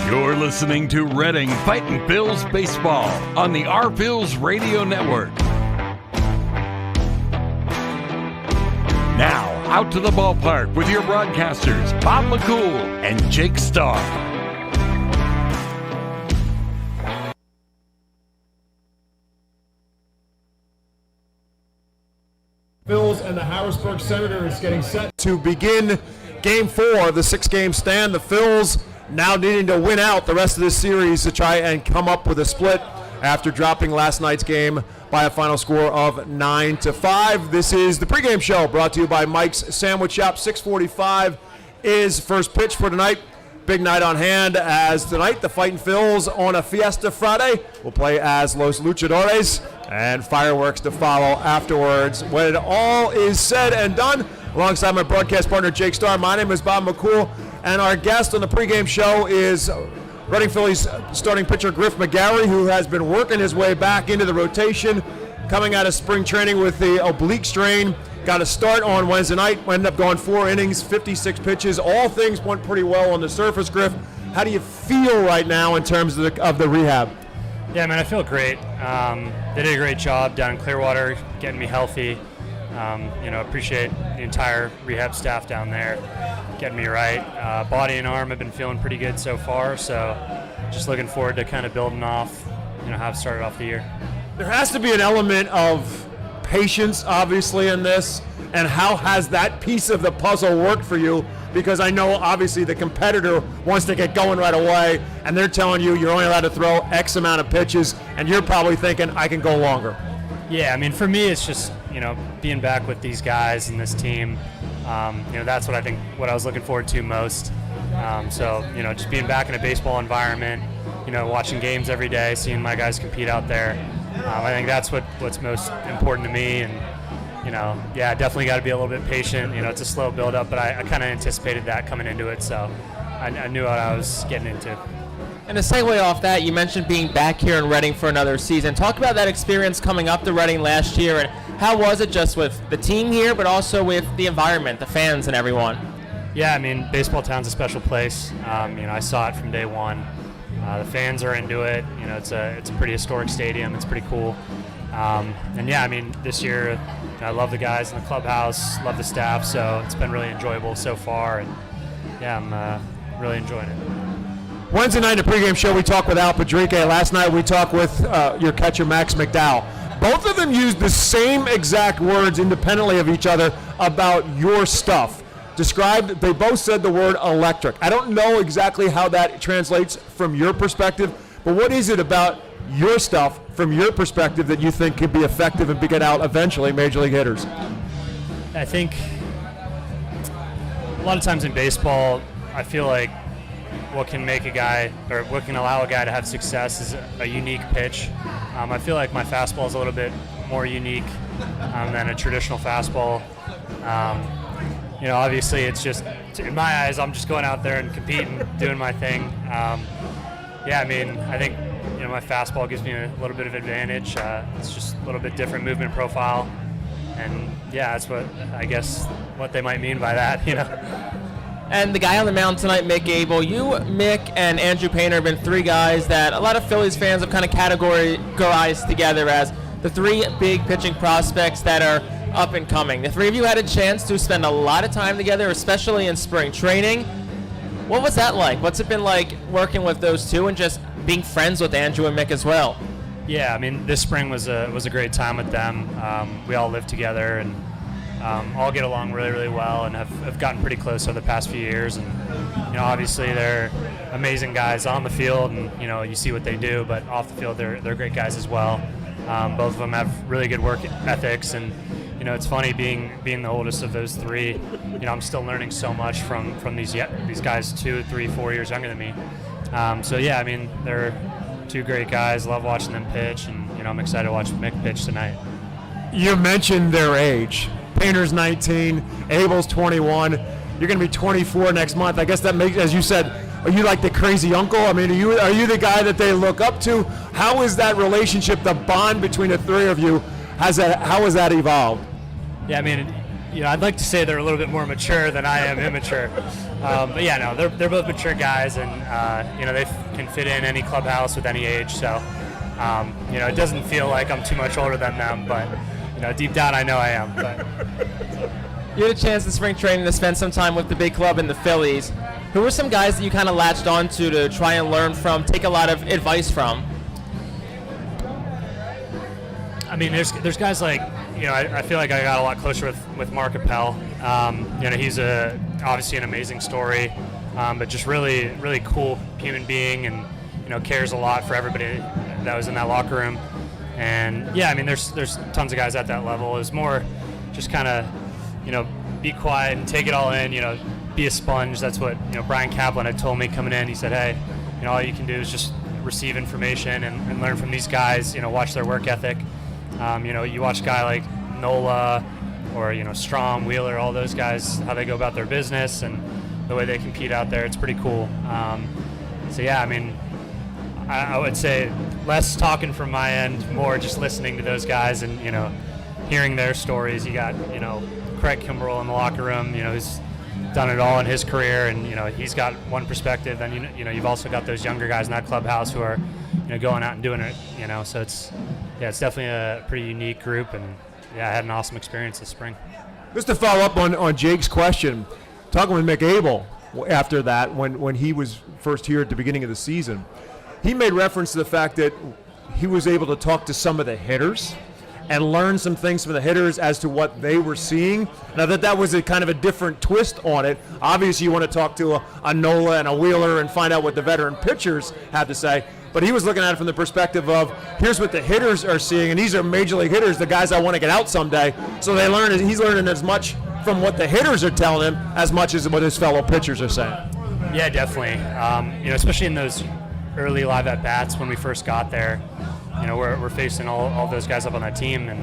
You're listening to Reading Fightin' Phillies Baseball on the Our Phillies Radio Network. Now, out to the ballpark with your broadcasters, Bob McCool and Jake Starr. Phillies and the Harrisburg Senators getting set to begin Game 4 of the 6-game stand. The Phillies now needing to win out the rest of this series to try and come up with a split after dropping last night's game by a final score of 9-5. This is the pregame show brought to you by Mike's Sandwich Shop. 6:45 is first pitch for tonight. Big night on hand as tonight the Fightin' Phillies on a Fiesta Friday will play as Los Luchadores, and fireworks to follow afterwards. When it all is said and done, alongside my broadcast partner Jake Starr, my name is Bob McCool, and our guest on the pregame show is Reading Phillies starting pitcher Griff McGarry, who has been working his way back into the rotation, coming out of spring training with the oblique strain. Got a start on Wednesday night, ended up going 4 innings, 56 pitches. All things went pretty well on the surface. Griff, how do you feel right now in terms of the rehab? Yeah, man, I feel great. They did a great job down in Clearwater, getting me healthy. Appreciate the entire rehab staff down there, getting me right. Body and arm have been feeling pretty good so far, so just looking forward to kind of building off, how I've started off the year. There has to be an element of patience, obviously, in this, and how has that piece of the puzzle worked for you? Because I know, obviously, the competitor wants to get going right away, and they're telling you you're only allowed to throw X amount of pitches, and you're probably thinking, I can go longer. Yeah, I mean, for me, it's just, being back with these guys and this team. That's what I was looking forward to most. Just being back in a baseball environment, watching games every day, seeing my guys compete out there. I think that's what's most important to me. And, definitely got to be a little bit patient. It's a slow build-up, but I kind of anticipated that coming into it, so I knew what I was getting into. And to segue off that, you mentioned being back here in Reading for another season. Talk about that experience coming up to Reading last year, and how was it just with the team here, but also with the environment, the fans, and everyone? Yeah, I mean, baseball town's a special place. I saw it from day one. The fans are into it. It's a pretty historic stadium. It's pretty cool. This year I love the guys in the clubhouse, love the staff, so it's been really enjoyable so far, and I'm really enjoying it. Wednesday night in the pregame show, we talked with Al Padrique. Last night we talked with your catcher Max McDowell. Both of them used the same exact words independently of each other about your stuff. They both said the word electric. I don't know exactly how that translates from your perspective, but what is it about your stuff from your perspective that you think could be effective and get out eventually major league hitters? I think a lot of times in baseball, I feel like what can allow a guy to have success is a unique pitch. I feel like my fastball is a little bit more unique than a traditional fastball. Obviously it's just, in my eyes, I'm just going out there and competing, doing my thing. I think my fastball gives me a little bit of advantage. It's just a little bit different movement profile, and that's what they might mean by that. And the guy on the mound tonight, Mick Abel, you, Mick, and Andrew Painter have been 3 guys that a lot of Phillies fans have kind of categorized together as the 3 big pitching prospects that are up and coming. The 3 of you had a chance to spend a lot of time together, especially in spring training. What was that like? What's it been like working with those 2 and just being friends with Andrew and Mick as well? Yeah, I mean, this spring was a great time with them. We all lived together and all get along really, really well, and have gotten pretty close over the past few years. And obviously they're amazing guys on the field, and you see what they do, but off the field they're great guys as well. Both of them have really good work ethics, and it's funny being the oldest of those 3. I'm still learning so much from these guys 2, 3, 4 years younger than me. They're 2 great guys. Love watching them pitch, and I'm excited to watch Mick pitch tonight. You mentioned their age. Painter's 19, Abel's 21. You're going to be 24 next month. I guess that makes, as you said, are you like the crazy uncle? I mean, are you the guy that they look up to? How is that relationship, the bond between the 3 of you? How has that evolved? Yeah, I mean, I'd like to say they're a little bit more mature than I am immature. But yeah, no, they're both mature guys, and they can fit in any clubhouse with any age. So it doesn't feel like I'm too much older than them, but deep down I know I am. But You had a chance in spring training to spend some time with the big club and the Phillies. Who were some guys that you kind of latched onto to try and learn from, take a lot of advice from? I mean, there's guys like, I feel like I got a lot closer with Mark Appel. He's obviously an amazing story, but just really, really cool human being, and cares a lot for everybody that was in that locker room. And yeah, I mean, there's tons of guys at that level. It was more just kind of, be quiet and take it all in. Be a sponge. That's what Brian Kaplan had told me coming in. He said, hey, all you can do is just receive information and learn from these guys. Watch their work ethic. You watch a guy like Nola or Strom, Wheeler, all those guys, how they go about their business and the way they compete out there. It's pretty cool. So yeah, I mean, I would say less talking from my end, more just listening to those guys and hearing their stories. You got Craig Kimbrell in the locker room, who's done it all in his career, and he's got one perspective. And you've also got those younger guys in that clubhouse who are going out and doing it. So it's definitely a pretty unique group, and yeah, I had an awesome experience this spring. Just to follow up on Jake's question, talking with Mick Abel after that, when he was first here at the beginning of the season, he made reference to the fact that he was able to talk to some of the hitters and learn some things from the hitters as to what they were seeing. Now that was a kind of a different twist on it. Obviously, you want to talk to a Nola and a Wheeler and find out what the veteran pitchers have to say. But he was looking at it from the perspective of, here's what the hitters are seeing, and these are major league hitters, the guys I want to get out someday. So he's learning as much from what the hitters are telling him as much as what his fellow pitchers are saying. Yeah, definitely. Especially in those early live at-bats when we first got there. We're facing all those guys up on that team, and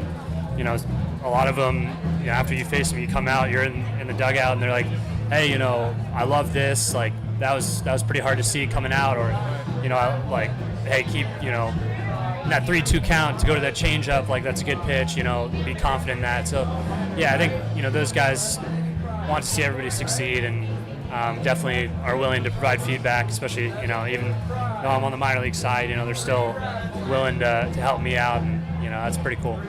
a lot of them, after you face them, you come out, you're in the dugout, and they're like, hey, I love this, like that was pretty hard to see coming out, or like, hey, keep that 3-2 count to go to that changeup, like that's a good pitch, be confident in that. So yeah, I think those guys want to see everybody succeed, and definitely are willing to provide feedback, especially even though I'm on the minor league side, they're still willing to help me out, and that's pretty cool.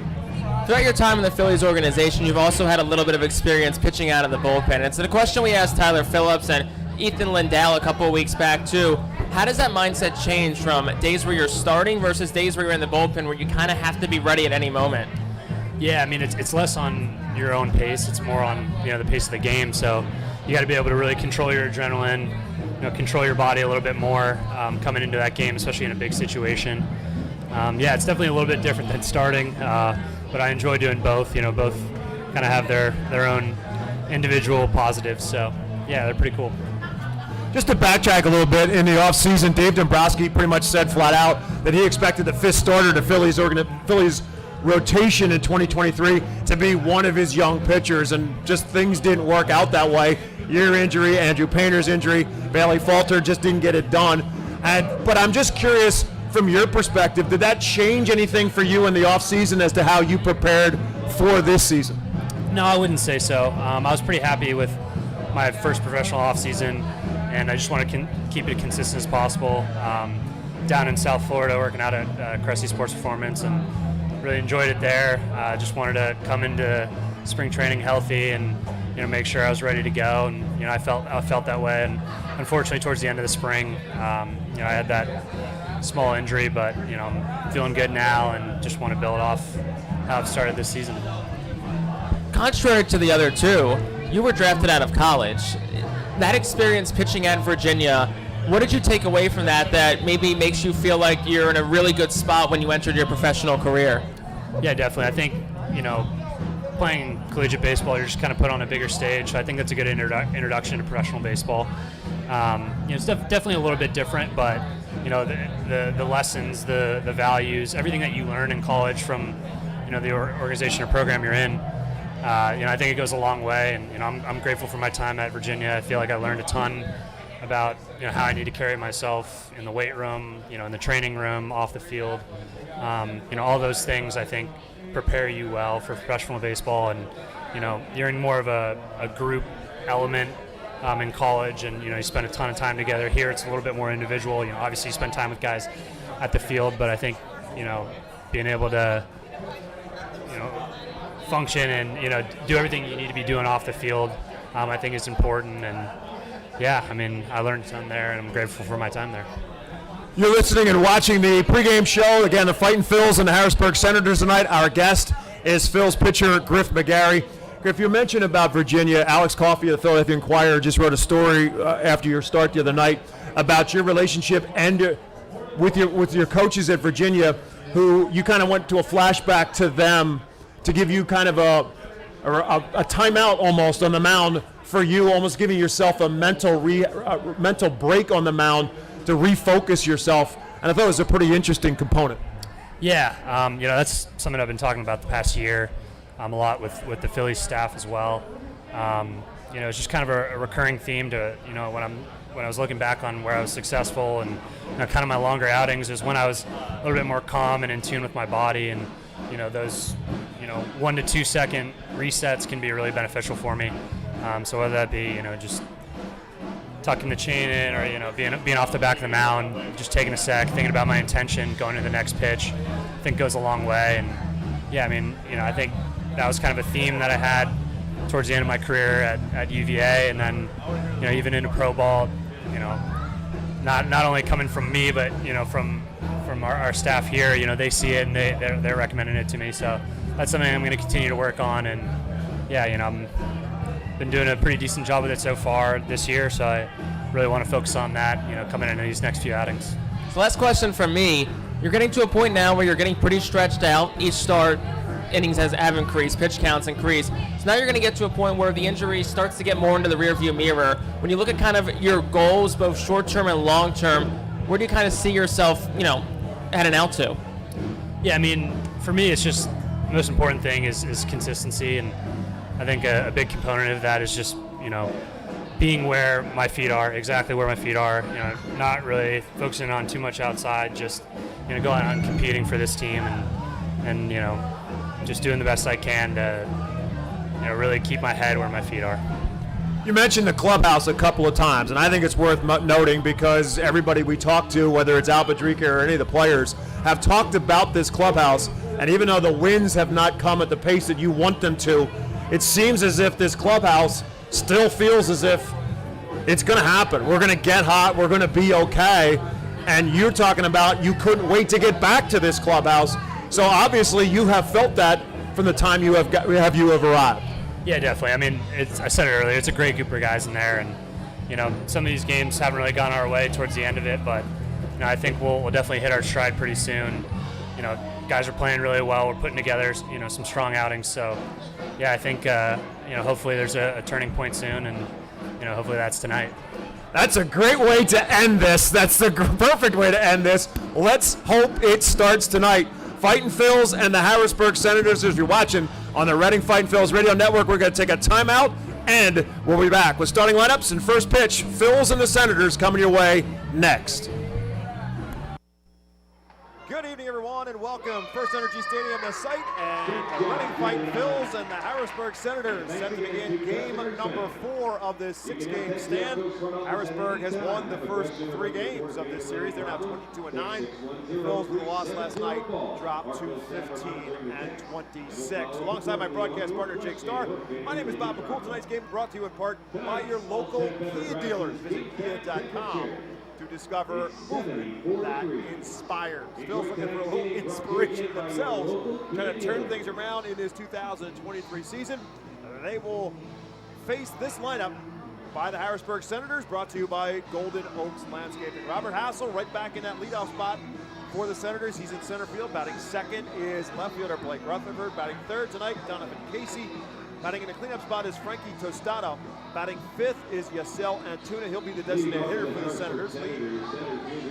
Throughout your time in the Phillies organization, you've also had a little bit of experience pitching out of the bullpen. It's a question we asked Tyler Phillips and Ethan Lindell a couple of weeks back too. How does that mindset change from days where you're starting versus days where you're in the bullpen, where you kind of have to be ready at any moment? Yeah, I mean, it's less on your own pace. It's more on the pace of the game. So you got to be able to really control your adrenaline, control your body a little bit more coming into that game, especially in a big situation. It's definitely a little bit different than starting, but I enjoy doing both. Both kind of have their own individual positives. So yeah, they're pretty cool. Just to backtrack a little bit, in the offseason, Dave Dombrowski pretty much said flat out that he expected the fifth starter to Phillies rotation in 2023 to be one of his young pitchers, and just things didn't work out that way. Your injury, Andrew Painter's injury, Bailey Falter just didn't get it done. But I'm just curious, from your perspective, did that change anything for you in the offseason as to how you prepared for this season? No, I wouldn't say so. I was pretty happy with my first professional offseason, and I just want to keep it consistent as possible. Down in South Florida, working out at Cressy Sports Performance, and really enjoyed it there. Just wanted to come into spring training healthy and make sure I was ready to go, and I felt that way. And unfortunately, towards the end of the spring, I had that small injury, but I'm feeling good now, and just want to build off how I've started this season. Contrary to the other two, you were drafted out of college. That experience pitching at Virginia, what did you take away from that maybe makes you feel like you're in a really good spot when you entered your professional career? Yeah, definitely. I think, playing collegiate baseball, you're just kind of put on a bigger stage. So I think that's a good introduction to professional baseball. It's definitely a little bit different, but the lessons, the values, everything that you learn in college from the organization or program you're in, I think it goes a long way. And I'm grateful for my time at Virginia. I feel like I learned a ton about how I need to carry myself in the weight room, in the training room, off the field. All those things I think prepare you well for professional baseball, and you're in more of a group element in college, and you spend a ton of time together. Here it's a little bit more individual. Obviously you spend time with guys at the field, but I think being able to function and do everything you need to be doing off the field, I think is important. And I learned a ton there, and I'm grateful for my time there. You're listening and watching the pregame show. Again, the Fightin' Phils and the Harrisburg Senators tonight. Our guest is Phil's pitcher, Griff McGarry. Griff, you mentioned about Virginia. Alex Coffey of the Philadelphia Inquirer just wrote a story after your start the other night about your relationship and with your coaches at Virginia, who you kind of went to a flashback to them to give you kind of a timeout almost on the mound for you, almost giving yourself a mental break on the mound to refocus yourself. And I thought it was a pretty interesting component. Yeah, that's something I've been talking about the past year a lot with the Phillies staff as well. It's just kind of a recurring theme to, when I was looking back on where I was successful and kind of my longer outings is when I was a little bit more calm and in tune with my body, and those 1 to 2 second resets can be really beneficial for me. So whether that be just tucking the chain in, or being off the back of the mound, just taking a sec, thinking about my intention, going to the next pitch, I think goes a long way. And I think that was kind of a theme that I had towards the end of my career at UVA, and then even into pro ball. Not only coming from me, but from our staff here. They see it and they're recommending it to me. So that's something I'm going to continue to work on. And I've been doing a pretty decent job with it so far this year. So I really want to focus on that. Coming into these next few outings. So last question from me. You're getting to a point now where you're getting pretty stretched out. Each start, innings have increased, pitch counts increased. So now you're going to get to a point where the injury starts to get more into the rearview mirror. When you look at kind of your goals, both short-term and long-term, where do you kind of see yourself, heading out to? Yeah, for me, it's just the most important thing is consistency, and I think a big component of that is just, being where my feet are, exactly where my feet are, not really focusing on too much outside, just, going out and competing for this team and just doing the best I can to, really keep my head where my feet are. You mentioned the clubhouse a couple of times, and I think it's worth noting because everybody we talk to, whether it's Al Badrika or any of the players, have talked about this clubhouse, and even though the wins have not come at the pace that you want them to, it seems as if this clubhouse still feels as if it's going to happen. We're going to get hot. We're going to be okay. And you're talking about you couldn't wait to get back to this clubhouse. So obviously you have felt that from the time you have arrived. Yeah, definitely. I said it earlier. It's a great group of guys in there, and some of these games haven't really gone our way towards the end of it, but I think we'll definitely hit our stride pretty soon. Guys are playing really well. We're putting together some strong outings. So yeah, I think hopefully there's a turning point soon, and hopefully that's tonight. That's a great way to end this. That's the perfect way to end this. Let's hope it starts tonight. Fightin' Phils and the Harrisburg Senators, as you're watching on the Reading Fightin' Phils Radio Network. We're going to take a timeout, and we'll be back with starting lineups and first pitch. Phils and the Senators coming your way next. Good evening, everyone, and welcome. FirstEnergy Stadium, the site, and the Reading Fightin' Phils and the Harrisburg Senators set to begin game number 4 of this 6-game stand. Harrisburg has won the first 3 games of this series. They're now 22-9. The Phils, with a loss last night, dropped to 15-26. Alongside my broadcast partner, Jake Starr, my name is Bob McCool. Tonight's game brought to you in part by your local Kia dealers. Visit Kia.com to discover movement that inspires. Phil's looking for a little inspiration themselves, trying to turn things around in this 2023 season. They will face this lineup by the Harrisburg Senators, brought to you by Golden Oaks Landscaping. Robert Hassel right back in that leadoff spot for the Senators. He's in center field. Batting second is left fielder Blake Rutherford. Batting third tonight, Donovan Casey. Batting in the cleanup spot is Frankie Tostado. Batting fifth is Yasel Antuna. He'll be the designated hitter for the Senators.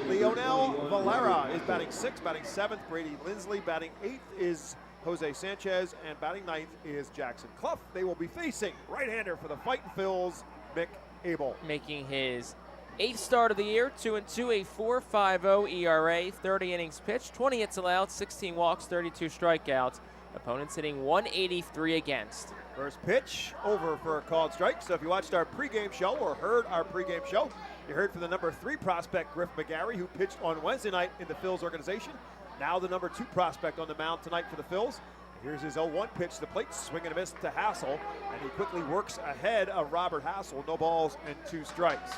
Leonel Valera is batting sixth. Batting seventh, Brady Lindsley. Batting eighth is Jose Sanchez. And batting ninth is Jackson Clough. They will be facing right-hander for the Fightin' Phils, Mick Abel. Making his 8th start of the year, 2-2, a 4.50 ERA, 30 innings pitched, 20 hits allowed, 16 walks, 32 strikeouts. Opponents hitting 183 against. First pitch over for a called strike. So if you watched our pregame show or heard our pregame show, you heard from the number 3 prospect, Griff McGarry, who pitched on Wednesday night in the Phillies organization. Now the number 2 prospect on the mound tonight for the Phillies. Here's his 0-1 pitch to the plate, swing and a miss to Hassel, and he quickly works ahead of Robert Hassel. No balls and 2 strikes.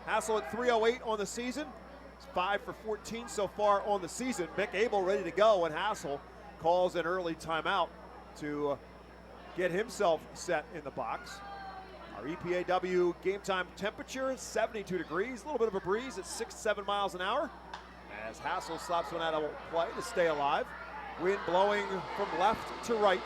Hassel at 308 on the season. It's 5 for 14 so far on the season. Mick Abel ready to go, and Hassel calls an early timeout to get himself set in the box. Our EPAW game time temperature is 72 degrees, a little bit of a breeze at 6-7 miles an hour. As Hassel slaps one out of play to stay alive. Wind blowing from left to right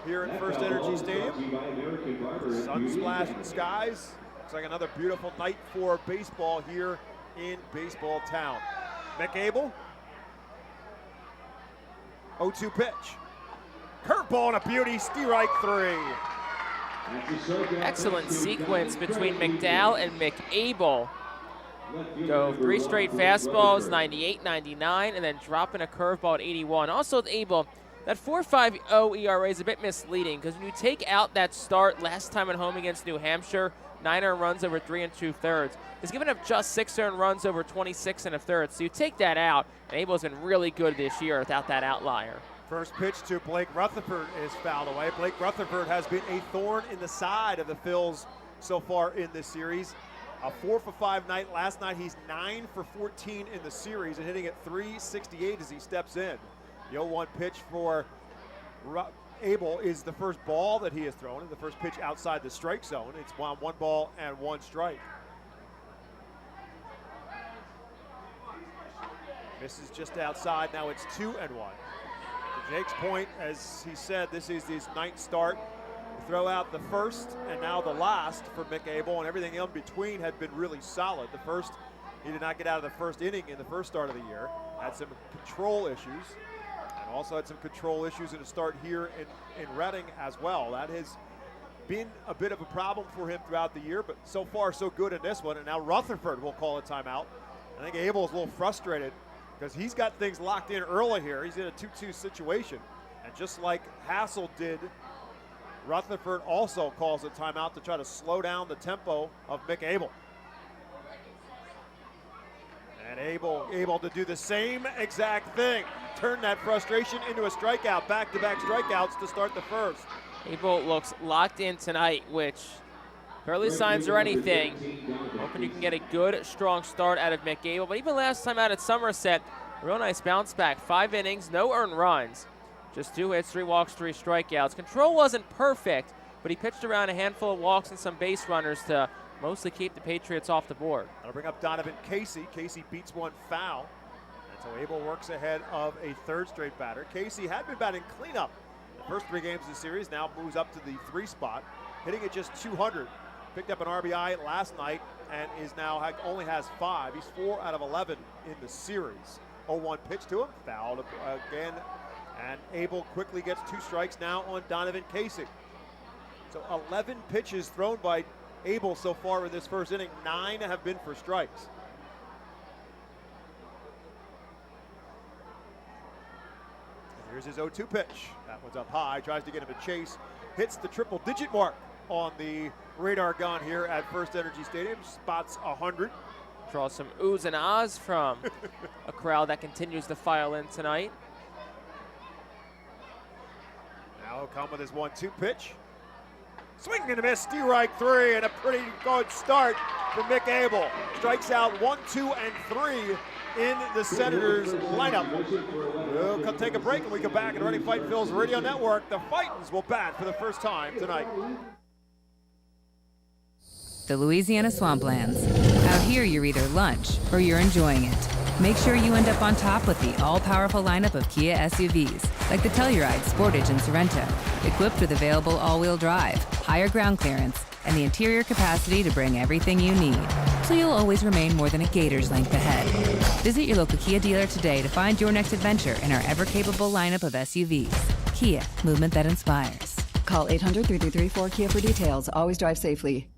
here at FirstEnergy Stadium. Sun splashed skies. Looks like another beautiful night for baseball here in Baseball Town. Mick Abel. 0-2 pitch. Curveball and a beauty, strike 3. Excellent sequence between McDowell and Mick Abel. Go 3 straight fastballs, 98, 99, and then dropping a curveball at 81. Also with Abel, that 4.50 ERA is a bit misleading because when you take out that start last time at home against New Hampshire, 9 earned runs over 3 2/3. He's given up just 6 earned runs over 26 1/3. So you take that out, and Abel's been really good this year without that outlier. First pitch to Blake Rutherford is fouled away. Blake Rutherford has been a thorn in the side of the Phils so far in this series. A 4 for 5 night. Last night he's 9 for 14 in the series and hitting at 368 as he steps in. The 0-1 pitch for Abel is the first ball that he has thrown, and the first pitch outside the strike zone. It's 1 ball and 1 strike. Misses just outside. Now it's 2-1. To Jake's point, as he said, this is his 9th start. Throw out the first and now the last for Mick Abel, and everything in between had been really solid. The first, he did not get out of the first inning in the first start of the year. Had some control issues, and also had some control issues in the start here in Reading as well. That has been a bit of a problem for him throughout the year, but so far so good in this one. And now Rutherford will call a timeout. I think Abel's a little frustrated because he's got things locked in early here. He's in a 2-2 situation, and just like Hassel did, Rutherford also calls a timeout to try to slow down the tempo of Mick Abel. And Abel able to do the same exact thing. Turn that frustration into a strikeout, back-to-back strikeouts to start the first. Abel looks locked in tonight, which early signs or anything. Hoping you can get a good, strong start out of Mick Abel. But even last time out at Somerset, a real nice bounce back. 5 innings, no earned runs. Just 2 hits, 3 walks, 3 strikeouts. Control wasn't perfect, but he pitched around a handful of walks and some base runners to mostly keep the Patriots off the board. That'll bring up Donovan Casey. Casey beats one foul. And so Abel works ahead of a 3rd straight batter. Casey had been batting cleanup the first 3 games of the series, now moves up to the 3 spot, hitting at just 200. Picked up an RBI last night and is now only has 5. He's 4 out of 11 in the series. 0-1 pitch to him, fouled again. And Abel quickly gets 2 strikes now on Donovan Casey. So 11 pitches thrown by Abel so far in this first inning. 9 have been for strikes. And here's his 0-2 pitch. That one's up high, tries to get him a chase. Hits the triple-digit mark on the radar gun here at FirstEnergy Stadium. Spots 100. Draw some oohs and ahs from a crowd that continues to file in tonight. Now he'll come with his 1-2 pitch. Swing and a miss, strike 3, and a pretty good start for Mick Abel. Strikes out 1, 2, and 3 in the Senators lineup. We'll come take a break, and we come back and Ready Fight Phil's Radio Network. The Fightins will bat for the first time tonight. The Louisiana Swamplands. Out here, you're either lunch or you're enjoying it. Make sure you end up on top with the all-powerful lineup of Kia SUVs, like the Telluride, Sportage, and Sorrento, equipped with available all-wheel drive, higher ground clearance, and the interior capacity to bring everything you need, so you'll always remain more than a gator's length ahead. Visit your local Kia dealer today to find your next adventure in our ever-capable lineup of SUVs. Kia, movement that inspires. Call 800-3334-KIA for details. Always drive safely.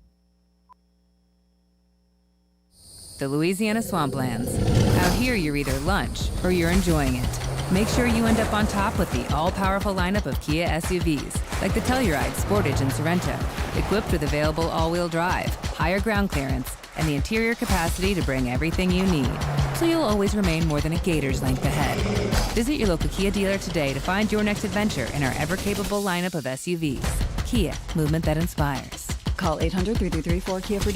The Louisiana Swamplands. Out here, you're either lunch or you're enjoying it. Make sure you end up on top with the all-powerful lineup of Kia SUVs, like the Telluride, Sportage, and Sorento, equipped with available all-wheel drive, higher ground clearance, and the interior capacity to bring everything you need, so you'll always remain more than a gator's length ahead. Visit your local Kia dealer today to find your next adventure in our ever-capable lineup of SUVs. Kia, movement that inspires. Call 800-333-4KIA for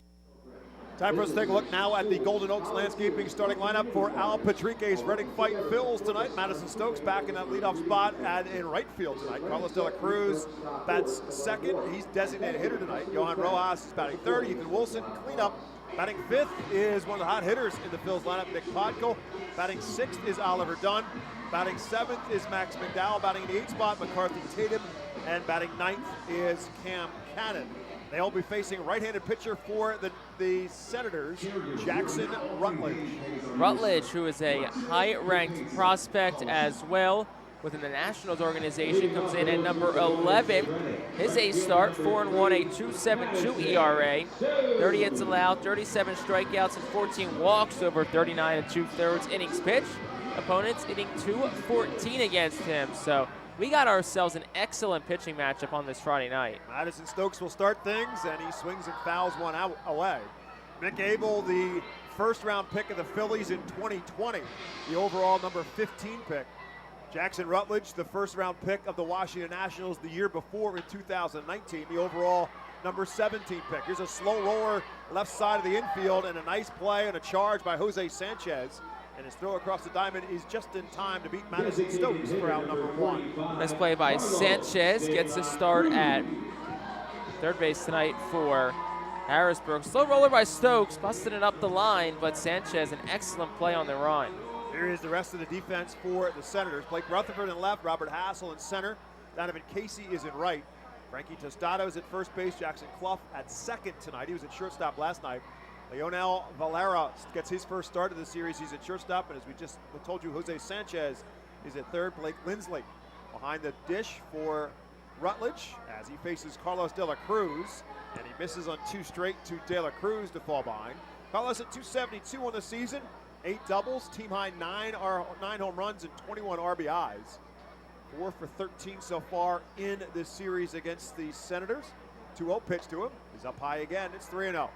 Time for us to take a look now at the Golden Oaks Landscaping starting lineup for Al Patrique's Reading Fightin Phillies tonight. Madison Stokes back in that leadoff spot in right field tonight. Carlos De La Cruz bats second. He's designated hitter tonight. Johan Rojas is batting third. Ethan Wilson, cleanup. Batting fifth is one of the hot hitters in the Phillies lineup, Nick Podko. Batting sixth is Oliver Dunn. Batting seventh is Max McDowell. Batting in the eighth spot, McCarthy Tatum. And batting ninth is Cam Cannon. They'll be facing right-handed pitcher for the Senators, Jackson Rutledge. Rutledge, who is a high-ranked prospect as well within the Nationals organization, comes in at number 11. His ace start, 4-1, a 2.72 ERA, 30 hits allowed, 37 strikeouts, and 14 walks over 39 2/3 innings pitched. Opponents hitting .214 against him, so we got ourselves an excellent pitching matchup on this Friday night. Madison Stokes will start things, and he swings and fouls one out away. Mick Abel, the first-round pick of the Phillies in 2020, the overall number 15 pick. Jackson Rutledge, the first-round pick of the Washington Nationals the year before in 2019, the overall number 17 pick. Here's a slow roller left side of the infield, and a nice play and a charge by Jose Sanchez. And his throw across the diamond is just in time to beat Madison Stokes for out number one. Nice play by Sanchez, gets a start at third base tonight for Harrisburg. Slow roller by Stokes, busted it up the line, but Sanchez, an excellent play on the run. Here is the rest of the defense for the Senators. Blake Rutherford in left, Robert Hassel in center, Donovan Casey is in right. Frankie Tostado is at first base, Jackson Clough at second tonight. He was at shortstop last night. Leonel Valera gets his first start of the series. He's at shortstop, and as we just told you, Jose Sanchez is at third. Blake Lindsley behind the dish for Rutledge as he faces Carlos De La Cruz, and he misses on two straight to De La Cruz to fall behind. Carlos at 272 on the season, 8 doubles, team high 9 home runs and 21 RBIs. 4 for 13 so far in this series against the Senators. 2-0 pitch to him. He's up high again. It's 3-0.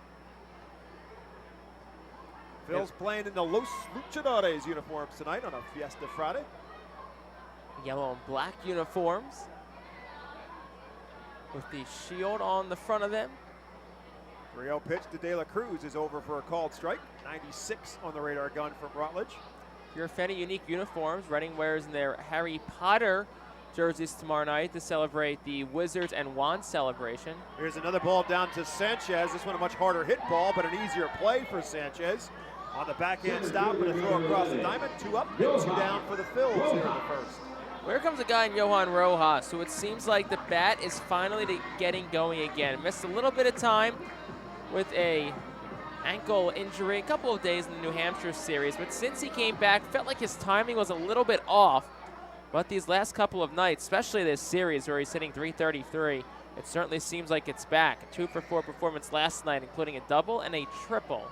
Phil's playing in the Los Luchadores uniforms tonight on a Fiesta Friday. Yellow and black uniforms with the shield on the front of them. 3-0 pitch to De La Cruz is over for a called strike. 96 on the radar gun from Rutledge. Pure Fenny unique uniforms. Reading wears in their Harry Potter jerseys tomorrow night to celebrate the Wizards and Wand celebration. Here's another ball down to Sanchez. This one a much harder hit ball, but an easier play for Sanchez. On the backhand stop and a throw across the diamond. 2 up and 2 down for the Phils here in the first. Here comes a guy in Johan Rojas, who it seems like the bat is finally getting going again. Missed a little bit of time with a ankle injury a couple of days in the New Hampshire series, but since he came back, felt like his timing was a little bit off. But these last couple of nights, especially this series where he's hitting .333, it certainly seems like it's back. A 2 for 4 performance last night, including a double and a triple.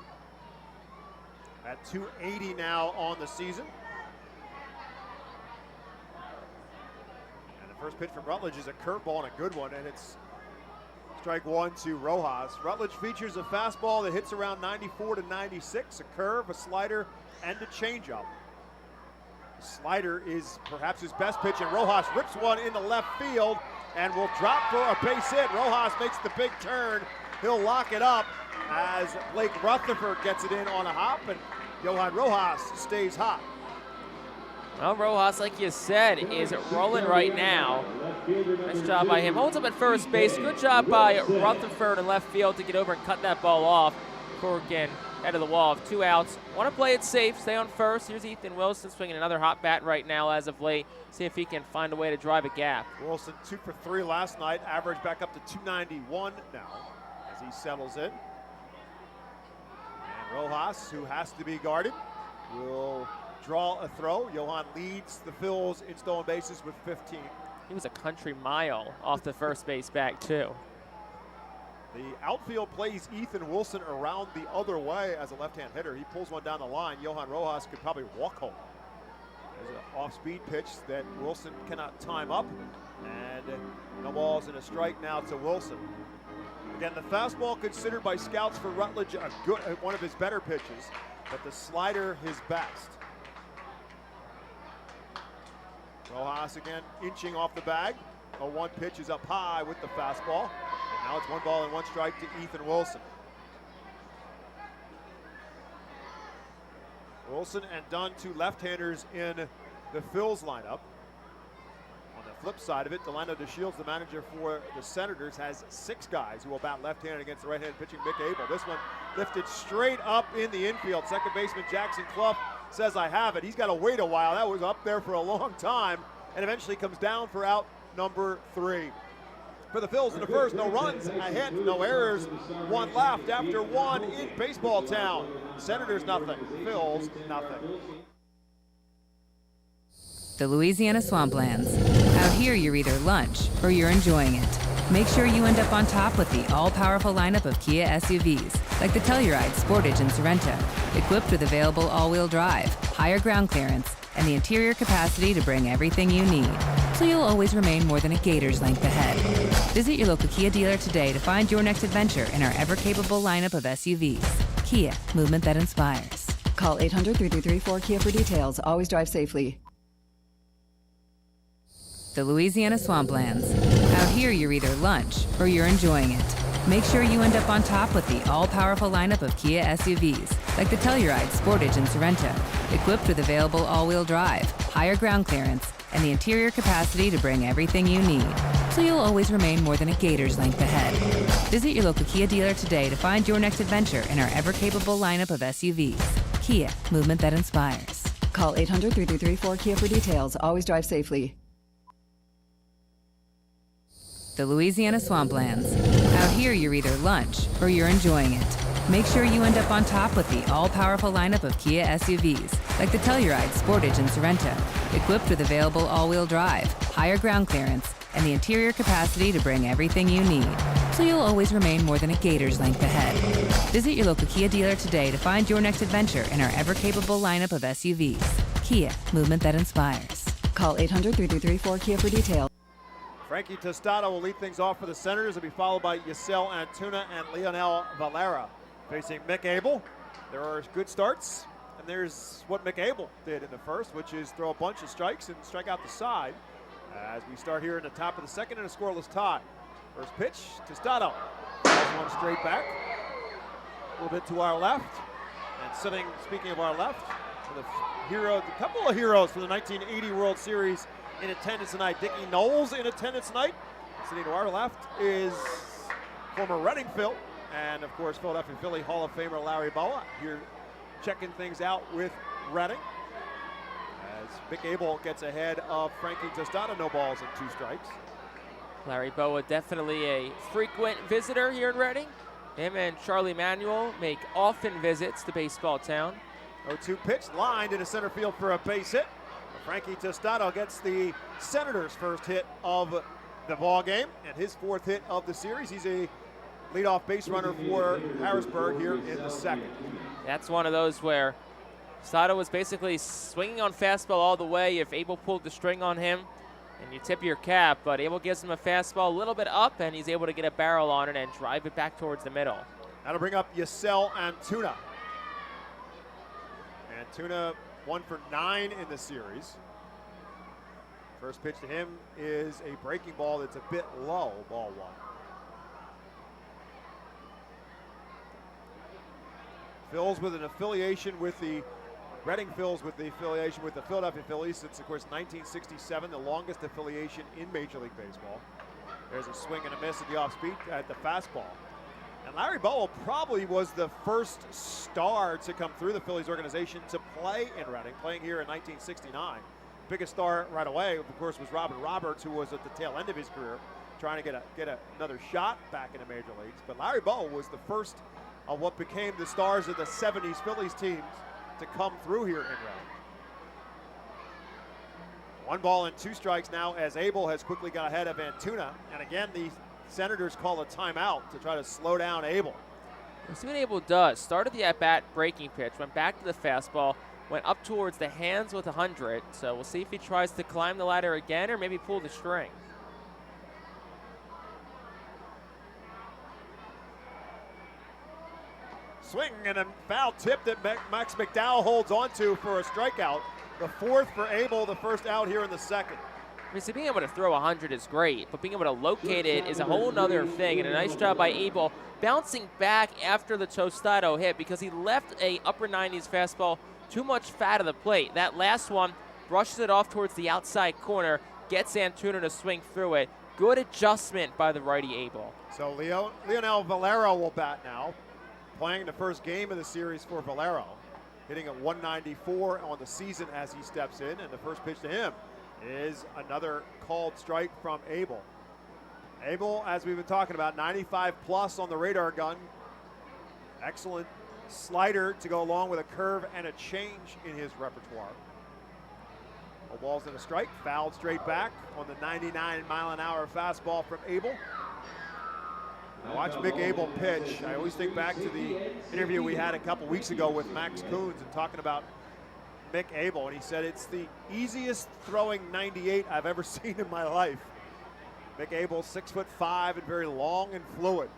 At 280 now on the season. And the first pitch from Rutledge is a curveball and a good one, and it's strike one to Rojas. Rutledge features a fastball that hits around 94 to 96, a curve, a slider, and a changeup. The slider is perhaps his best pitch, and Rojas rips one into left field and will drop for a base hit. Rojas makes the big turn. He'll lock it up as Blake Rutherford gets it in on a hop, and Johan Rojas stays hot. Well, Rojas, like you said, is rolling right now. Nice job by him. Holds up at first base. Good job by Rutherford in left field to get over and cut that ball off. Corrigan head of the wall of 2 outs. Want to play it safe, stay on first. Here's Ethan Wilson swinging another hot bat right now as of late. See if he can find a way to drive a gap. Wilson 2 for 3 last night, average back up to 291 now as he settles in. And Rojas, who has to be guarded, will draw a throw. Johan leads the Phils in stolen bases with 15. He was a country mile off the first base back, too. The outfield plays Ethan Wilson around the other way as a left-hand hitter. He pulls one down the line. Johan Rojas could probably walk home. There's an off-speed pitch that Wilson cannot time up, and no balls and a strike now to Wilson. Again, the fastball considered by scouts for Rutledge one of his better pitches, but the slider his best. Rojas again inching off the bag. A 1 pitch is up high with the fastball. And now it's 1 ball and 1 strike to Ethan Wilson. Wilson and Dunn, 2 left-handers in the Phils lineup. On the flip side of it, Delano DeShields, the manager for the Senators, has 6 guys who will bat left-handed against the right-handed pitching Mick Abel. This one lifted straight up in the infield. Second baseman Jackson Clough says, I have it. He's got to wait a while. That was up there for a long time, and eventually comes down for out number 3. For the Phils in the first, no runs, a hit, no errors, 1 left after 1 in Baseball Town. Senators nothing, Phils nothing. The Louisiana Swamplands. Out here, you're either lunch or you're enjoying it. Make sure you end up on top with the all-powerful lineup of Kia SUVs, like the Telluride, Sportage, and Sorento, equipped with available all-wheel drive, higher ground clearance, and the interior capacity to bring everything you need, so you'll always remain more than a gator's length ahead. Visit your local Kia dealer today to find your next adventure in our ever-capable lineup of SUVs. Kia, movement that inspires. Call 800-3334-KIA for details. Always drive safely. The Louisiana Swamplands. Out here, you're either lunch or you're enjoying it. Make sure you end up on top with the all-powerful lineup of Kia SUVs, like the Telluride, Sportage, and Sorento, equipped with available all-wheel drive, higher ground clearance, and the interior capacity to bring everything you need, so you'll always remain more than a gator's length ahead. Visit your local Kia dealer today to find your next adventure in our ever-capable lineup of SUVs. Kia, movement that inspires. Call 800-3334-KIA for details. Always drive safely. The Louisiana Swamplands. Out here, you're either lunch or you're enjoying it. Make sure you end up on top with the all-powerful lineup of Kia SUVs, like the Telluride, Sportage, and Sorento, equipped with available all-wheel drive, higher ground clearance, and the interior capacity to bring everything you need, so you'll always remain more than a gator's length ahead. Visit your local Kia dealer today to find your next adventure in our ever-capable lineup of SUVs. Kia, movement that inspires. Call 800-3334-KIA for details. Frankie Tostado will lead things off for the Senators. It'll be followed by Yasel Antuna and Leonel Valera facing Mick Abel. There are good starts, and there's what Mick Abel did in the first, which is throw a bunch of strikes and strike out the side. As we start here in the top of the second in a scoreless tie. First pitch, Tostado. One straight back. A little bit to our left. And sitting, speaking of our left, for the hero, a couple of heroes for the 1980 World Series in attendance tonight. Dickie Knowles in attendance tonight. Sitting to our left is former Reading Phil, and of course Philadelphia Philly Hall of Famer Larry Bowa here checking things out with Reading. As Mick Abel gets ahead of Frankie Tostado, no balls and 2 strikes. Larry Bowa definitely a frequent visitor here in Reading. Him and Charlie Manuel make often visits to Baseball Town. 0-2 pitch lined into center field for a base hit. Frankie Tostado gets the Senators' first hit of the ball game and his 4th hit of the series. He's a leadoff base runner for Harrisburg here in the second. That's one of those where Tostado was basically swinging on fastball all the way. If Abel pulled the string on him, and you tip your cap, but Abel gives him a fastball a little bit up, and he's able to get a barrel on it and drive it back towards the middle. That'll bring up Yasel Antuna. Antuna 1 for 9 in the series. First pitch to him is a breaking ball that's a bit low, ball 1. Phils with an affiliation with the Reading Phils with the affiliation with the Philadelphia Phillies since, of course, 1967, the longest affiliation in Major League Baseball. There's a swing and a miss at the off-speed at the fastball. And Larry Bowa probably was the first star to come through the Phillies organization to play in Reading, playing here in 1969. Biggest star right away, of course, was Robert Roberts, who was at the tail end of his career, trying to get another shot back in the major leagues. But Larry Bowa was the first of what became the stars of the 70s Phillies teams to come through here in Reading. 1 ball and 2 strikes now as Abel has quickly got ahead of Antuna. And again, the Senators call a timeout to try to slow down Abel. We'll see what Abel does. Started the at-bat breaking pitch, went back to the fastball, went up towards the hands with 100. So we'll see if he tries to climb the ladder again or maybe pull the string. Swing and a foul tip that Max McDowell holds onto for a strikeout. The 4th for Abel, the first out here in the 2nd. I mean, so being able to throw 100 is great, but being able to locate it is a whole nother thing, and a nice job by Abel bouncing back after the Tostado hit because he left a upper 90s fastball too much fat of the plate. That last one brushes it off towards the outside corner, gets Antuna to swing through it. Good adjustment by the righty Abel. So Leonel Valero will bat now, playing the first game of the series for Valero, hitting at 194 on the season as he steps in, and the first pitch to him is another called strike from Abel. Abel, as we've been talking about, 95 plus on the radar gun. Excellent slider to go along with a curve and a change in his repertoire. A ball's in a strike, fouled straight back on the 99-mile-an-hour fastball from Abel. Now watch Mick Abel pitch. I always think back to the interview we had a couple weeks ago with Max Coons and talking about Mick Abel, and he said it's the easiest throwing 98 I've ever seen in my life. Mick Abel, 6'5" and very long and fluid.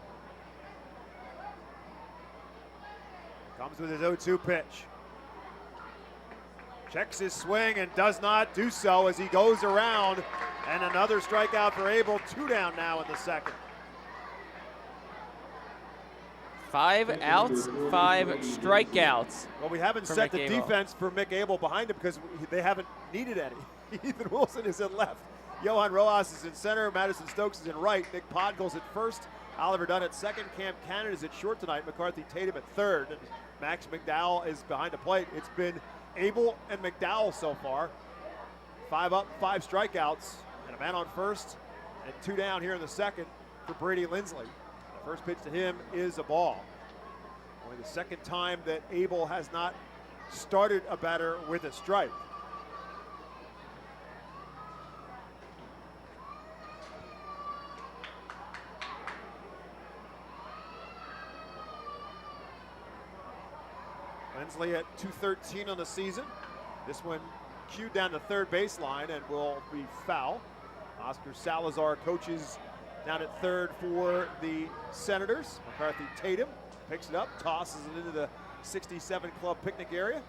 Comes with his 0-2 pitch. Checks his swing and does not do so as he goes around, and another strikeout for Abel. 2 down now in the 2nd. 5 outs, 5 strikeouts. Well, we haven't set the defense for Mick Abel behind him because they haven't needed any. Ethan Wilson is at left. Johan Rojas is in center. Madison Stokes is in right. Nick Podkol's at first. Oliver Dunn at second. Cam Cannon is at short tonight. McCarthy Tatum at third. And Max McDowell is behind the plate. It's been Abel and McDowell so far. 5 up, 5 strikeouts, and a man on first, and 2 down here in the 2nd for Brady Lindsley. First pitch to him is a ball. Only the 2nd time that Abel has not started a batter with a strike. Lindsley at 213 on the season. This one cued down the third baseline and will be foul. Oscar Salazar coaches down at third for the Senators. McCarthy Tatum picks it up, tosses it into the 67 Club picnic area.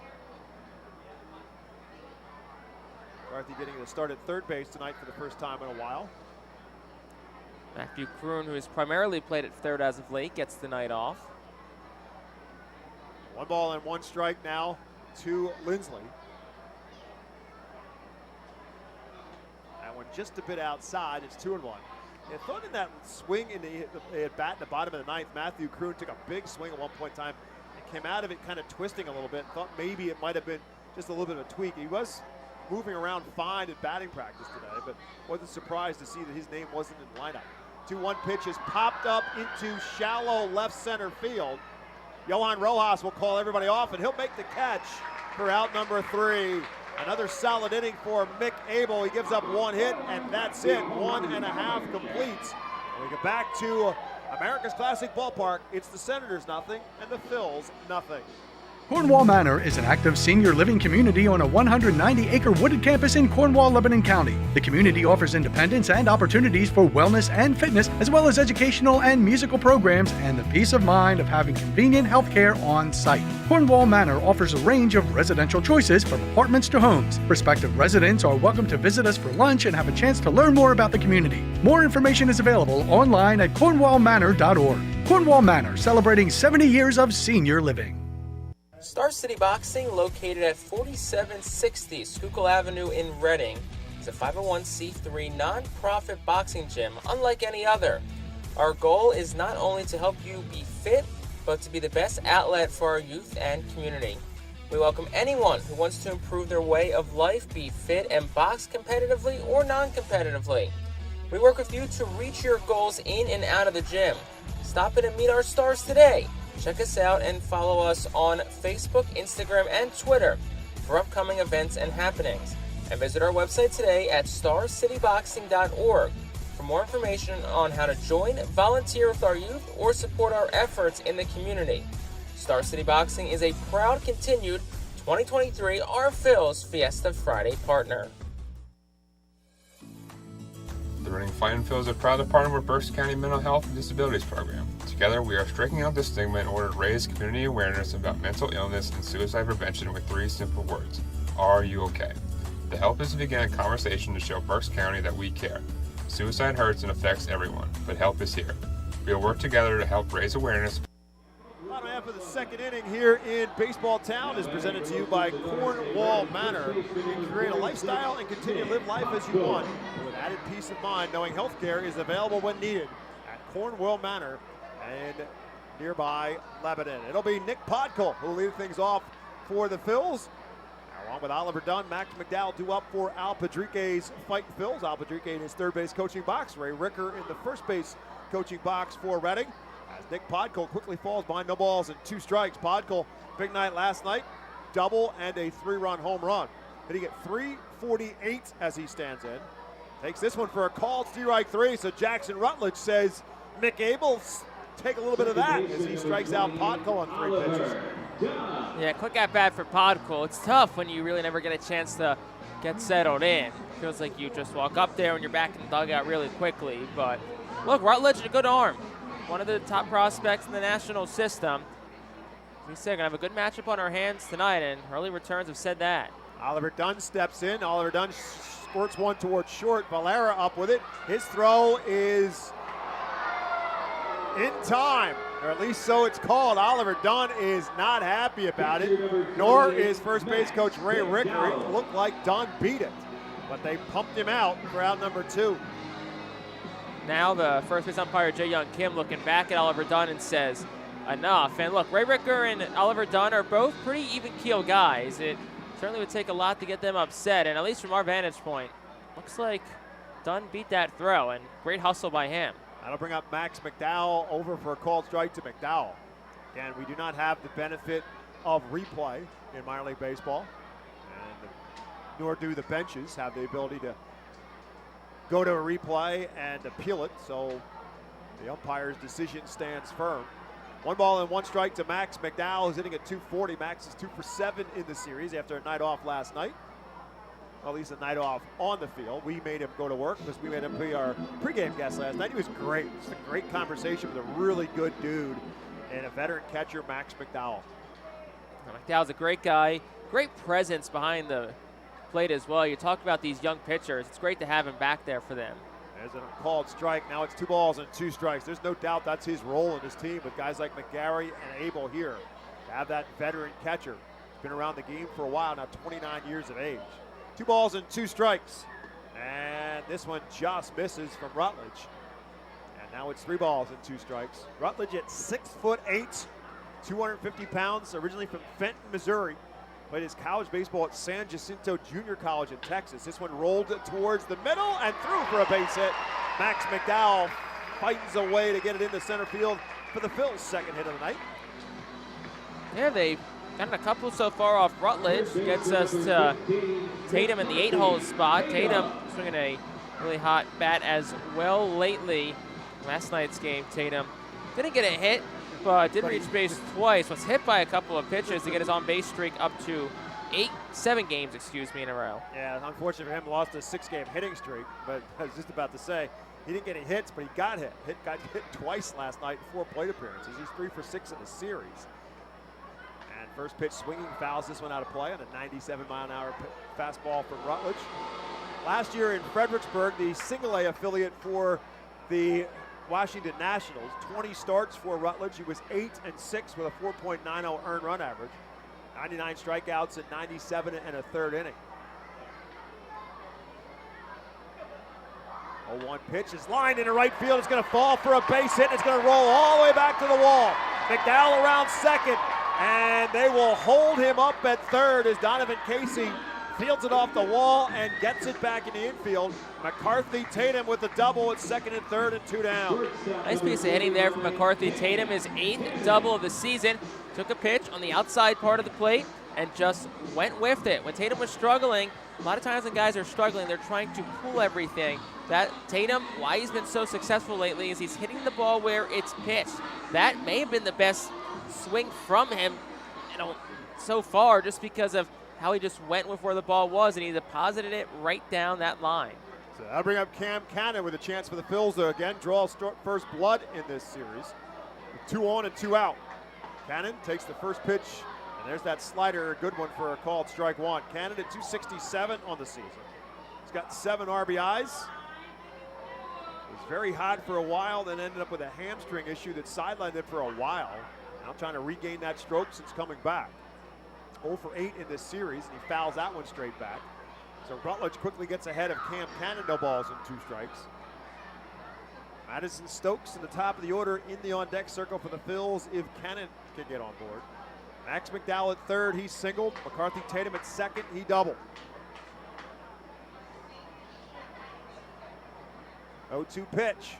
McCarthy getting a start at third base tonight for the first time in a while. Matthew Kroon, who has primarily played at third as of late, gets the night off. 1 ball and 1 strike now to Lindsley. That one just a bit outside. It's 2-1. I thought in that swing in the at bat in the bottom of the 9th, Matthew Kroon took a big swing at one point in time and came out of it kind of twisting a little bit. Thought maybe it might have been just a little bit of a tweak. He was moving around fine at batting practice today, but wasn't surprised to see that his name wasn't in the lineup. 2-1 pitch is popped up into shallow left center field. Johan Rojas will call everybody off, and he'll make the catch for out number 3. Another solid inning for Mick Abel. He gives up 1 hit, and that's it. 1.5 completes. We get back to America's Classic Ballpark. It's the Senators nothing, and the Phils nothing. Cornwall Manor is an active senior living community on a 190-acre wooded campus in Cornwall, Lebanon County. The community offers independence and opportunities for wellness and fitness, as well as educational and musical programs, and the peace of mind of having convenient health care on site. Cornwall Manor offers a range of residential choices from apartments to homes. Prospective residents are welcome to visit us for lunch and have a chance to learn more about the community. More information is available online at cornwallmanor.org. Cornwall Manor, celebrating 70 years of senior living. Star City Boxing, located at 4760 Schuylkill Avenue in Reading, is a 501c3 non-profit boxing gym unlike any other. Our goal is not only to help you be fit, but to be the best outlet for our youth and community. We welcome anyone who wants to improve their way of life, be fit, and box competitively or non-competitively. We work with you to reach your goals in and out of the gym. Stop in and meet our stars today. Check us out and follow us on Facebook, Instagram, and Twitter for upcoming events and happenings. And visit our website today at starcityboxing.org for more information on how to join, volunteer with our youth, or support our efforts in the community. Star City Boxing is a proud continued 2023 Our Phil's Fiesta Friday partner. The Reading Fightin Phillies are proud to partner with Berks County Mental Health and Disabilities Program. Together, we are striking out the stigma in order to raise community awareness about mental illness and suicide prevention with 3 simple words. Are you okay? The help is to begin a conversation to show Berks County that we care. Suicide hurts and affects everyone, but help is here. We will work together to help raise awareness. Bottom half of the second inning here in Baseball Town is presented to you by Cornwall Manor. You can create a lifestyle and continue to live life as you want with added peace of mind knowing health care is available when needed at Cornwall Manor and nearby Lebanon. It'll be Nick Podkul who will lead things off for the Phils. Along with Oliver Dunn, Max McDowell due up for Al Padrique's Fightin Phils. Al Padrique in his third base coaching box. Ray Ricker in the first base coaching box for Reading. As Nick Podkul quickly falls behind no balls and 2 strikes. Podkul, big night last night, double and a 3-run home run. Hitting at .348 as he stands in. Takes this one for a called strike 3, so Jackson Rutledge says Mick Abel take a little bit of that as he strikes out Podkul on 3 pitches. Yeah, quick at bat for Podkul. It's tough when you really never get a chance to get settled in. Feels like you just walk up there and you're back in the dugout really quickly. But look, Rutledge, a good arm. One of the top prospects in the national system. We said, gonna have a good matchup on our hands tonight, and early returns have said that. Oliver Dunn steps in. Oliver Dunn squirts one towards short. Valera up with it. His throw is in time, or at least so it's called. Oliver Dunn is not happy about it, nor is first base coach Ray Ricker. It looked like Dunn beat it, but they pumped him out for out number 2. Now the first base umpire, Jae Young Kim, looking back at Oliver Dunn and says, enough. And look, Ray Ricker and Oliver Dunn are both pretty even-keel guys. It certainly would take a lot to get them upset, and at least from our vantage point, looks like Dunn beat that throw, and great hustle by him. That'll bring up Max McDowell over for a called strike to McDowell. Again, we do not have the benefit of replay in minor league baseball, and nor do the benches have the ability to go to a replay and appeal it, so the umpire's decision stands firm. 1 ball and 1 strike to Max McDowell, who's hitting at .240. Max is 2 for 7 in the series after a night off last night. Well, at least a night off on the field. We made him go to work because we made him be our pregame guest last night. He was great. Just a great conversation with a really good dude and a veteran catcher, Max McDowell. McDowell's a great guy, great presence behind the plate as well. You talk about these young pitchers. It's great to have him back there for them. There's a called strike. Now it's 2 balls and 2 strikes. There's no doubt that's his role in his team with guys like McGarry and Abel here. To have that veteran catcher. He's been around the game for a while now, 29 years of age. 2 balls and 2 strikes. And this one just misses from Rutledge. And now it's 3 balls and 2 strikes. Rutledge at 6'8", 250 pounds, originally from Fenton, Missouri. Played his college baseball at San Jacinto Junior College in Texas. This one rolled towards the middle and through for a base hit. Max McDowell fights a way to get it into center field for the Phils' second hit of the night. Yeah, they've gotten a couple so far off Rutledge. Gets us to Tatum in the 8-hole spot. Tatum swinging a really hot bat as well lately. Last night's game, Tatum didn't get a hit, but did reach base twice. Was hit by a couple of pitches to get his on-base streak up to 7 games, in a row. Yeah, unfortunately for him, lost a 6-game hitting streak. But I was just about to say, he didn't get any hits, but he got hit. Got hit twice last night in 4 plate appearances. He's 3 for 6 in the series. And first pitch swinging fouls this one out of play on a 97-mile-an-hour fastball from Rutledge. Last year in Fredericksburg, the single-A affiliate for the Washington Nationals, 20 starts for Rutledge. He was 8-6 with a 4.90 earned run average. 99 strikeouts in 97 and a third inning. 0-1 pitch is lined into right field. It's going to fall for a base hit. It's going to roll all the way back to the wall. McDowell around second, and they will hold him up at third as Donovan Casey fields it off the wall and gets it back in the infield. McCarthy Tatum with the double at second and third and 2 down. Nice piece of hitting there from McCarthy Tatum, his 8th double of the season. Took a pitch on the outside part of the plate and just went with it. When Tatum was struggling, a lot of times when guys are struggling, they're trying to pull everything. That Tatum, why he's been so successful lately is he's hitting the ball where it's pitched. That may have been the best swing from him so far just because of how he just went with where the ball was, and he deposited it right down that line. So that'll bring up Cam Cannon with a chance for the Phils to again draw first blood in this series. With 2 on and 2 out. Cannon takes the first pitch, and there's that slider, a good one for a called strike one. Cannon at 267 on the season. He's got 7 RBIs. Was very hot for a while, then ended up with a hamstring issue that sidelined him for a while. Now trying to regain that stroke since coming back. 0 for 8 in this series, and he fouls that one straight back. So Rutledge quickly gets ahead of Cam Cannon, no balls and 2 strikes. Madison Stokes in the top of the order in the on-deck circle for the Phils if Cannon can get on board. Max McDowell at third, he singled. McCarthy Tatum at second, he doubled. 0-2 pitch.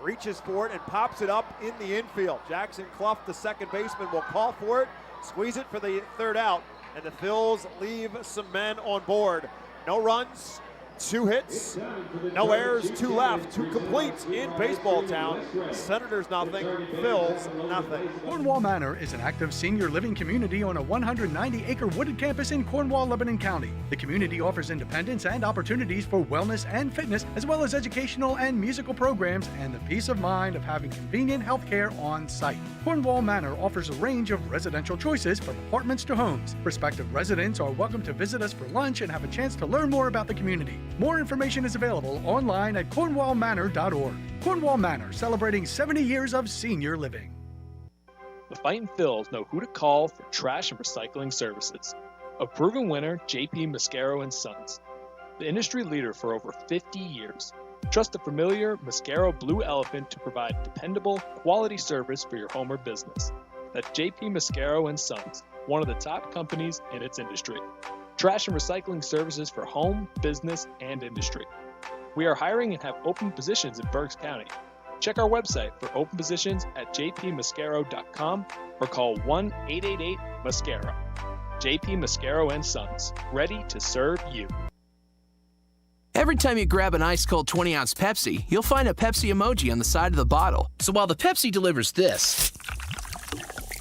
Reaches for it and pops it up in the infield. Jackson Clough, the second baseman, will call for it, squeeze it for the third out, and the Phils leave some men on board. No runs, 2 hits, no errors, 2 left, 2 complete in Baseball Town. Senators nothing, Phils nothing. Cornwall Manor is an active senior living community on a 190-acre wooded campus in Cornwall, Lebanon County. The community offers independence and opportunities for wellness and fitness, as well as educational and musical programs, and the peace of mind of having convenient health care on site. Cornwall Manor offers a range of residential choices from apartments to homes. Prospective residents are welcome to visit us for lunch and have a chance to learn more about the community. More information is available online at cornwallmanor.org. Cornwall Manor, celebrating 70 years of senior living. The Fightin Phils know who to call for trash and recycling services. A proven winner, JP Mascaro & Sons. The industry leader for over 50 years. Trust the familiar Mascaro Blue Elephant to provide dependable, quality service for your home or business. That's JP Mascaro & Sons, one of the top companies in its industry. Trash and recycling services for home, business, and industry. We are hiring and have open positions in Berks County. Check our website for open positions at jpmascaro.com or call 1-888-MASCARO. JP Mascaro & Sons, ready to serve you. Every time you grab an ice-cold 20-ounce Pepsi, you'll find a Pepsi emoji on the side of the bottle. So while the Pepsi delivers this,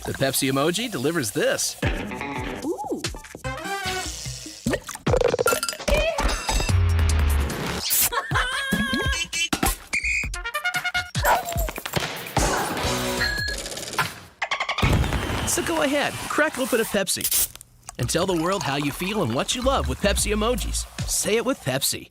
the Pepsi emoji delivers this. So go ahead, crack open a Pepsi and tell the world how you feel and what you love with Pepsi emojis. Say it with Pepsi.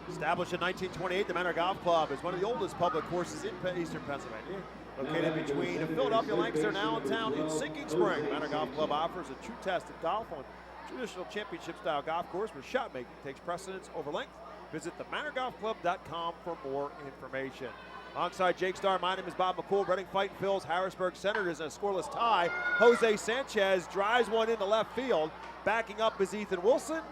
Established in 1928, the Manor Golf Club is one of the oldest public courses in eastern Pennsylvania. Located between Philadelphia, Lancaster, and Allentown in Sinking Spring, the Manor Golf Club offers a true test of golf on traditional championship-style golf course where shot making takes precedence over length. Visit themanorgolfclub.com for more information. Alongside Jake Starr, my name is Bob McCool. Reading Fightin Phils, Harrisburg Senators in a scoreless tie. Jose Sanchez drives one into left field. Backing up is Ethan Wilson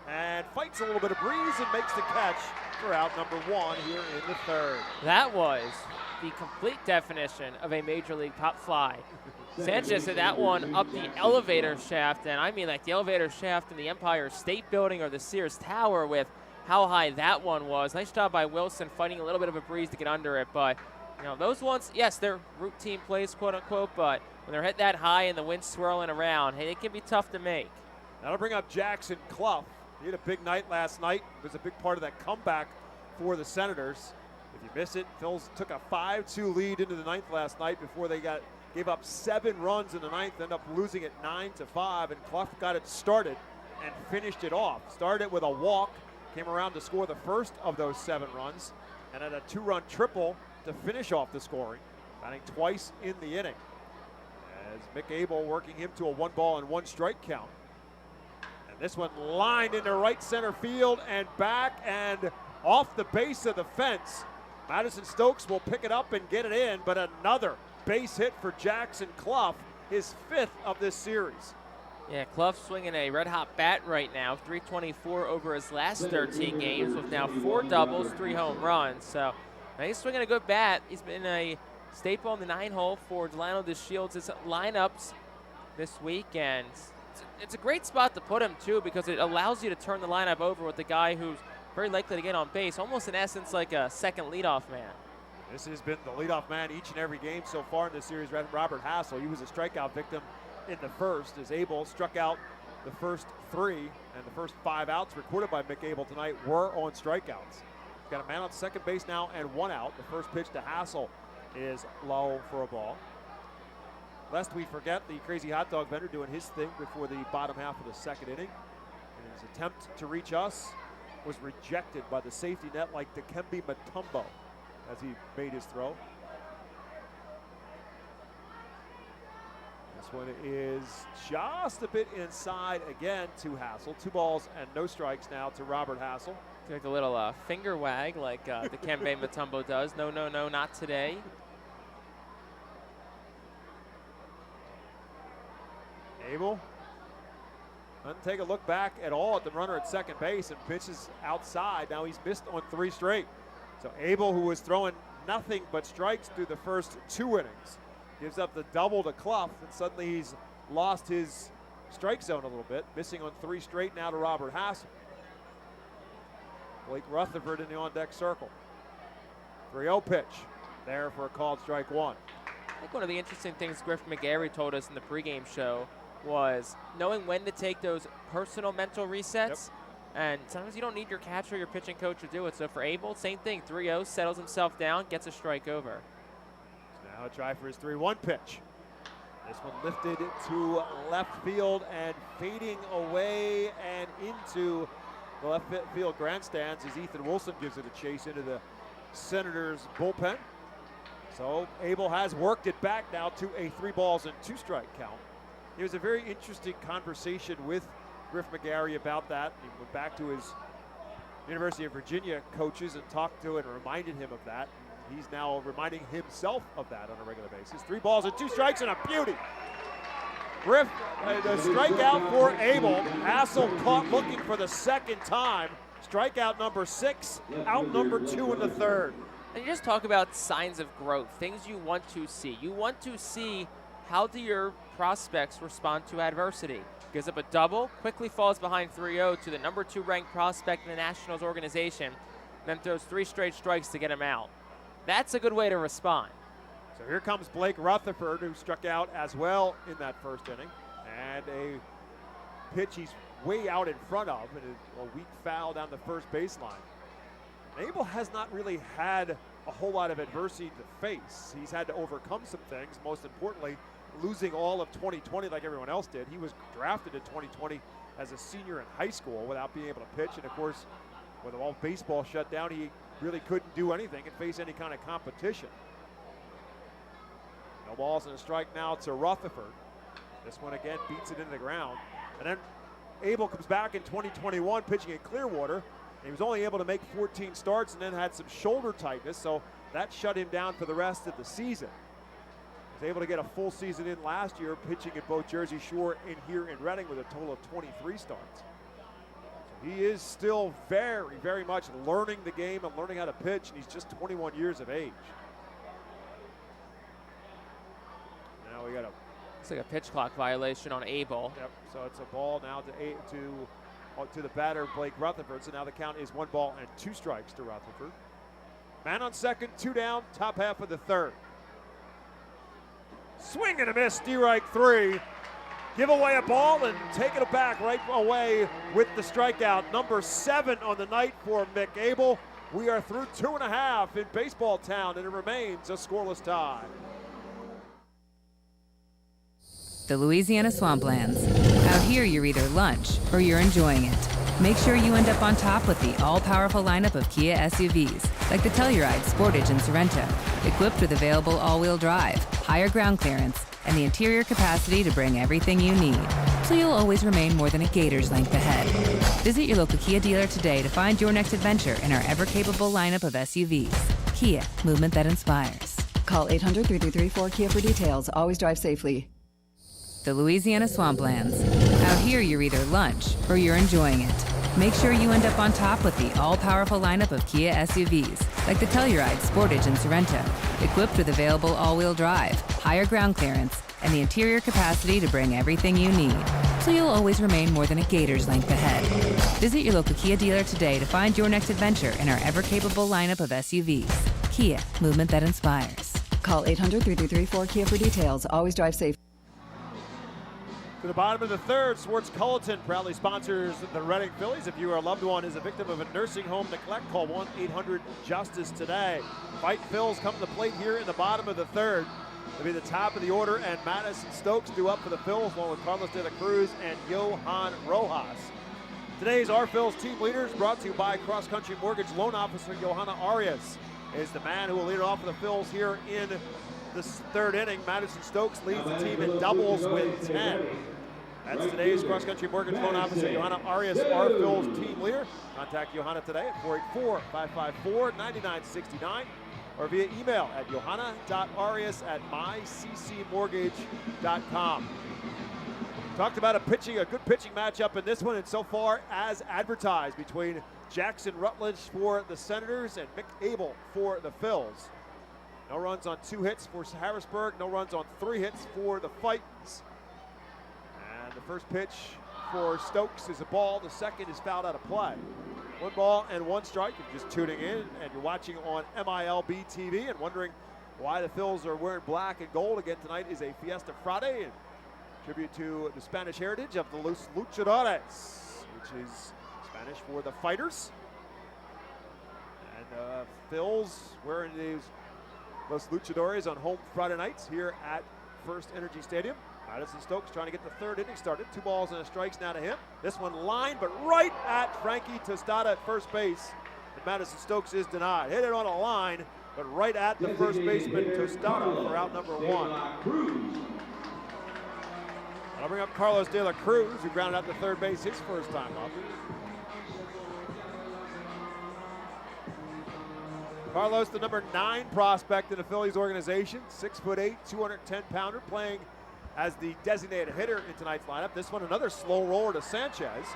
and fights a little bit of breeze and makes the catch for out number 1 here in the third. That was the complete definition of a Major League pop fly. Sanchez hit that one up the elevator shaft, and I mean like the elevator shaft in the Empire State Building or the Sears Tower with how high that one was. Nice job by Wilson fighting a little bit of a breeze to get under it, but you know, those ones, yes, they're routine plays, quote unquote, but when they're hit that high and the wind's swirling around, hey, it can be tough to make. That'll bring up Jackson Clough. He had a big night last night. It was a big part of that comeback for the Senators. If you miss it, Phils took a 5-2 lead into the ninth last night before they gave up 7 runs in the ninth, ended up losing it 9-5, and Clough got it started and finished it off. Started it with a walk, came around to score the first of those 7 runs, and had a 2-run triple to finish off the scoring, batting twice in the inning. As Mick Abel working him to a 1-ball-and-1-strike count. And this one lined into right center field and back and off the base of the fence. Madison Stokes will pick it up and get it in, but another base hit for Jackson Clough, his 5th of this series. Yeah, Clough swinging a red-hot bat right now, 324 over his last 13 games with now 4 doubles, 3 home runs. So he's swinging a good bat. He's been a staple in the 9-hole for Delano DeShields' lineups this week, and it's a great spot to put him, too, because it allows you to turn the lineup over with the guy who's very likely to get on base, almost in essence like a second leadoff man. This has been the leadoff man each and every game so far in this series, Robert Hassel. He was a strikeout victim in the first as Abel struck out the first 3, and the first 5 outs recorded by Mick Abel tonight were on strikeouts. He's got a man on second base now and 1 out. The first pitch to Hassel is low for a ball. Lest we forget, the crazy hot dog vendor doing his thing before the bottom half of the second inning. And his attempt to reach us was rejected by the safety net like Dikembe Mutombo as he made his throw. This one is just a bit inside again to Hassel. 2 balls and no strikes now to Robert Hassel. Take a little finger wag like Dikembe Mutombo does. No, no, no, not today. Abel doesn't take a look back at all at the runner at second base and pitches outside. Now he's missed on 3 straight. So Abel, who was throwing nothing but strikes through the first 2 innings, gives up the double to Clough, and suddenly he's lost his strike zone a little bit, missing on 3 straight now to Robert Hassel. Blake Rutherford in the on-deck circle. 3-0 pitch there for a called strike 1. I think one of the interesting things Griff McGarry told us in the pregame show was knowing when to take those personal mental resets. Yep. And sometimes you don't need your catcher or your pitching coach to do it. So for Abel, same thing. 3-0, settles himself down, gets a strike over. Now a try for his 3-1 pitch. This one lifted to left field and fading away and into the left field grandstands as Ethan Wilson gives it a chase into the Senators bullpen. So Abel has worked it back now to a 3 balls and 2 strike count. It was a very interesting conversation with Griff McGarry about that. He went back to his University of Virginia coaches and talked to and reminded him of that. He's now reminding himself of that on a regular basis. 3 balls and 2 strikes and a beauty. Griff, the strikeout for Abel. Hassel caught looking for the second time. Strikeout number 6, out number 2 in the 3rd. And you just talk about signs of growth, things you want to see. You want to see how do your prospects respond to adversity. Gives up a double, quickly falls behind 3-0 to the number 2 ranked prospect in the Nationals organization, then throws 3 straight strikes to get him out. That's a good way to respond. So here comes Blake Rutherford, who struck out as well in that first inning. And a pitch he's way out in front of, and a weak foul down the first baseline. Abel has not really had a whole lot of adversity to face. He's had to overcome some things, most importantly, losing all of 2020 like everyone else did. He was drafted in 2020 as a senior in high school without being able to pitch. And of course, with all baseball shut down, he really couldn't do anything and face any kind of competition. No balls and a strike now to Rutherford. This one again beats it into the ground. And then Abel comes back in 2021 pitching in Clearwater. He was only able to make 14 starts and then had some shoulder tightness, so that shut him down for the rest of the season. He was able to get a full season in last year, pitching at both Jersey Shore and here in Reading with a total of 23 starts. So he is still very, very much learning the game and learning how to pitch, and he's just 21 years of age. Now we got a... It's like a pitch clock violation on Abel. Yep, so it's a ball now to the batter, Blake Rutherford. So now the count is 1 ball and 2 strikes to Rutherford. Man on second, 2 down, top half of the 3rd. Swing and a miss, strike 3. Give away a ball and take it back right away with the strikeout. Number 7 on the night for Mick Abel. We are through 2.5 in Baseball Town, and it remains a scoreless tie. The Louisiana Swamplands. Out here, you're either lunch or you're enjoying it. Make sure you end up on top with the all-powerful lineup of Kia SUVs, like the Telluride, Sportage, and Sorento, equipped with available all-wheel drive, higher ground clearance, and the interior capacity to bring everything you need, so you'll always remain more than a gator's length ahead. Visit your local Kia dealer today to find your next adventure in our ever-capable lineup of SUVs. Kia, movement that inspires. Call 800-3334-KIA for details. Always drive safely. The Louisiana Swamplands. Out here, you're either lunch or you're enjoying it. Make sure you end up on top with the all-powerful lineup of Kia SUVs, like the Telluride, Sportage, and Sorento, equipped with available all-wheel drive, higher ground clearance, and the interior capacity to bring everything you need, so you'll always remain more than a gator's length ahead. Visit your local Kia dealer today to find your next adventure in our ever-capable lineup of SUVs. Kia, movement that inspires. Call 800-3334-KIA for details. Always drive safe. To the bottom of the third, Swartz Culleton proudly sponsors the Reading Phillies. If you or a loved one is a victim of a nursing home neglect, call 1-800-JUSTICE today. Fight Phils come to the plate here in the bottom of the third. They'll be the top of the order, and Madison Stokes due up for the Phils, along with Carlos de la Cruz and Johan Rojas. Today's Our Phils team leaders brought to you by Cross Country Mortgage Loan Officer Johanna Arias is the man who will lead it off for the Phils here in this third inning. Madison Stokes leads the team in doubles with 10. That's today's Cross Country Mortgage Loan Officer Johanna Arias, our Phils team leader. Contact Johanna today at 484-554-9969 or via email at johanna.arias@myccmortgage.com. Talked about a good pitching matchup in this one, and so far as advertised between Jackson Rutledge for the Senators and Mick Abel for the Phils. No runs on 2 hits for Harrisburg, no runs on 3 hits for the Fightins. And the first pitch for Stokes is a ball, the second is fouled out of play. 1 ball and 1 strike. If you're just tuning in and you're watching on MILB TV and wondering why the Phils are wearing black and gold again tonight, is a Fiesta Friday, and tribute to the Spanish heritage of the Los Luchadores, which is Spanish for the fighters. And Phils wearing these Los Luchadores on home Friday nights here at FirstEnergy Stadium. Madison Stokes trying to get the third inning started. 2 balls and a strike now to him. This one lined, but right at Frankie Tostada at first base. And Madison Stokes is denied. Hit it on a line, but right at the first baseman Tostada for out number 1. I'll bring up Carlos de la Cruz, who grounded out to third base his first time up. Carlos, the number 9 prospect in the Phillies organization, 6'8", 210-pounder, playing as the designated hitter in tonight's lineup. This one, another slow roller to Sanchez.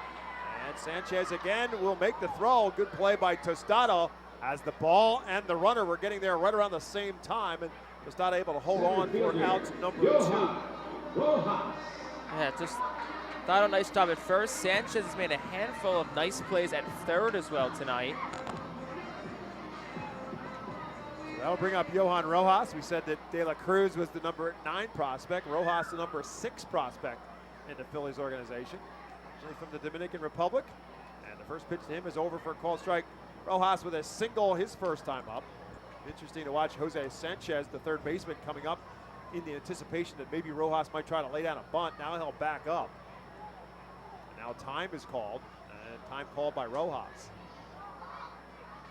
And Sanchez again will make the throw. Good play by Tostada as the ball and the runner were getting there right around the same time. And Tostada able to hold on for out number 2. Yeah, just thought a nice job at first. Sanchez has made a handful of nice plays at third as well tonight. That'll bring up Johan Rojas. We said that De La Cruz was the number 9 prospect. Rojas the number 6 prospect in the Phillies organization. Originally from the Dominican Republic. And the first pitch to him is over for a called strike. Rojas with a single his first time up. Interesting to watch Jose Sanchez, the third baseman, coming up in the anticipation that maybe Rojas might try to lay down a bunt. Now he'll back up. And now time is called, and time called by Rojas.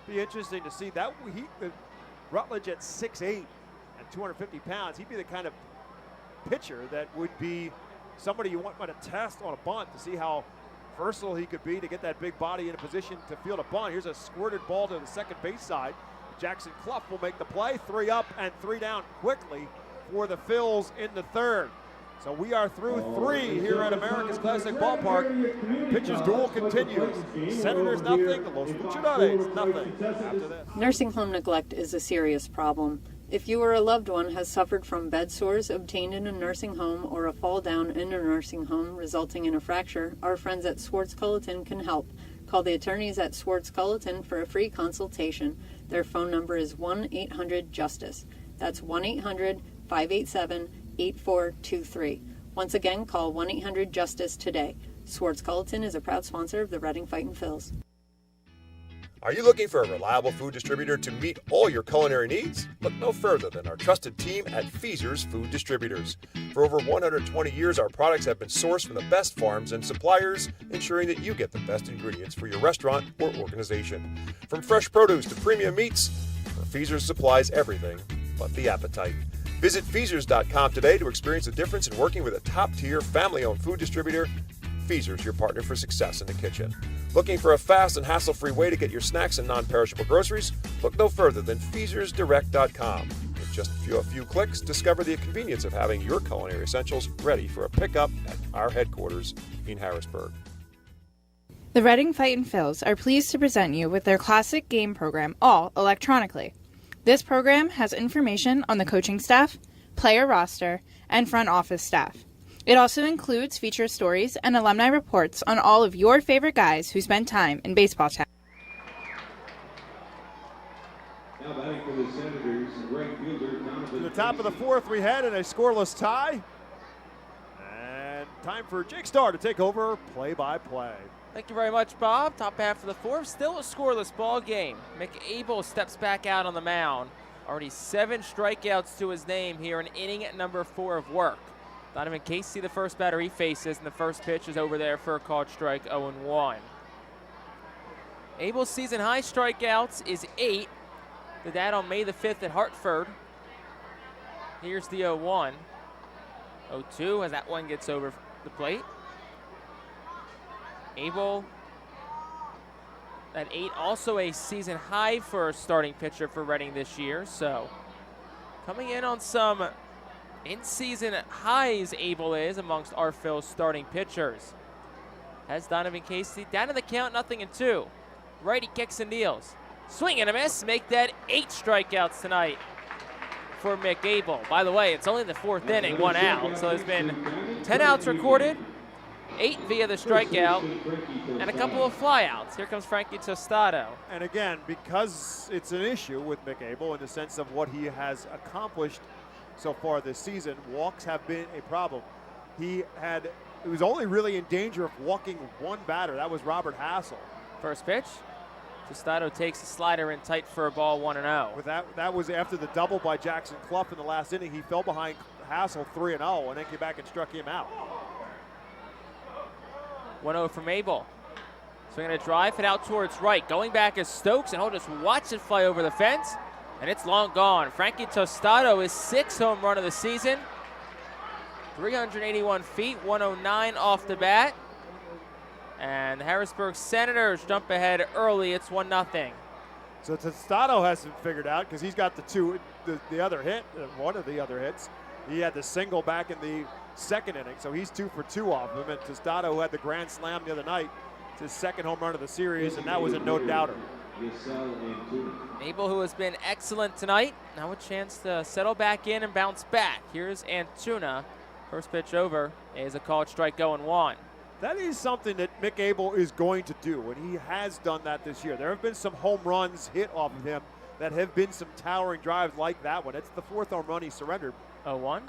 Be interesting to see that Rutledge at 6'8" and 250 pounds. He'd be the kind of pitcher that would be somebody you want to test on a bunt to see how versatile he could be to get that big body in a position to field a bunt. Here's a squirted ball to the second base side. Jackson Clough will make the play. 3 up and 3 down quickly for the Phils in the third. So we are through 3 here at America's Classic Ballpark. Pitchers duel continues. Senators nothing, the Los Luchadores nothing after this. Nursing home neglect is a serious problem. If you or a loved one has suffered from bed sores obtained in a nursing home or a fall down in a nursing home resulting in a fracture, our friends at Swartz Culleton can help. Call the attorneys at Swartz Culleton for a free consultation. Their phone number is 1-800-JUSTICE. That's 1-800-587-8423. Once again, call 1-800-JUSTICE today. Swartz Culleton is a proud sponsor of the Reading Fightin' Phils. Are you looking for a reliable food distributor to meet all your culinary needs? Look no further than our trusted team at Feaser's Food Distributors. For over 120 years, our products have been sourced from the best farms and suppliers, ensuring that you get the best ingredients for your restaurant or organization. From fresh produce to premium meats, Feaser's supplies everything but the appetite. Visit Feasers.com today to experience the difference in working with a top-tier, family-owned food distributor. Feaser's, your partner for success in the kitchen. Looking for a fast and hassle-free way to get your snacks and non-perishable groceries? Look no further than FeasersDirect.com. With just a few clicks, discover the convenience of having your culinary essentials ready for a pickup at our headquarters in Harrisburg. The Reading Fightin' Phils are pleased to present you with their classic game program, all electronically. This program has information on the coaching staff, player roster, and front office staff. It also includes feature stories and alumni reports on all of your favorite guys who spent time in baseball town. Now batting for the Senators, right fielder Jonathan. To the top of the fourth we head in a scoreless tie. And time for Jake Starr to take over play-by-play. Thank you very much, Bob. Top half of the fourth, still a scoreless ball game. McAble steps back out on the mound. Already 7 strikeouts to his name here in inning number 4 of work. Donovan Casey, the first batter he faces, and the first pitch is over there for a called strike, 0-1. Abel's season high strikeouts is 8. Did that on May the 5th at Hartford. Here's the 0-1. 0-2 as that one gets over the plate. Abel at 8, also a season high for a starting pitcher for Reading this year. So coming in on some in-season highs, Abel is amongst our Phil's starting pitchers. Has Donovan Casey down to the count, 0-2. Righty kicks and deals. Swing and a miss, make that 8 strikeouts tonight for McAble. By the way, it's only the 4th inning, 1 out. So there's been 10 outs recorded, 8 via the strikeout, and a couple of flyouts. Here comes Frankie Tostado. And again, because it's an issue with McAble in the sense of what he has accomplished so far this season, walks have been a problem. He was only really in danger of walking one batter. That was Robert Hassel. First pitch. Tostado takes a slider in tight for a ball, 1-0. With that was after the double by Jackson Clough in the last inning. He fell behind Hassel 3-0 and then came back and struck him out. 1-0 from Abel. Swinging a drive, hit out towards right. Going back is Stokes, and he'll just watch it fly over the fence, and it's long gone. Frankie Tostado is 6th home run of the season. 381 feet, 109 off the bat. And the Harrisburg Senators jump ahead early. It's 1-0. So Tostado hasn't figured out because he's got the other hit, one of the other hits. He had the single back in the second inning, so he's 2 for 2 off him. And Tostado, who had the grand slam the other night, it's his 2nd home run of the series, and that was a no-doubter. Abel, who has been excellent tonight, now a chance to settle back in and bounce back. Here's Antuna. First pitch over is a called strike, 0-1. That is something that McAble is going to do, and he has done that this year. There have been some home runs hit off of him that have been some towering drives like that one. It's the 4th home run he surrendered. 0-1.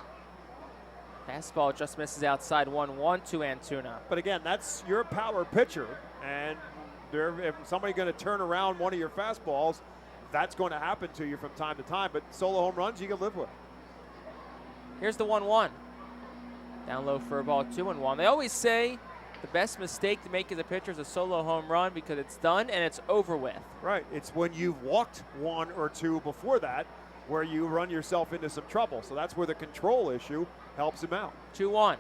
Fastball just misses outside, 1-1 to Antuna. But again, that's your power pitcher, and if somebody's going to turn around one of your fastballs, that's going to happen to you from time to time. But solo home runs, you can live with. Here's the 1-1. Down low for a ball, 2-1. They always say the best mistake to make as a pitcher is a solo home run because it's done and it's over with. Right. It's when you've walked 1 or 2 before that where you run yourself into some trouble. So that's where the control issue helps him out. 2-1.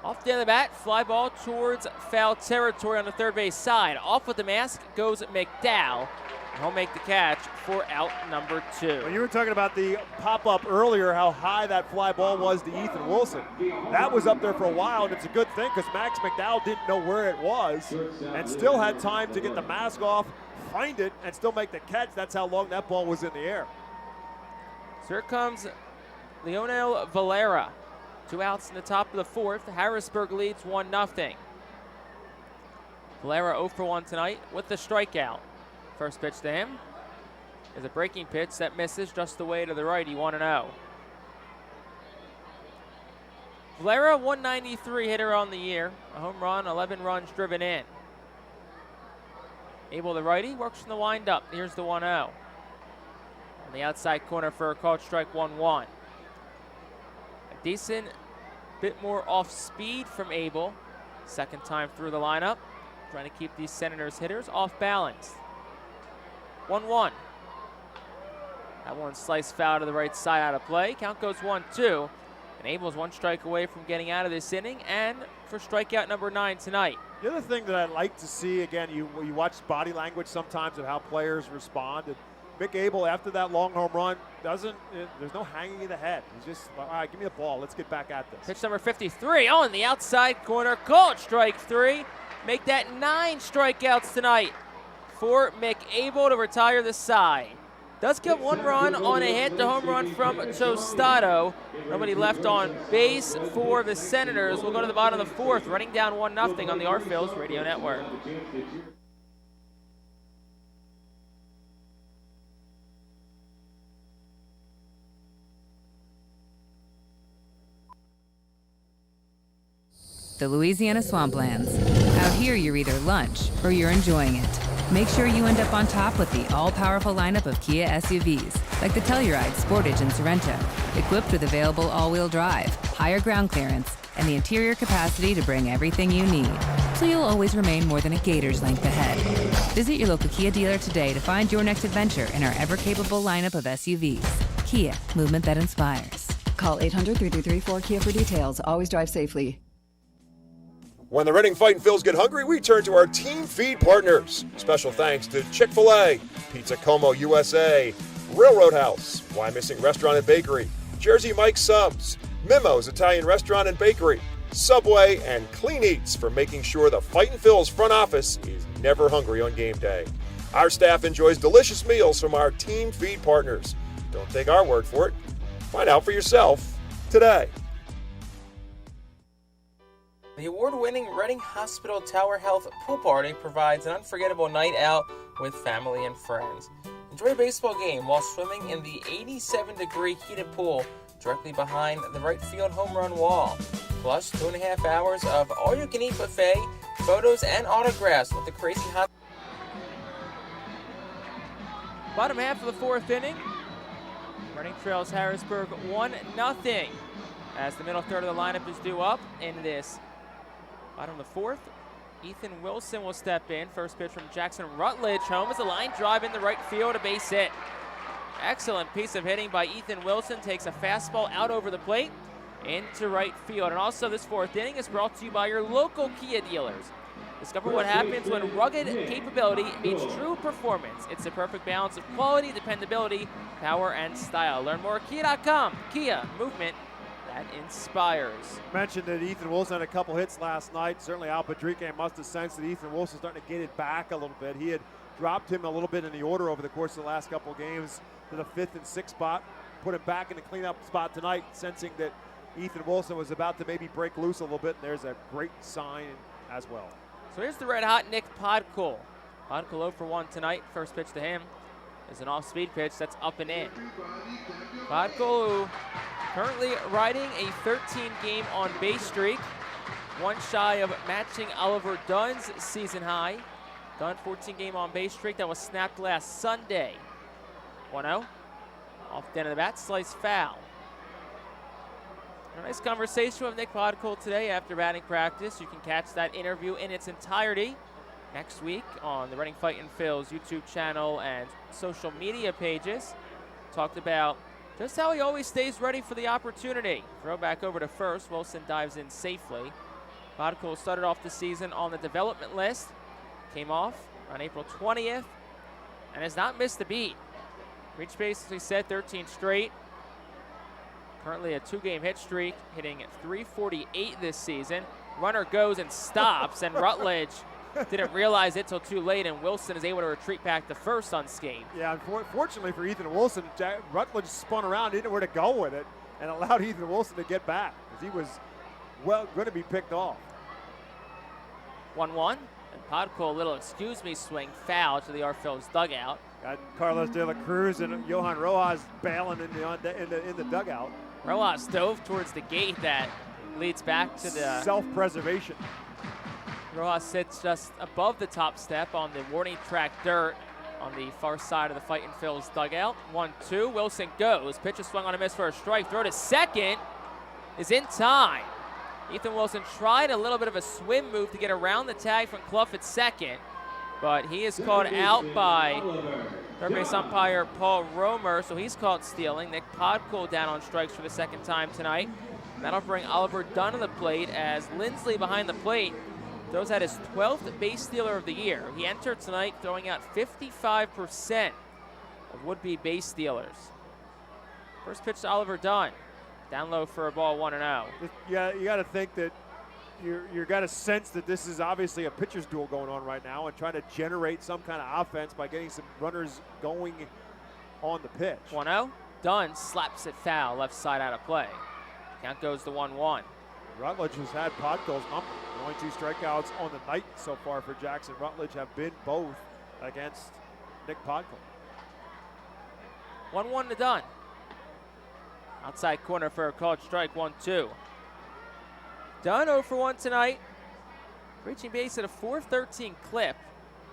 Off the end of the bat, fly ball towards foul territory on the third base side. Off with the mask goes McDowell. He'll make the catch for out number 2. Well, you were talking about the pop-up earlier, how high that fly ball was to Ethan Wilson. That was up there for a while, and it's a good thing because Max McDowell didn't know where it was and still had time to get the mask off, find it, and still make the catch. That's how long that ball was in the air. So here comes Leonel Valera. 2 outs in the top of the 4th. Harrisburg leads 1-0. Valera 0 for 1 tonight with the strikeout. First pitch to him is a breaking pitch that misses just away to the righty, 1-0. Valera, 193 hitter on the year, a home run, 11 runs driven in. Abel, the righty, works from the windup. Here's the 1-0. On the outside corner for a called strike, 1-1. A decent bit more off speed from Abel. Second time through the lineup, trying to keep these Senators hitters off balance. 1-1. That one sliced foul to the right side out of play. Count goes 1-2. And Abel's 1 strike away from getting out of this inning and for strikeout number 9 tonight. The other thing that I like to see, again, you watch body language sometimes of how players respond. And Mick Abel, after that long home run, there's no hanging in the head. He's just, all right, give me the ball. Let's get back at this. Pitch number 53 on the outside corner. Called strike 3. Make that 9 strikeouts tonight for Mick Abel to retire the side. Does get 1 run on a hit, the home run from Tostado. Nobody left on base for the Senators. We'll go to the bottom of the 4th, running down 1-0 on the Our Phil's Radio Network. the Louisiana Swamplands. Out here, you're either lunch or you're enjoying it. Make sure you end up on top with the all-powerful lineup of Kia SUVs, like the Telluride, Sportage, and Sorento, equipped with available all-wheel drive, higher ground clearance, and the interior capacity to bring everything you need, so you'll always remain more than a gator's length ahead. Visit your local Kia dealer today to find your next adventure in our ever-capable lineup of SUVs. Kia, movement that inspires. Call 800-3334-KIA for details. Always drive safely. When the Reading Fightin' Phils get hungry, we turn to our team feed partners. Special thanks to Chick-fil-A, Pizza Como USA, Railroad House, Why Missing Restaurant and Bakery, Jersey Mike's Subs, Mimo's Italian Restaurant and Bakery, Subway, and Clean Eats for making sure the Fightin' Phils front office is never hungry on game day. Our staff enjoys delicious meals from our team feed partners. Don't take our word for it. Find out for yourself today. The award-winning Reading Hospital Tower Health Pool Party provides an unforgettable night out with family and friends. Enjoy a baseball game while swimming in the 87-degree heated pool directly behind the right field home run wall. Plus 2.5 hours of all-you-can-eat buffet, photos, and autographs with the crazy hot... Bottom half of the fourth inning. Reading trails Harrisburg 1-0 as the middle third of the lineup is due up in this. Bottom of the fourth, Ethan Wilson will step in. First pitch from Jackson Rutledge. Home is a line drive in the right field, a base hit. Excellent piece of hitting by Ethan Wilson. Takes a fastball out over the plate into right field. And also this fourth inning is brought to you by your local Kia dealers. Discover what happens when rugged capability meets true performance. It's a perfect balance of quality, dependability, power, and style. Learn more at Kia.com. Kia, movement that inspires. Mentioned that Ethan Wilson had a couple hits last night. Certainly Al Padrique must have sensed that Ethan Wilson starting to get it back a little bit. He had dropped him a little bit in the order over the course of the last couple of games to the 5th and 6th spot. Put him back in the cleanup spot tonight, sensing that Ethan Wilson was about to maybe break loose a little bit. And there's a great sign as well. So here's the red-hot Nick Podkul. Podkul 0 for 1 tonight. First pitch to him is an off-speed pitch that's up and in. Podkul, who currently riding a 13-game on-base streak, one shy of matching Oliver Dunn's season high. Dunn 14-game on-base streak that was snapped last Sunday. 1-0. Off the end of the bat, slice foul. A nice conversation with Nick Podkul today after batting practice. You can catch that interview in its entirety next week on the Reading Fightin' Phils YouTube channel and social media pages. Talked about just how he always stays ready for the opportunity. Throw back over to first. Wilson dives in safely. Podkul started off the season on the development list. Came off on April 20th and has not missed a beat. Reached base, as we said, 13 straight. Currently a 2-game hit streak, hitting .348 this season. Runner goes and stops, and Rutledge didn't realize it till too late, and Wilson is able to retreat back to first unscathed. Yeah, unfortunately for Ethan Wilson, Rutledge spun around, didn't know where to go with it, and allowed Ethan Wilson to get back, because he was going to be picked off. 1-1, and Podkul, a little excuse me swing, foul to the Phils dugout. Got Carlos De La Cruz and Johan Rojas bailing in the dugout. Rojas dove towards the gate that leads back to the self-preservation. Rojas sits just above the top step on the warning track dirt on the far side of the Fightin' Phils dugout. 1-2, Wilson goes. Pitch is swung on a miss for a strike. Throw to second is in time. Ethan Wilson tried a little bit of a swim move to get around the tag from Clough at second, but he is called out by third base umpire Paul Romer, so he's caught stealing. Nick Podkul down on strikes for the second time tonight. That'll bring Oliver Dunn to the plate as Lindsley behind the plate throws out his 12th base stealer of the year. He entered tonight throwing out 55% of would-be base stealers. First pitch to Oliver Dunn. Down low for a ball, 1-0. Yeah, you got to think that you're got to sense that this is obviously a pitcher's duel going on right now, and trying to generate some kind of offense by getting some runners going on the pitch. 1-0. Dunn slaps it foul, left side out of play. Count goes to 1-1. Rutledge has had Podkul's number. The only 2 strikeouts on the night so far for Jackson Rutledge have been both against Nick Podkul. 1-1 to Dunn. Outside corner for a called strike, 1-2. Dunn 0 for 1 tonight. Reaching base at a .413 clip.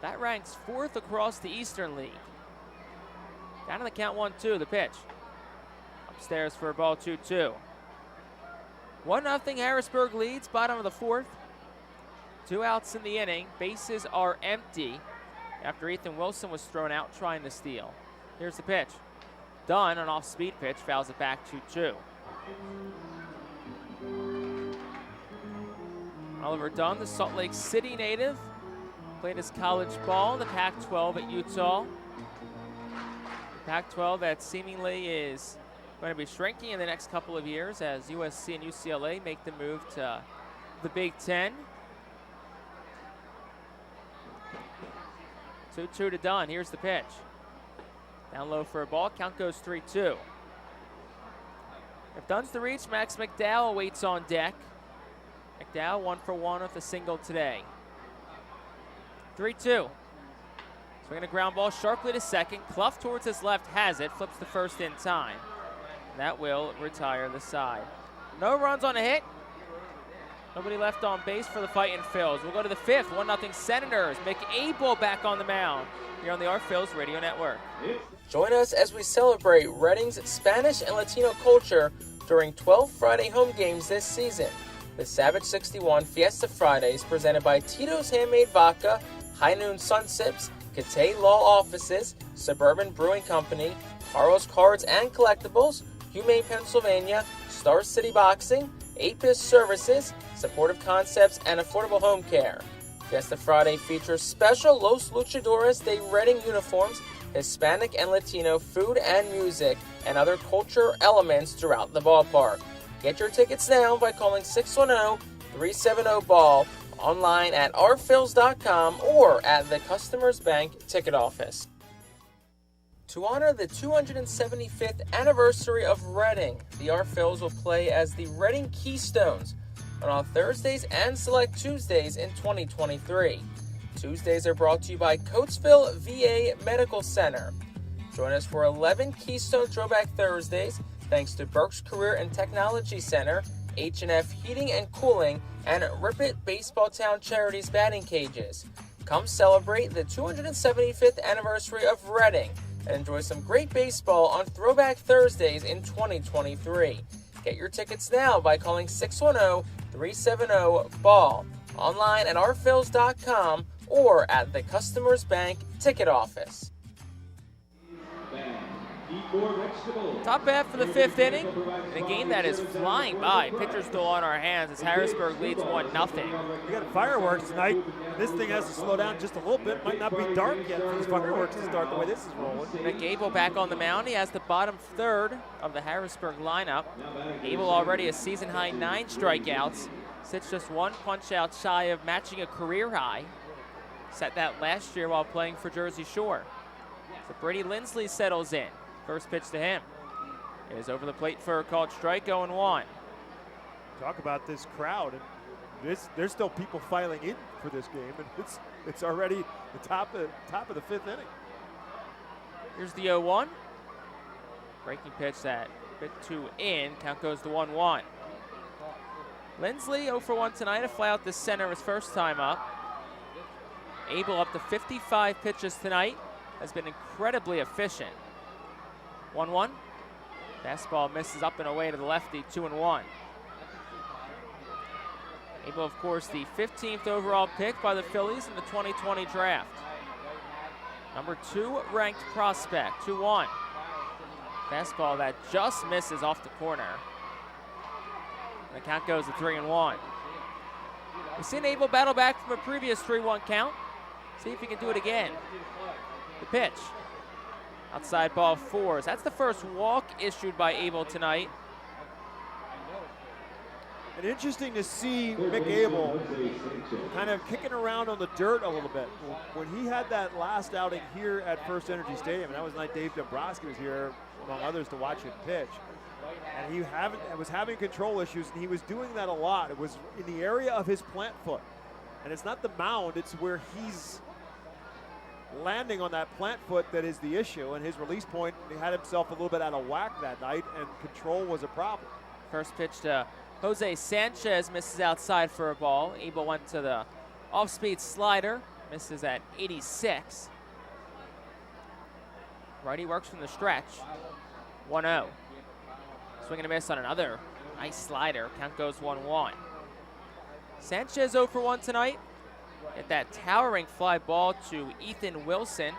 That ranks 4th across the Eastern League. Down to the count 1-2, the pitch. Upstairs for a ball 2-2. 1-0 Harrisburg leads, bottom of the 4th. 2 outs in the inning. Bases are empty after Ethan Wilson was thrown out trying to steal. Here's the pitch. Dunn, an off-speed pitch, fouls it back 2-2. Oliver Dunn, the Salt Lake City native, played his college ball in the Pac-12 at Utah. Pac-12 that seemingly is going to be shrinking in the next couple of years as USC and UCLA make the move to the Big Ten. 2-2 to Dunn. Here's the pitch. Down low for a ball. Count goes 3-2. If Dunn's the reach, Max McDowell waits on deck. McDowell 1 for 1 with a single today. 3-2. Swinging a ground ball sharply to second. Clough towards his left has it. Flips the first in time. That will retire the side. No runs on a hit. Nobody left on base for the Fightin' Phils. We'll go to the 5th. 1-0 Senators. Mick Abel back on the mound here on the Our Phils Radio Network. Join us as we celebrate Reading's Spanish and Latino culture during 12 Friday home games this season. The Savage 61 Fiesta Fridays presented by Tito's Handmade Vodka, High Noon Sun Sips, Catay Law Offices, Suburban Brewing Company, Carl's Cards and Collectibles, Humane Pennsylvania, Star City Boxing, 8-Piss Services, Supportive Concepts, and Affordable Home Care. Fiesta Friday features special Los Luchadores de Reading uniforms, Hispanic and Latino food and music, and other culture elements throughout the ballpark. Get your tickets now by calling 610-370-BALL, online at ourphils.com or at the Customers Bank ticket office. To honor the 275th anniversary of Reading, the Our Phils will play as the Reading Keystones on Thursdays and select Tuesdays in 2023. Tuesdays are brought to you by Coatesville VA Medical Center. Join us for 11 Keystone Throwback Thursdays thanks to Burke's Career and Technology Center, H&F Heating and Cooling, and Rip It Baseball Town Charities batting cages. Come celebrate the 275th anniversary of Reading and enjoy some great baseball on Throwback Thursdays in 2023. Get your tickets now by calling 610-370-BALL, online at ourphils.com or at the Customers Bank ticket office. Top half for the 5th inning in a game that is flying by. Pitchers still on our hands as Harrisburg leads 1-0. We got fireworks tonight. This thing has to slow down just a little bit. Might not be dark yet for these fireworks to start the way this is rolling. Mick Abel back on the mound. He has the bottom third of the Harrisburg lineup. Abel already a season-high 9 strikeouts. Sits just 1 punch-out shy of matching a career high. Set that last year while playing for Jersey Shore. So Brady Lindsley settles in. First pitch to him is over the plate for a called strike, 0-1. Talk about this crowd. And there's still people filing in for this game, and it's already the top of the 5th inning. Here's the 0-1. Breaking pitch that bit too in. Count goes to 1-1. Lindsley 0 for 1 tonight. A fly out the center his first time up. Abel up to 55 pitches tonight. Has been incredibly efficient. 1-1. Fastball misses up and away to the lefty, 2-1. Abel, of course, the 15th overall pick by the Phillies in the 2020 draft. Number 2 ranked prospect, 2-1. Fastball that just misses off the corner. And the count goes to 3-1. We've seen Abel battle back from a previous 3-1 count. See if he can do it again. The pitch. Outside ball 4. That's the first walk issued by Abel tonight. And interesting to see Mick Abel kind of kicking around on the dirt a little bit. When he had that last outing here at FirstEnergy Stadium, and that was the night Dave Dombrowski was here, among others, to watch him pitch. And he was having control issues, and he was doing that a lot. It was in the area of his plant foot. And it's not the mound, it's where he's landing on that plant foot that is the issue, and his release point, he had himself a little bit out of whack that night, and control was a problem. First pitch to Jose Sanchez misses outside for a ball. Abel went to the off-speed slider, misses at 86. Righty works from the stretch. 1-0. Swing and a miss on another nice slider. Count goes 1-1. Sanchez 0 for 1 tonight. Get that towering fly ball to Ethan Wilson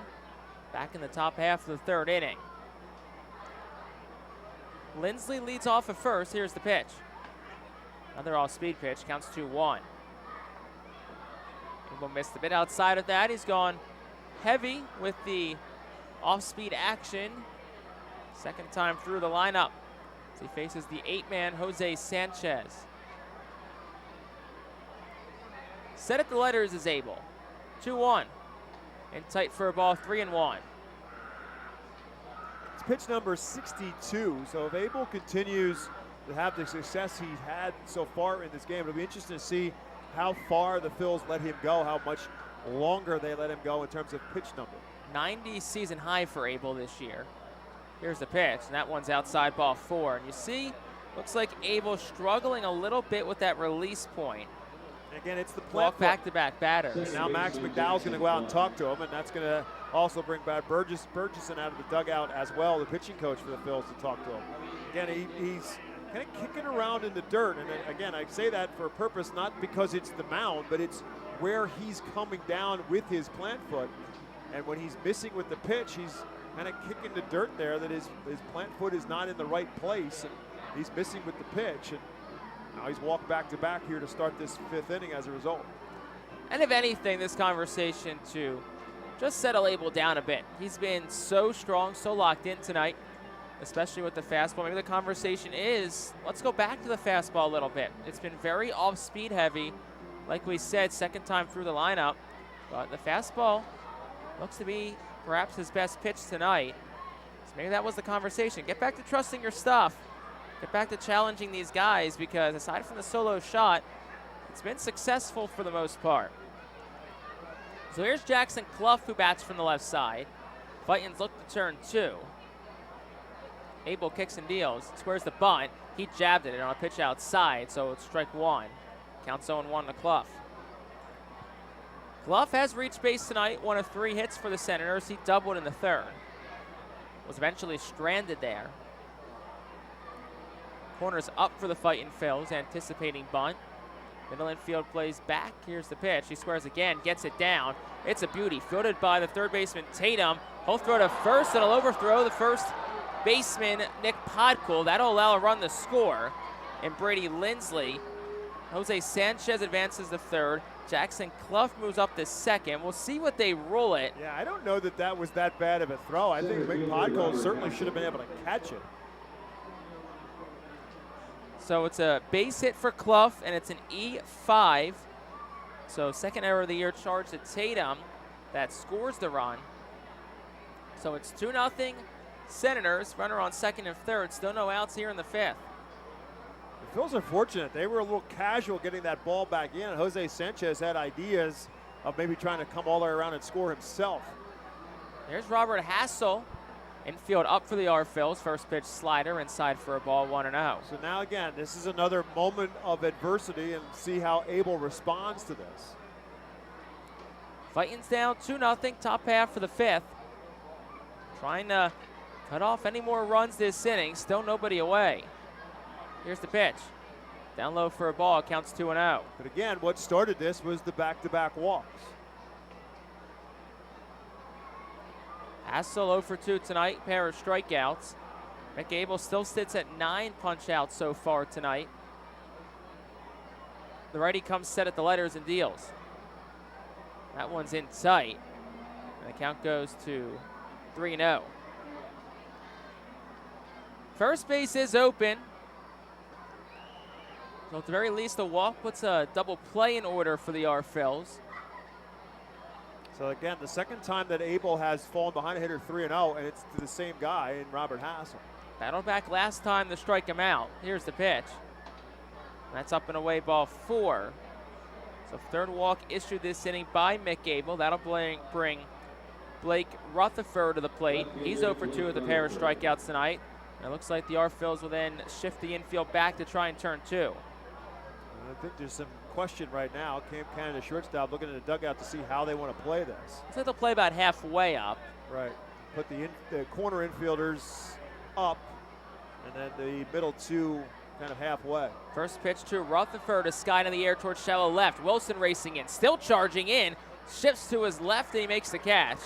back in the top half of the third inning. Lindsley leads off at first. Here's the pitch. Another off-speed pitch. Counts 2-1. Abel missed a bit outside of that. He's gone heavy with the off-speed action. Second time through the lineup as he faces the 8-man Jose Sanchez. Set at the letters is Abel. 2-1. And tight for a ball, 3-1. It's pitch number 62, so if Abel continues to have the success he's had so far in this game, it'll be interesting to see how far the Phils let him go, how much longer they let him go in terms of pitch number. 90 season high for Abel this year. Here's the pitch, and that one's outside, ball 4. And you see, looks like Abel struggling a little bit with that release point. And again, it's the plant back-to-back batters. And now Max McDowell's going to go out and talk to him, and that's going to also bring Brad Burgess out of the dugout as well, the pitching coach for the Phils, to talk to him. Again, he's kind of kicking around in the dirt, and again, I say that for a purpose, not because it's the mound, but it's where he's coming down with his plant foot. And when he's missing with the pitch, he's kind of kicking the dirt there that his plant foot is not in the right place, and he's missing with the pitch. And now he's walked back-to-back here to start this 5th inning as a result. And if anything, this conversation to just settle Abel down a bit. He's been so strong, so locked in tonight, especially with the fastball. Maybe the conversation is, let's go back to the fastball a little bit. It's been very off-speed heavy, like we said, second time through the lineup. But the fastball looks to be perhaps his best pitch tonight. So maybe that was the conversation. Get back to trusting your stuff. Get back to challenging these guys, because aside from the solo shot, it's been successful for the most part. So here's Jackson Clough, who bats from the left side. Fightin's look to turn 2. Abel kicks and deals, squares the bunt. He jabbed it on a pitch outside, so it's strike 1. Counts 0-1 to Clough. Clough has reached base tonight, 1 of 3 hits for the Senators. He doubled in the 3rd. Was eventually stranded there. Corners up for the Fightin Phils, anticipating bunt. Middle infield plays back. Here's the pitch. He squares again, gets it down. It's a beauty. Fielded by the third baseman, Tatum. He'll throw to first, and he'll overthrow the first baseman, Nick Podkuhl. That'll allow a run to score. And Brady Lindsley. Jose Sanchez advances the 3rd. Jackson Clough moves up to 2nd. We'll see what they rule it. Yeah, I don't know that was that bad of a throw. I think Nick Podkuhl certainly should have been able to catch it. So it's a base hit for Clough, and it's an E5. So second error of the year charged to Tatum. That scores the run. So it's 2-0 Senators. Runner on 2nd and 3rd. Still no outs here in the 5th. The Phils are fortunate. They were a little casual getting that ball back in. Jose Sanchez had ideas of maybe trying to come all the way around and score himself. There's Robert Hassel. Infield up for the Phils. First pitch slider inside for a ball, 1-0. So now again, this is another moment of adversity, and see how Abel responds to this. Fightin's down 2-0, top half for the 5th. Trying to cut off any more runs this inning. Still nobody away. Here's the pitch. Down low for a ball, counts 2-0. But again, what started this was the back-to-back walks. Hassel 0 for 2 tonight, pair of strikeouts. Mick Abel still sits at 9 punch-outs so far tonight. The righty comes set at the letters and deals. That one's in tight, and the count goes to 3-0. First base is open. So at the very least, a walk puts a double play in order for the Phils. So again, the second time that Abel has fallen behind a hitter 3-0, and it's to the same guy in Robert Hassel. Battled back last time to strike him out. Here's the pitch. That's up and away, ball 4. So 3rd walk issued this inning by Mick Abel. That'll bring Blake Rutherford to the plate. He's 0 for 2 with a pair of strikeouts tonight. And it looks like the Phils will then shift the infield back to try and turn 2. I think there's some question right now. Cam Cannon, shortstop, looking at the dugout to see how they want to play this. So they'll play about halfway up. Right. Put the corner infielders up, and then the middle two kind of halfway. First pitch to Rutherford, a sky in the air towards shallow left. Wilson racing in, still charging in. Shifts to his left, and he makes the catch.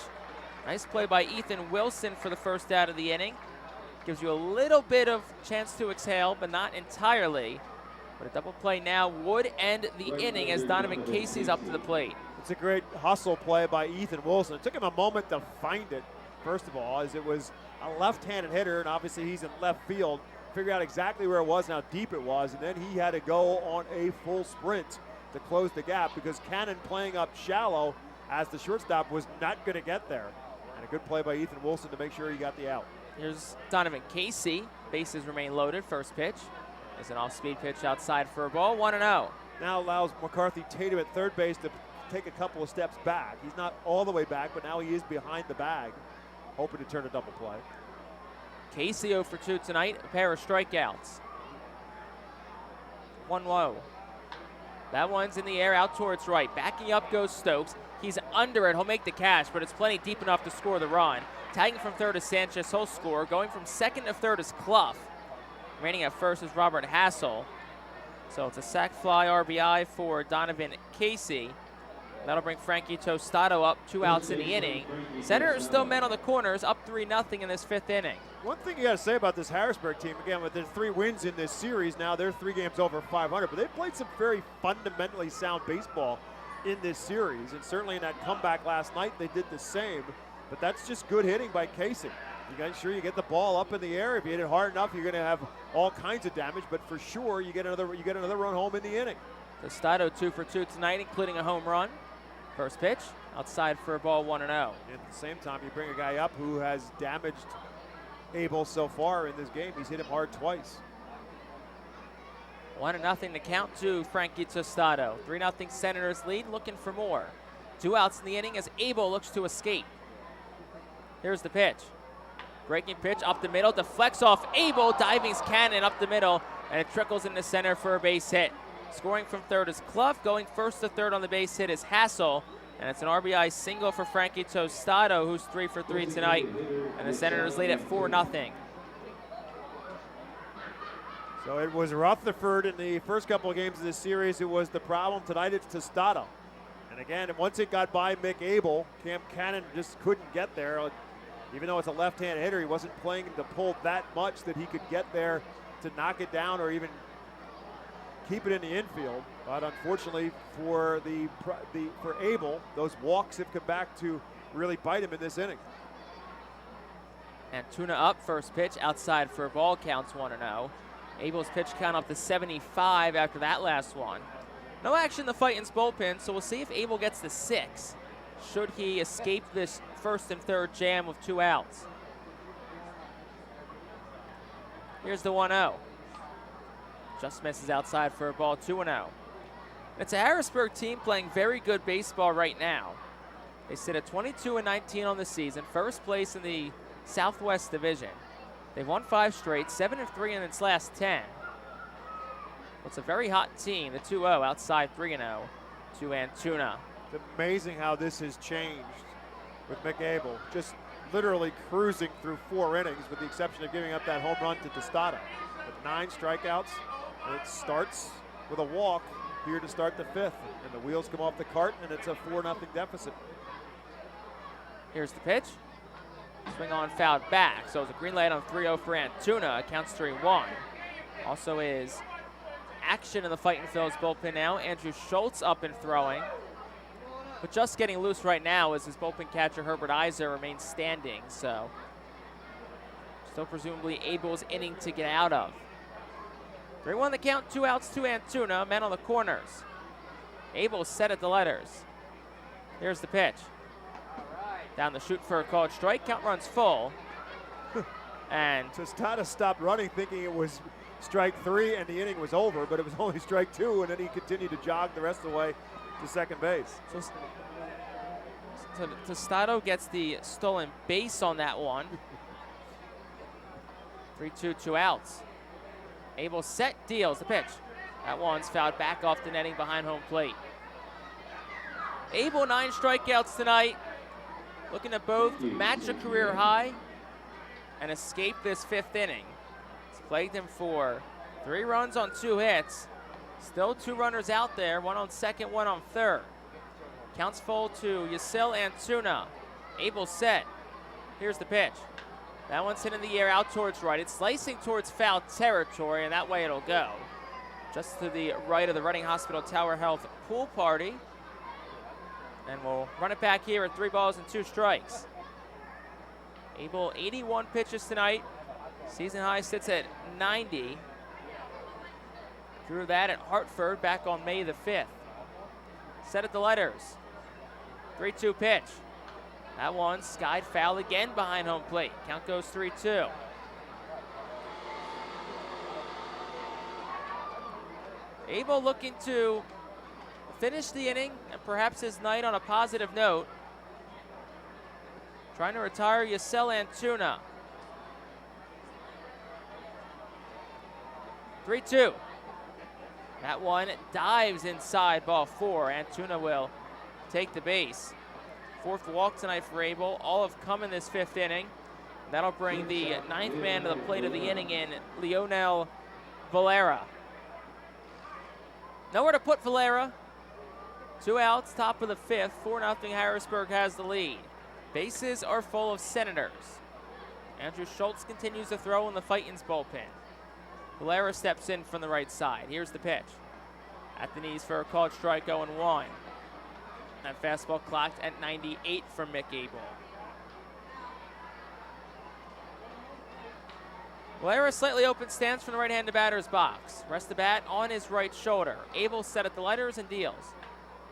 Nice play by Ethan Wilson for the first out of the inning. Gives you a little bit of chance to exhale, but not entirely. But a double play now would end the inning as Donovan Casey's up to the plate. It's a great hustle play by Ethan Wilson. It took him a moment to find it, first of all, as it was a left-handed hitter, and obviously he's in left field. Figure out exactly where it was and how deep it was, and then he had to go on a full sprint to close the gap because Cannon playing up shallow as the shortstop was not going to get there. And a good play by Ethan Wilson to make sure he got the out. Here's Donovan Casey. Bases remain loaded. First pitch is an off-speed pitch outside for a ball. 1-0. Now allows McCarthy Tatum at third base to take a couple of steps back. He's not all the way back, but now he is behind the bag, hoping to turn a double play. Casey 0 for 2 tonight, a pair of strikeouts. 1 low. That one's in the air out towards right. Backing up goes Stokes. He's under it. He'll make the catch, but it's plenty deep enough to score the run. Tagging from third is Sanchez. He'll score. Going from second to third is Clough. Remaining at first is Robert Hassel. So it's a sac fly RBI for Donovan Casey. That'll bring Frankie Tostado up, 2 outs in the inning. Senators still men on the corners, up 3-0 in this 5th inning. One thing you got to say about this Harrisburg team, again, with their 3 wins in this series, now they're 3 games over 500, but they've played some very fundamentally sound baseball in this series, and certainly in that comeback last night, they did the same, but that's just good hitting by Casey. You got to sure you get the ball up in the air. If you hit it hard enough, you're going to have all kinds of damage, but for sure you get another run home in the inning. Tostado 2 for 2 tonight, including a home run. First pitch, outside for a ball, 1-0. And at the same time, you bring a guy up who has damaged Abel so far in this game. He's hit him hard twice. 1-0 to count to Frankie Tostado. 3-0 Senators lead, looking for more. 2 outs in the inning as Abel looks to escape. Here's the pitch. Breaking pitch up the middle, deflects off Abel, diving's Cannon up the middle, and it trickles into center for a base hit. Scoring from third is Clough. Going first to third on the base hit is Hassel. And it's an RBI single for Frankie Tostado, who's 3 for 3 tonight. And the Senators lead at 4-0. So it was Rutherford in the first couple of games of this series. It was the problem. Tonight it's Tostado. And again, once it got by Mick Abel, Cam Cannon just couldn't get there. Even though it's a left-hand hitter, he wasn't playing to pull that much that he could get there to knock it down or even keep it in the infield. But unfortunately for Abel, those walks have come back to really bite him in this inning. And Tuna up, first pitch, outside for a ball, counts 1-0. Abel's pitch count up to 75 after that last one. No action in the Fightin's bullpen, so we'll see if Abel gets the 6. Should he escape this first and third jam with 2 outs. Here's the 1-0. Just misses outside for a ball, 2-0. It's a Harrisburg team playing very good baseball right now. They sit at 22-19 on the season, first place in the Southwest Division. They've won 5 straight, 7-3 in its last 10. It's a very hot team, the 2-0 outside 3-0 to Antuna. It's amazing how this has changed with Mick Abel. Just literally cruising through 4 innings with the exception of giving up that home run to Tostado. With 9 strikeouts, and it starts with a walk here to start the 5th. And the wheels come off the cart, and it's a 4-0 deficit. Here's the pitch. Swing on, fouled back. So it's a green light on 3-0 for Antuna. Counts 3-1. Also is action in the Fightin Phillies bullpen now. Andrew Schultz up and throwing. But just getting loose right now as his bullpen catcher Herbert Iser remains standing. So still presumably Abel's inning to get out of. 3-1 the count, 2 outs to Antuna. Men on the corners. Abel set at the letters. Here's the pitch. Down the chute for a called strike. Count runs full. And Tostado stopped running thinking it was strike 3 and the inning was over, but it was only strike 2, and then he continued to jog the rest of the way to second base. So Tostado gets the stolen base on that one. 3-2, 2 outs. Abel set, deals the pitch. That one's fouled back off the netting behind home plate. Abel, 9 strikeouts tonight. Looking to both match a career high and escape this 5th inning. It's plagued him for 3 runs on 2 hits. Still 2 runners out there, 1 on second, 1 on third. Counts full to Yasiel Antuna. Abel set. Here's the pitch. That one's hit in the air out towards right. It's slicing towards foul territory, and that way it'll go. Just to the right of the Reading Hospital Tower Health pool party. And we'll run it back here at 3 balls and 2 strikes. Abel, 81 pitches tonight. Season high sits at 90. Drew that at Hartford back on May the 5th. Set at the letters. 3-2 pitch. That one skied foul again behind home plate. Count goes 3-2. Abel looking to finish the inning and perhaps his night on a positive note. Trying to retire Yasiel Antuna. 3-2. That one dives inside, ball 4. Antuna will take the base. 4th walk tonight for Abel. All have come in this 5th inning. That'll bring the 9th man to the plate of the inning in Leonel Valera. Nowhere to put Valera. 2 outs, top of the 5th. 4-0 Harrisburg has the lead. Bases are full of Senators. Andrew Schultz continues to throw in the Fightin's bullpen. Valera steps in from the right side. Here's the pitch. At the knees for a called strike, 0-1. That fastball clocked at 98 from Mick Abel. Valera slightly open stance from the right-handed batter's box. Rests the bat on his right shoulder. Abel set at the letters and deals.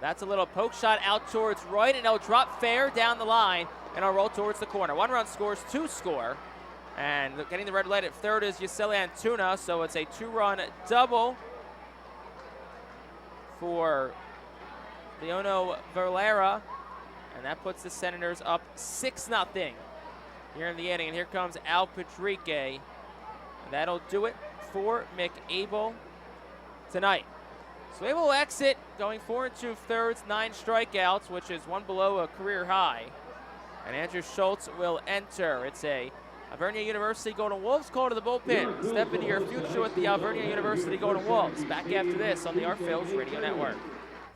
That's a little poke shot out towards right, and it'll drop fair down the line, and it'll roll towards the corner. 1 run scores, 2 score. And getting the red light at third is Yasiel Antuna, so it's a 2-run double for Leonel Valera, and that puts the Senators up 6-0 here in the inning. And here comes Al Patrique, and that'll do it for Mick Abel tonight. So Abel will exit, going 4 2/3, 9 strikeouts, which is 1 below a career high. And Andrew Schultz will enter. It's a Alvernia University Golden Wolves call to the bullpen. Step into your future with the Alvernia University Golden Wolves. Back after this on the Our Phillies Radio Network.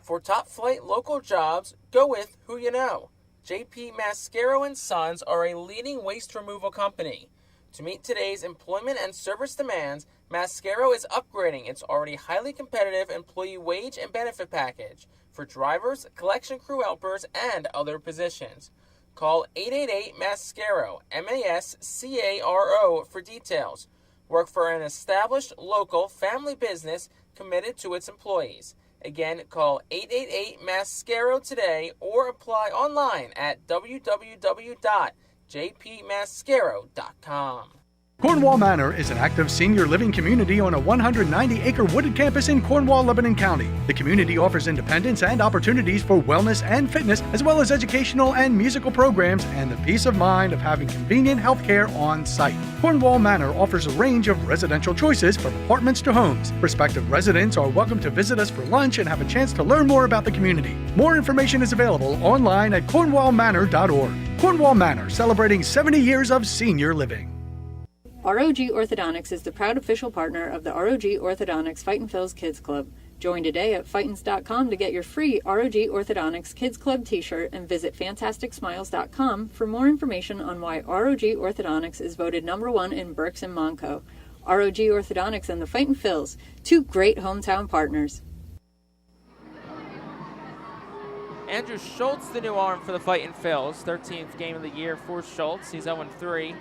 For top flight local jobs, go with who you know. JP Mascaro & Sons are a leading waste removal company. To meet today's employment and service demands, Mascaro is upgrading its already highly competitive employee wage and benefit package for drivers, collection crew helpers, and other positions. Call 888-MASCARO, MASCARO, for details. Work for an established local family business committed to its employees. Again, call 888-MASCARO today or apply online at www.jpmascaro.com. Cornwall Manor is an active senior living community on a 190-acre wooded campus in Cornwall, Lebanon County. The community offers independence and opportunities for wellness and fitness, as well as educational and musical programs, and the peace of mind of having convenient health care on site. Cornwall Manor offers a range of residential choices from apartments to homes. Prospective residents are welcome to visit us for lunch and have a chance to learn more about the community. More information is available online at cornwallmanor.org. Cornwall Manor, celebrating 70 years of senior living. ROG Orthodontics is the proud official partner of the ROG Orthodontics Fightin' Phil's Kids Club. Join today at Fightins.com to get your free ROG Orthodontics Kids Club t-shirt and visit FantasticSmiles.com for more information on why ROG Orthodontics is voted #1 in Berks and Monco. ROG Orthodontics and the Fightin' Phil's, 2 great hometown partners. Andrew Schultz, the new arm for the Fightin' Phil's. 13th game of the year for Schultz. He's 0-3.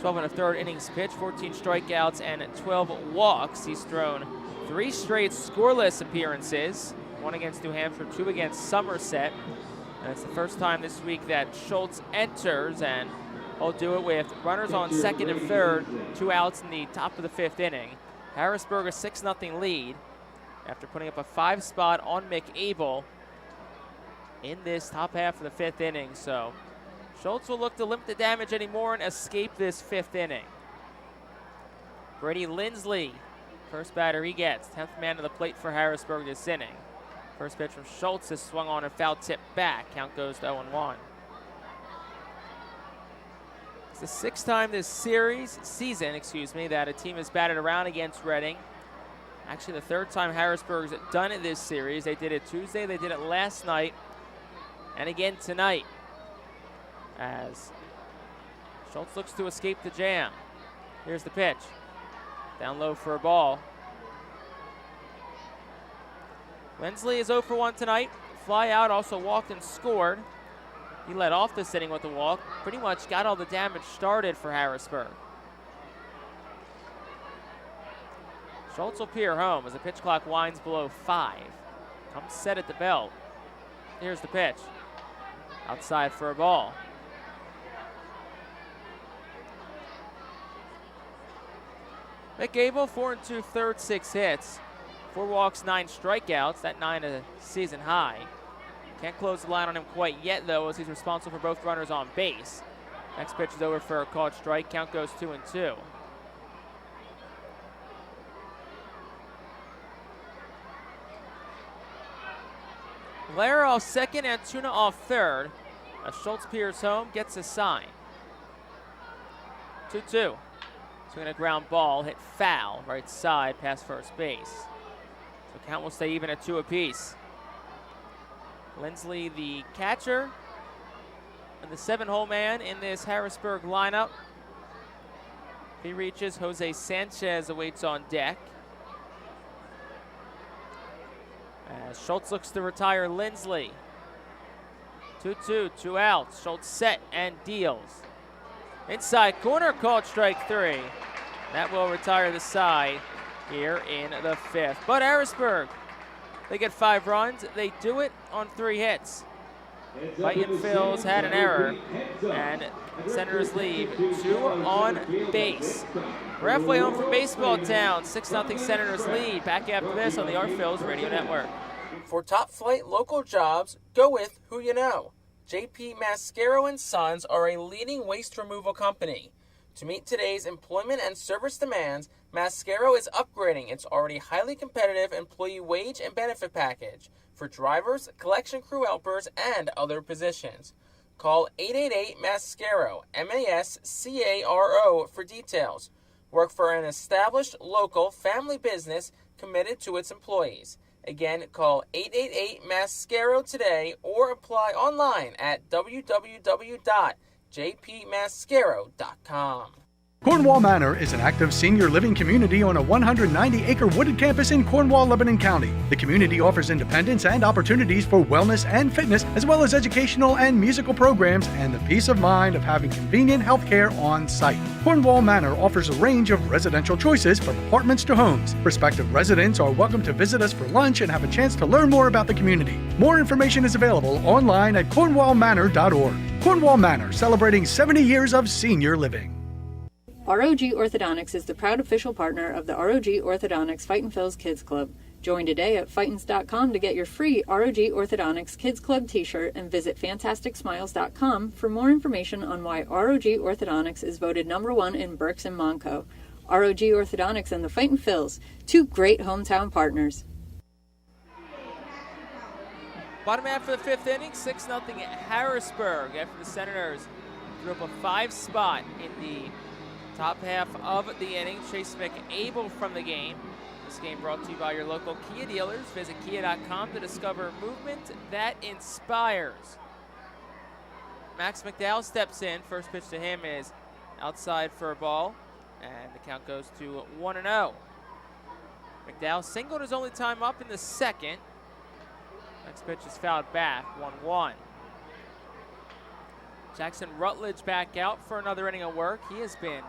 12 1/3 innings pitched, 14 strikeouts, and 12 walks. He's thrown 3 straight scoreless appearances, 1 against New Hampshire, 2 against Somerset. And it's the first time this week that Schultz enters, and he'll do it with runners on second and third, 2 outs in the top of the 5th inning. Harrisburg a 6-0 lead after putting up a 5 spot on Mick Abel in this top half of the 5th inning. So Schultz will look to limit the damage anymore and escape this 5th inning. Brady Lindsley First batter he gets, 10th man to the plate for Harrisburg this inning. First pitch from Schultz is swung on and foul tip back. Count goes to 0-1. It's the 6th time this season, that a team has batted around against Reading. Actually, the 3rd time Harrisburg's done it this series. They did it Tuesday, they did it last night, and again tonight. As Schultz looks to escape the jam. Here's the pitch. Down low for a ball. Lindsley is 0 for 1 tonight. Fly out, also walked and scored. He led off this inning with a walk. Pretty much got all the damage started for Harrisburg. Schultz will peer home as the pitch clock winds below 5. Comes set at the belt. Here's the pitch. Outside for a ball. Mick Abel, 4 2/3, 6 hits. 4 walks, 9 strikeouts. That 9 a season high. Can't close the line on him quite yet, though, as he's responsible for both runners on base. Next pitch is over for a called strike. Count goes 2-2. Valera off second and Tuna off third. As Schultz peers home, gets a sign. 2-2. Swinging a ground ball, hit foul, right side past first base. So count will stay even at 2 apiece. Lindsley, the catcher, and the 7-hole man in this Harrisburg lineup. He reaches, Jose Sanchez awaits on deck. As Schultz looks to retire Lindsley. 2-2, 2 outs. Schultz set and deals. Inside corner, called strike 3. That will retire the side here in the 5th. But Harrisburg, they get 5 runs. They do it on 3 hits. Fightin Phillies had an error, and Senators leave 2 on base. We're halfway home from Baseball Town. 6-0 Senators lead. Back after this on the Art Phillies Radio Network. For top flight local jobs, go with who you know. JP Mascaro & Sons are a leading waste removal company. To meet today's employment and service demands, Mascaro is upgrading its already highly competitive employee wage and benefit package for drivers, collection crew helpers, and other positions. Call 888-MASCARO, MASCARO, for details. Work for an established local family business committed to its employees. Again, call 888-MASCARO today or apply online at www.jpmascaro.com. Cornwall Manor is an active senior living community on a 190-acre wooded campus in Cornwall, Lebanon County. The community offers independence and opportunities for wellness and fitness, as well as educational and musical programs and the peace of mind of having convenient health care on site. Cornwall Manor offers a range of residential choices from apartments to homes. Prospective residents are welcome to visit us for lunch and have a chance to learn more about the community. More information is available online at cornwallmanor.org. Cornwall Manor, celebrating 70 years of senior living. ROG Orthodontics is the proud official partner of the ROG Orthodontics Fightin Phillies Kids Club. Join today at Fightins.com to get your free ROG Orthodontics Kids Club t-shirt and visit FantasticSmiles.com for more information on why ROG Orthodontics is voted #1 in Berks and Monco. ROG Orthodontics and the Fightin Phillies, 2 great hometown partners. Bottom half of the 5th inning, 6-0 Harrisburg after the Senators drew up a 5 spot in the top half of the inning. Chase McAbel from the game. This game brought to you by your local Kia dealers. Visit kia.com to discover movement that inspires. Max McDowell steps in. First pitch to him is outside for a ball, and the count goes to 1-0. McDowell singled his only time up in the 2nd. Next pitch is fouled back, 1-1. Jackson Rutledge back out for another inning of work. He has been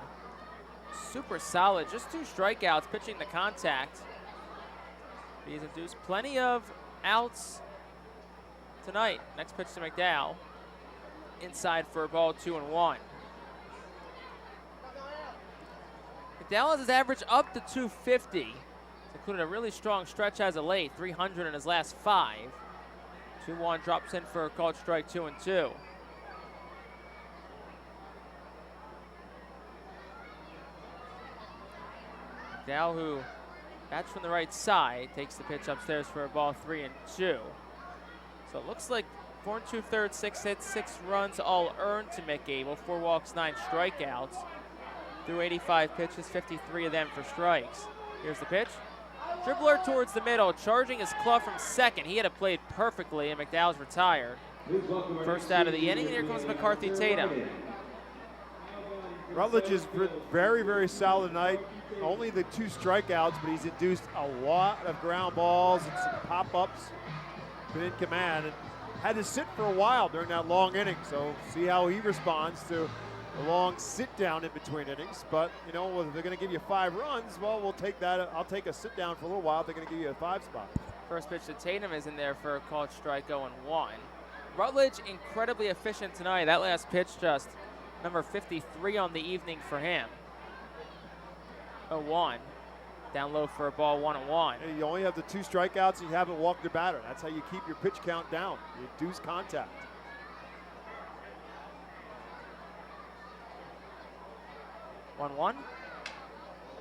super solid. Just 2 strikeouts pitching the contact. He's induced plenty of outs tonight. Next pitch to McDowell. Inside for a ball, 2-1. McDowell has his average up to 250. He's included a really strong stretch as of late, 300 in his last 5. 2-1 drops in for a called strike, 2-2. McDowell, who Batch from the right side takes the pitch upstairs for a ball 3-2. So it looks like 4 2/3, 6 hits, 6 runs, all earned to Mick Abel. 4 walks, 9 strikeouts. Through 85 pitches, 53 of them for strikes. Here's the pitch. Dribbler towards the middle, charging his Clough from second. He had it played perfectly, and McDowell's retired. First out of the inning, and here comes McCarthy Tatum. Rutledge is very, very solid tonight. Only the 2 strikeouts, but he's induced a lot of ground balls and some pop-ups. Been in command and had to sit for a while during that long inning. So see how he responds to a long sit-down in between innings. But, you know, if they're going to give you 5 runs, well, we'll take that. I'll take a sit-down for a little while if they're going to give you a 5 spot. First pitch to Tatum is in there for a called strike 0-1. Rutledge incredibly efficient tonight. That last pitch just number 53 on the evening for him. 0-1. Down low for a ball 1-1. And you only have the 2 strikeouts and you haven't walked your batter. That's how you keep your pitch count down. You reduce contact. 1-1.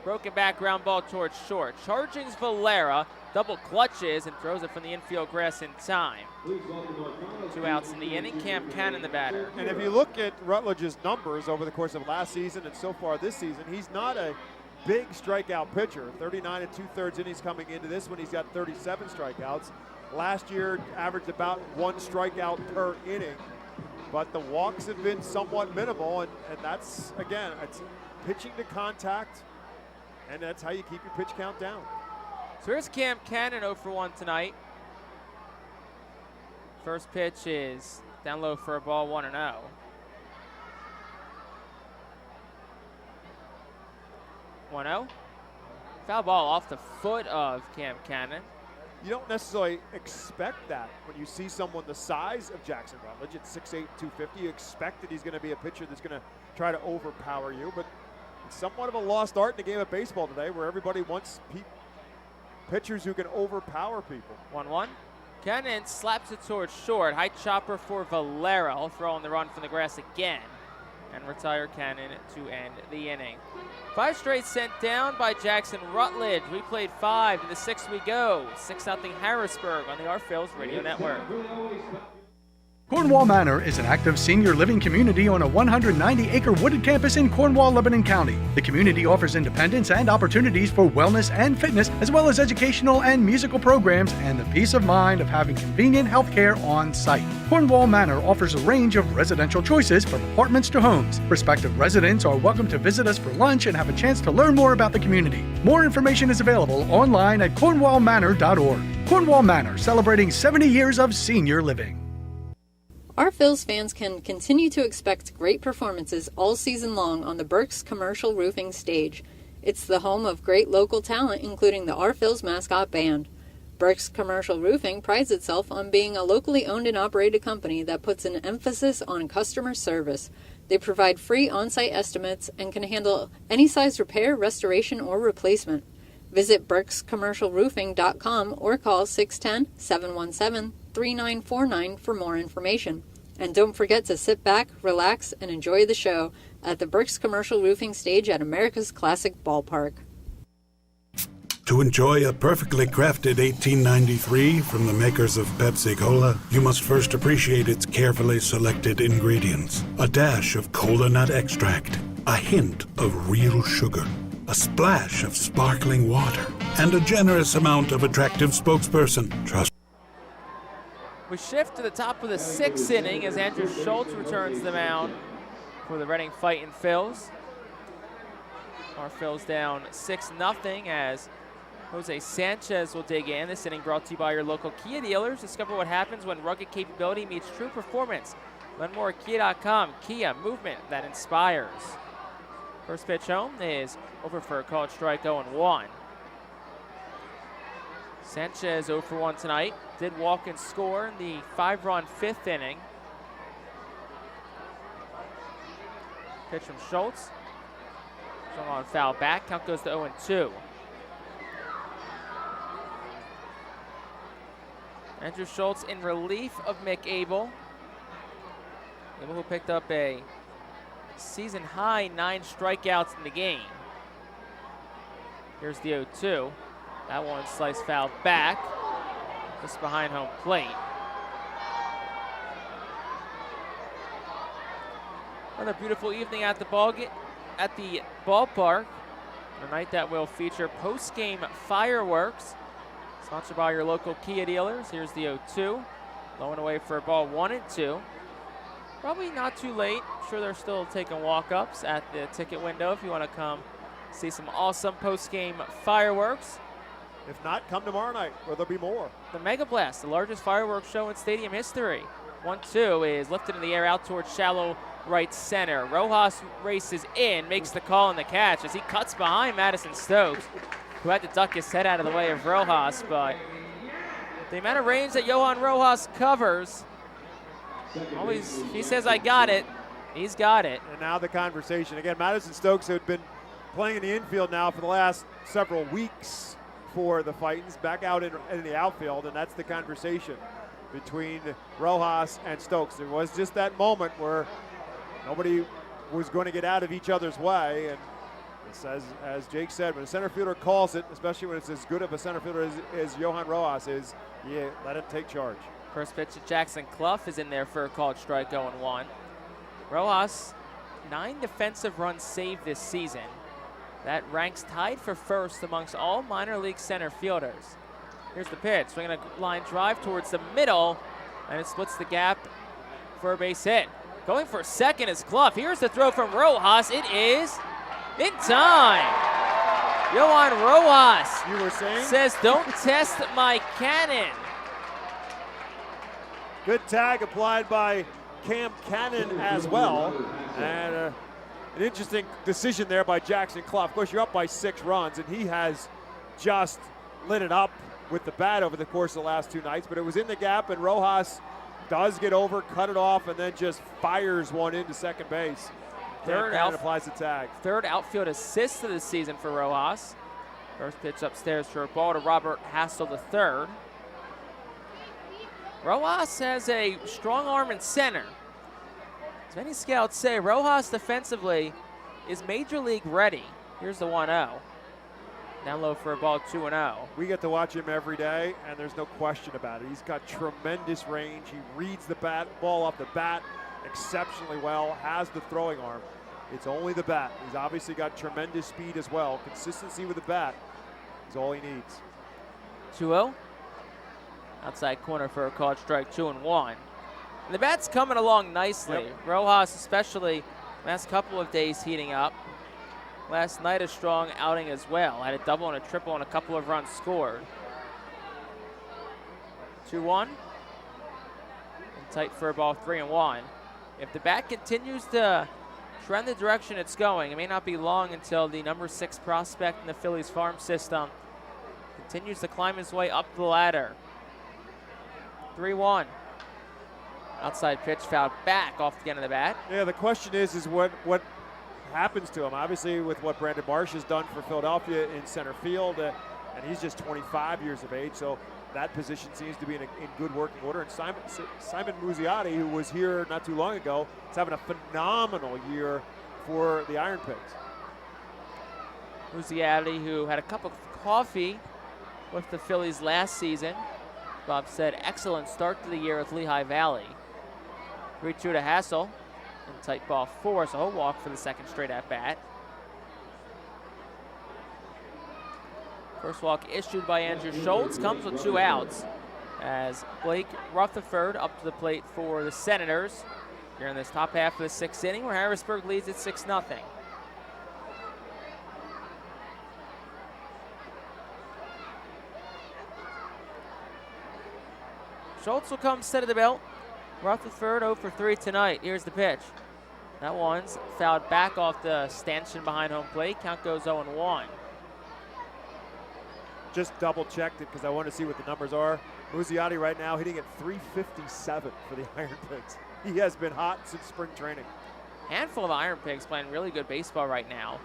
Broken back ground ball towards short. Charging's Valera, double clutches and throws it from the infield grass in time. 2 outs in the inning. Cam Cannon the batter. And if you look at Rutledge's numbers over the course of last season and so far this season, he's not a big strikeout pitcher. 39 2/3 innings coming into this one. He's got 37 strikeouts. Last year averaged about 1 strikeout per inning. But the walks have been somewhat minimal, and that's, again, it's pitching to contact, and that's how you keep your pitch count down. So here's Cam Cannon 0 for 1 tonight. First pitch is down low for a ball 1-0. Foul ball off the foot of Cam Cannon. You don't necessarily expect that when you see someone the size of Jackson Rutledge at 6'8", 250. You expect that he's going to be a pitcher that's going to try to overpower you, but it's somewhat of a lost art in the game of baseball today where everybody wants pitchers who can overpower people. 1-1. Cannon slaps it towards short. High chopper for Valera. He'll throw on the run from the grass again and retire Cannon to end the inning. 5 straight sent down by Jackson Rutledge. We played 5. To the 6th we go. 6-0 Harrisburg on the Our Phillies Radio Network. Cornwall Manor is an active senior living community on a 190-acre wooded campus in Cornwall, Lebanon County. The community offers independence and opportunities for wellness and fitness, as well as educational and musical programs, and the peace of mind of having convenient health care on site. Cornwall Manor offers a range of residential choices from apartments to homes. Prospective residents are welcome to visit us for lunch and have a chance to learn more about the community. More information is available online at cornwallmanor.org. Cornwall Manor, celebrating 70 years of senior living. Our Phils fans can continue to expect great performances all season long on the Burke's Commercial Roofing stage. It's the home of great local talent, including the Our Phils mascot band. Burke's Commercial Roofing prides itself on being a locally owned and operated company that puts an emphasis on customer service. They provide free on-site estimates and can handle any size repair, restoration, or replacement. Visit burkscommercialroofing.com or call 610-717-3949 for more information. And don't forget to sit back, relax, and enjoy the show at the Burke's Commercial Roofing stage at America's Classic Ballpark. To enjoy a perfectly crafted 1893 from the makers of Pepsi Cola, you must first appreciate its carefully selected ingredients. A dash of cola nut extract, a hint of real sugar, a splash of sparkling water, and a generous amount of attractive spokesperson. Trust. We shift to the top of the 6th inning as Andrew Schultz returns the mound for the Reading Fightin Phils. Our Phils down 6-0 as Jose Sanchez will dig in. This inning brought to you by your local Kia dealers. Discover what happens when rugged capability meets true performance. Learn more at Kia.com. Kia, movement that inspires. First pitch home is over for a called strike 0-1. Sanchez 0 for 1 tonight. Did walk and score in the 5-run 5th inning. Pitch from Schultz. Swung on foul back. Count goes to 0-2. Andrew Schultz in relief of Mick Abel. Abel who picked up a season high 9 strikeouts in the game. Here's the 0-2. That one slice foul back, just behind home plate. Another beautiful evening at the ballpark. A night that will feature post-game fireworks, sponsored by your local Kia dealers. Here's the 0-2, low and away for ball 1 and 2. Probably not too late. I'm sure they're still taking walk-ups at the ticket window if you want to come see some awesome post-game fireworks. If not, come tomorrow night, where there'll be more. The Mega Blast, the largest fireworks show in stadium history. 1-2 is lifted in the air out towards shallow right center. Rojas races in, makes the call and the catch as he cuts behind Madison Stokes, who had to duck his head out of the way of Rojas, but the amount of range that Johan Rojas covers, always, he says, I got it, he's got it. And now the conversation. Again, Madison Stokes had been playing in the infield now for the last several weeks for the Fightins, back out in the outfield, and that's the conversation between Rojas and Stokes. It was just that moment where nobody was going to get out of each other's way, and it says, as Jake said, when a center fielder calls it, especially when it's as good of a center fielder as Johan Rojas is, yeah, let him take charge. First pitch to Jackson Clough is in there for a called strike, 0-1. Rojas, 9 defensive runs saved this season. That ranks tied for first amongst all minor league center fielders. Here's the pitch, swinging a line drive towards the middle, and it splits the gap for a base hit. Going for second is Clough. Here's the throw from Rojas. It is in time. Johan Rojas, you were saying, says, don't test my cannon. Good tag applied by Cam Cannon as well. And an interesting decision there by Jackson Clough. Of course, you're up by 6 runs, and he has just lit it up with the bat over the course of the last 2 nights. But it was in the gap, and Rojas does get over, cut it off, and then just fires one into second base. Third applies the tag. Third outfield assist of the season for Rojas. First pitch upstairs for a ball to Robert Hassel III. Rojas has a strong arm in center. As many scouts say, Rojas defensively is major league ready. Here's the 1-0. Down low for a ball, 2-0. We get to watch him every day, and there's no question about it. He's got tremendous range. He reads the ball off the bat exceptionally well, has the throwing arm. It's only the bat. He's obviously got tremendous speed as well. Consistency with the bat is all he needs. 2-0. Outside corner for a called strike, 2-1. And the bat's coming along nicely. Yep. Rojas, especially, last couple of days heating up. Last night, a strong outing as well. Had a double and a triple and a couple of runs scored. 2-1. And tight for a ball, 3-1. If the bat continues to trend the direction it's going, it may not be long until the number 6 prospect in the Phillies farm system continues to climb his way up the ladder. 3-1. Outside pitch fouled back off the end of the bat. Yeah, the question is what happens to him. Obviously, with what Brandon Marsh has done for Philadelphia in center field, and he's just 25 years of age, so that position seems to be in good working order. And Simon Muzziotti, who was here not too long ago, is having a phenomenal year for the Iron Pigs. Muzziotti, who had a cup of coffee with the Phillies last season. Bob said, excellent start to the year with Lehigh Valley. 3-2 to Hassel. And tight ball 4, so he'll walk for the second straight at bat. First walk issued by Andrew Schultz comes with 2 outs as Blake Rutherford up to the plate for the Senators here in this top half of the 6th inning where Harrisburg leads at 6-0. Schultz will come set of the belt. Rutherford 0 for 3 tonight. Here's the pitch. That one's fouled back off the stanchion behind home plate. Count goes 0-1. Just double checked it because I want to see what the numbers are. Muzziotti right now hitting at 357 for the Iron Pigs. He has been hot since spring training. Handful of Iron Pigs playing really good baseball right now.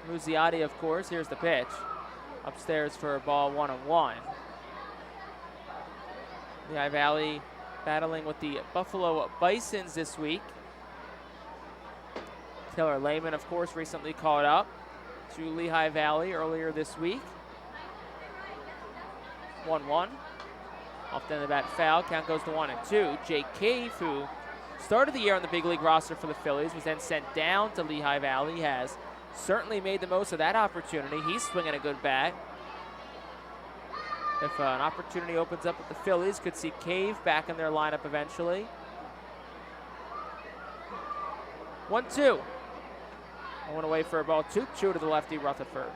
Muzziotti, of course. Here's the pitch. Upstairs for a ball, 1-1. Lehigh Valley battling with the Buffalo Bisons this week. Taylor Lehman, of course, recently called up. to Lehigh Valley earlier this week. 1-1. Off the end of that foul. Count goes to 1-2. Jake Cave, who started the year on the big league roster for the Phillies, was then sent down to Lehigh Valley, has certainly made the most of that opportunity. He's swinging a good bat. If an opportunity opens up with the Phillies, could see Cave back in their lineup eventually. 1-2. One away for a ball. 2-2 to the lefty, Rutherford.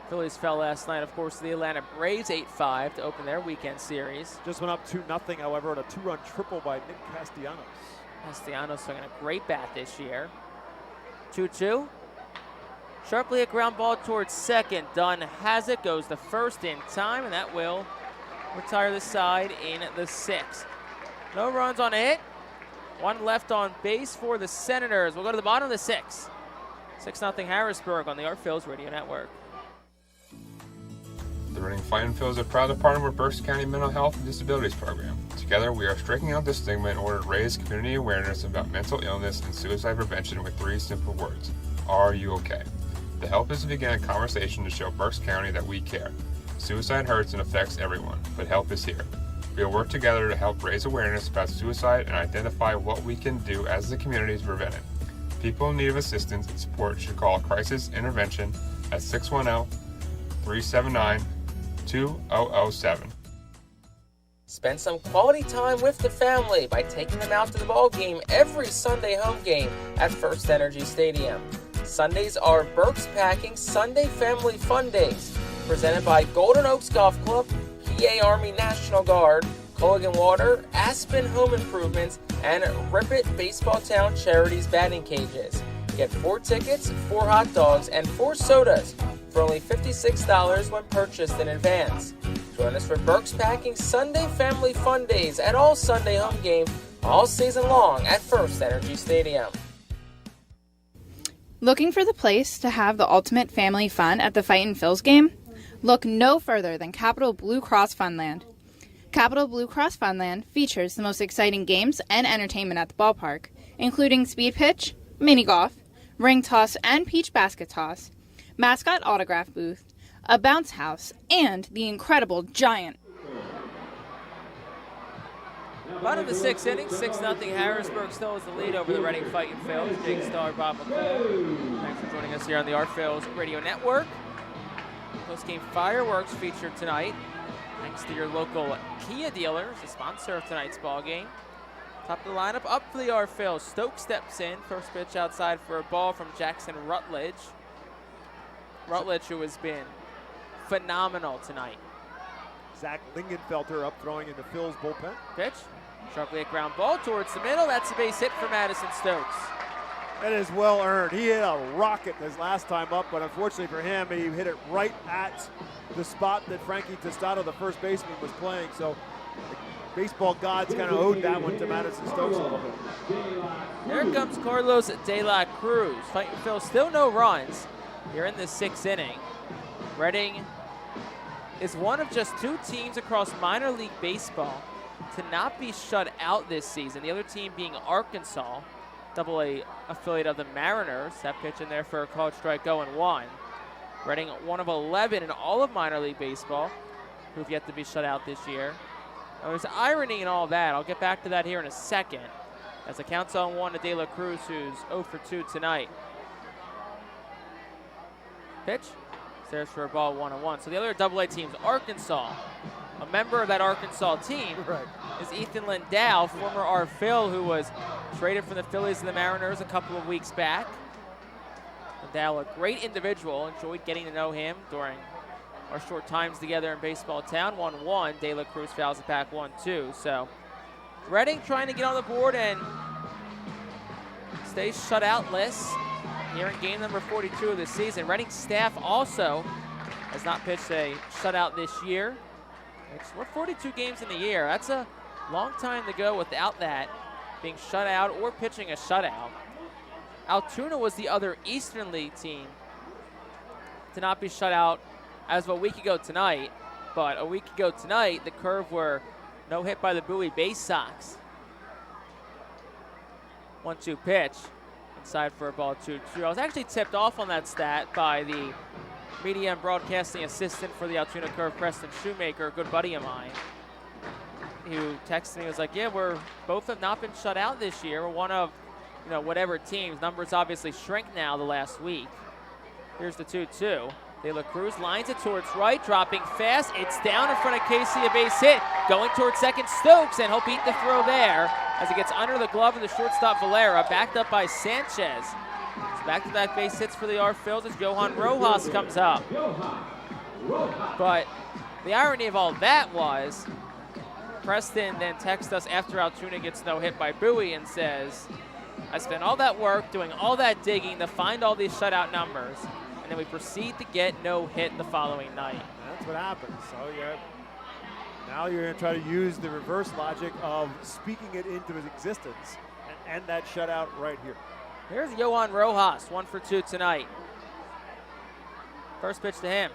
Phillies fell last night, of course, to the Atlanta Braves 8-5 to open their weekend series. Just went up 2-0, however, on a 2-run triple by Nick Castellanos. Castellanos swinging a great bat this year. 2-2. Sharply a ground ball towards second. Dunn has it, goes to first in time, and that will retire the side in the sixth. No runs on a hit. One left on base for the Senators. We'll go to the bottom of the sixth. 6-0 Harrisburg on the Art Phillies Radio Network. The Reading Fightin' Phillies are proud to partner with Berks County Mental Health and Disabilities Program. Together, we are striking out the stigma in order to raise community awareness about mental illness and suicide prevention with 3 simple words. Are you okay? The help is to begin a conversation to show Berks County that we care. Suicide hurts and affects everyone, but help is here. We will work together to help raise awareness about suicide and identify what we can do as a community to prevent it. People in need of assistance and support should call Crisis Intervention at 610-379-2007. Spend some quality time with the family by taking them out to the ball game every Sunday home game at FirstEnergy Stadium. Sundays are Berks Packing Sunday Family Fun Days, presented by Golden Oaks Golf Club, PA Army National Guard, Culligan Water, Aspen Home Improvements, and Rip It Baseball Town Charities batting cages. Get 4 tickets, 4 hot dogs, and 4 sodas for only $56 when purchased in advance. Join us for Berks Packing Sunday Family Fun Days at all Sunday home games all season long at FirstEnergy Stadium. Looking for the place to have the ultimate family fun at the Fightin' Phil's game? Look no further than Capital Blue Cross Funland. Capital Blue Cross Funland features the most exciting games and entertainment at the ballpark, including speed pitch, mini golf, ring toss and peach basket toss, mascot autograph booth, a bounce house, and the incredible giant. Bottom of the 6th inning, 6-0 Harrisburg still has the lead over the Reading Fightin' Phillies. Jake Starr, Bob McCool. Thanks for joining us here on the Art Phillies Radio Network. Post-game fireworks featured tonight, thanks to your local Kia dealers, the sponsor of tonight's ball game. Top of the lineup, up for the Art Phillies. Stokes steps in. First pitch outside for a ball from Jackson Rutledge. Rutledge, who has been phenomenal tonight. Zach Lingenfelter up throwing into Phil's bullpen. Pitch. Sharply a ground ball towards the middle. That's a base hit for Madison Stokes. That is well earned. He hit a rocket his last time up, but unfortunately for him, he hit it right at the spot that Frankie Tostado, the first baseman, was playing. So the baseball gods kind of owed that one to Madison Stokes a little bit. Here comes Carlos De La Cruz. Fightin' Phil, still no runs here in the 6th inning. Reading is one of just 2 teams across minor league baseball to not be shut out this season. The other team being Arkansas, Double-A affiliate of the Mariners. That pitch in there for a called strike 0-1. Reading one of 11 in all of minor league baseball who've yet to be shut out this year. Now, there's irony in all that. I'll get back to that here in a second, as the count's on 1 to De La Cruz, who's 0 for 2 tonight. Pitch. There's for a ball 1-1. So the other Double-A team's Arkansas. A member of that Arkansas team is Ethan Lindau, former Art Phil, who was traded from the Phillies to the Mariners a couple of weeks back. Lindau, a great individual. Enjoyed getting to know him during our short times together in Baseball Town. 1-1. De La Cruz fouls it back 1-2. So Reading trying to get on the board and stay shutout-less here in game number 42 of the season. Reading staff also has not pitched a shutout this year. We're 42 games in the year. That's a long time to go without that being shut out or pitching a shutout. Altoona was the other Eastern League team to not be shut out as of a week ago tonight. But a week ago tonight, the Curve were no hit by the Bowie Bay Sox. 1-2 pitch. Inside for a ball 2-2. I was actually tipped off on that stat by the media and broadcasting assistant for the Altoona Curve, Preston Shoemaker, a good buddy of mine, who texted me, was like, yeah, we're both have not been shut out this year. We're one of, whatever teams. Numbers obviously shrink now the last week. Here's the 2-2. De La Cruz lines it towards right, dropping fast. It's down in front of Casey, a base hit. Going towards second, Stokes, and he'll beat the throw there as it gets under the glove of the shortstop Valera, backed up by Sanchez. So back-to-back base hits for the Phils as Johan Rojas comes up. But the irony of all that was, Preston then texts us after Altoona gets no hit by Bowie and says, I spent all that work doing all that digging to find all these shutout numbers, and then we proceed to get no hit the following night. That's what happens. So now you're going to try to use the reverse logic of speaking it into existence and end that shutout right here. Here's Johan Rojas, 1 for 2 tonight. First pitch to him.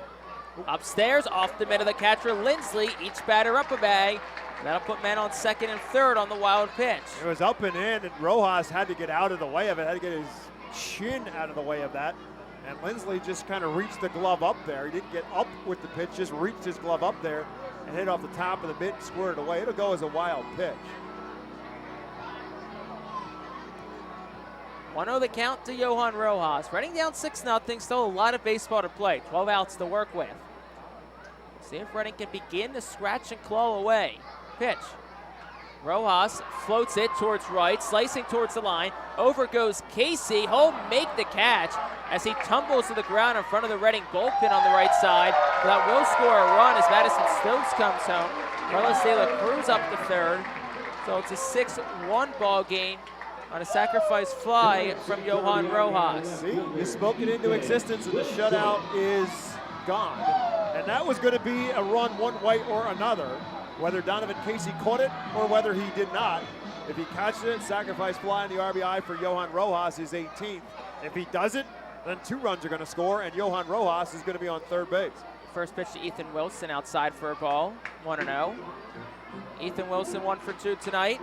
Upstairs, off the mid of the catcher, Lindsley, each batter up a bag. That'll put men on second and third on the wild pitch. It was up and in, and Rojas had to get out of the way of it, had to get his chin out of the way of that. And Lindsley just kind of reached the glove up there. He didn't get up with the pitch, just reached his glove up there and hit off the top of the mitt and squared it away. It'll go as a wild pitch. 1-0 the count to Johan Rojas. Reading down 6-0, still a lot of baseball to play. 12 outs to work with. See if Reading can begin to scratch and claw away. Pitch. Rojas floats it towards right, slicing towards the line. Over goes Casey. He'll make the catch as he tumbles to the ground in front of the Reading bullpen on the right side. That will score a run as Madison Stokes comes home. Carlos De La Cruz up to third. So it's a 6-1 ball game on a sacrifice fly from Johan Rojas. See, you spoke it into existence and the shutout is gone. And that was going to be a run one way or another, whether Donovan Casey caught it or whether he did not. If he catches it, sacrifice fly on the RBI for Johan Rojas is 18th. If he doesn't, then 2 runs are going to score and Johan Rojas is going to be on third base. First pitch to Ethan Wilson outside for a ball, 1-0. Ethan Wilson 1 for 2 tonight.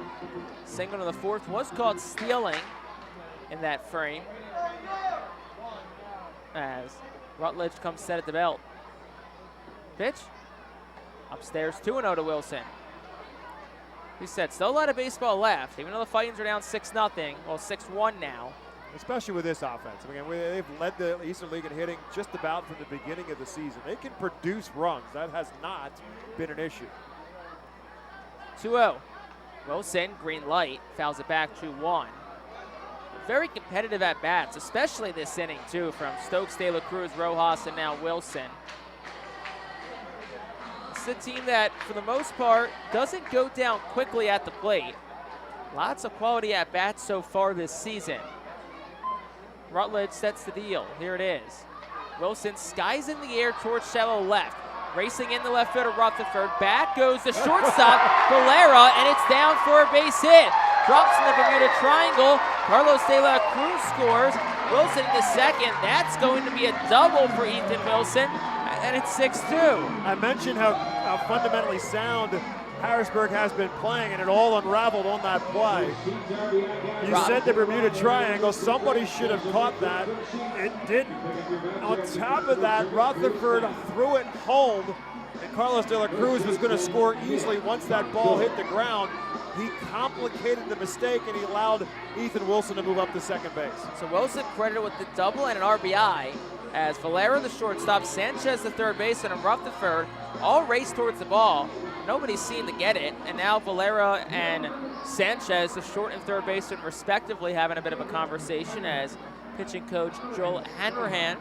Single in the fourth was caught stealing in that frame as Rutledge comes set at the belt. Pitch. Upstairs 2-0 to Wilson. He said still a lot of baseball left, even though the Fightins are down 6-0, well 6-1 now. Especially with this offense. Again, they've led the Eastern League in hitting just about from the beginning of the season. They can produce runs. That has not been an issue. 2-0. Wilson, green light, fouls it back 2-1. Very competitive at bats, especially this inning too, from Stokes, De La Cruz, Rojas, and now Wilson. It's a team that, for the most part, doesn't go down quickly at the plate. Lots of quality at bats so far this season. Rutledge sets the deal. Here it is. Wilson skies in the air towards shallow left. Racing in the left fielder, Rutherford. Back goes the shortstop, Valera, and it's down for a base hit. Drops in the Bermuda Triangle. Carlos De La Cruz scores. Wilson in the second. That's going to be a double for Ethan Wilson, and it's 6-2. I mentioned how fundamentally sound Harrisburg has been playing, and it all unraveled on that play. You said the Bermuda Triangle. Somebody should have caught that. It didn't. On top of that, Rutherford threw it home, and Carlos De La Cruz was going to score easily once that ball hit the ground. He complicated the mistake, and he allowed Ethan Wilson to move up to second base. So Wilson credited with the double and an RBI as Valera, the shortstop, Sanchez, the third baseman, and Rutherford all race towards the ball. Nobody seemed to get it, and now Valera and Sanchez, the short and third baseman, respectively, having a bit of a conversation as pitching coach Joel Hanrahan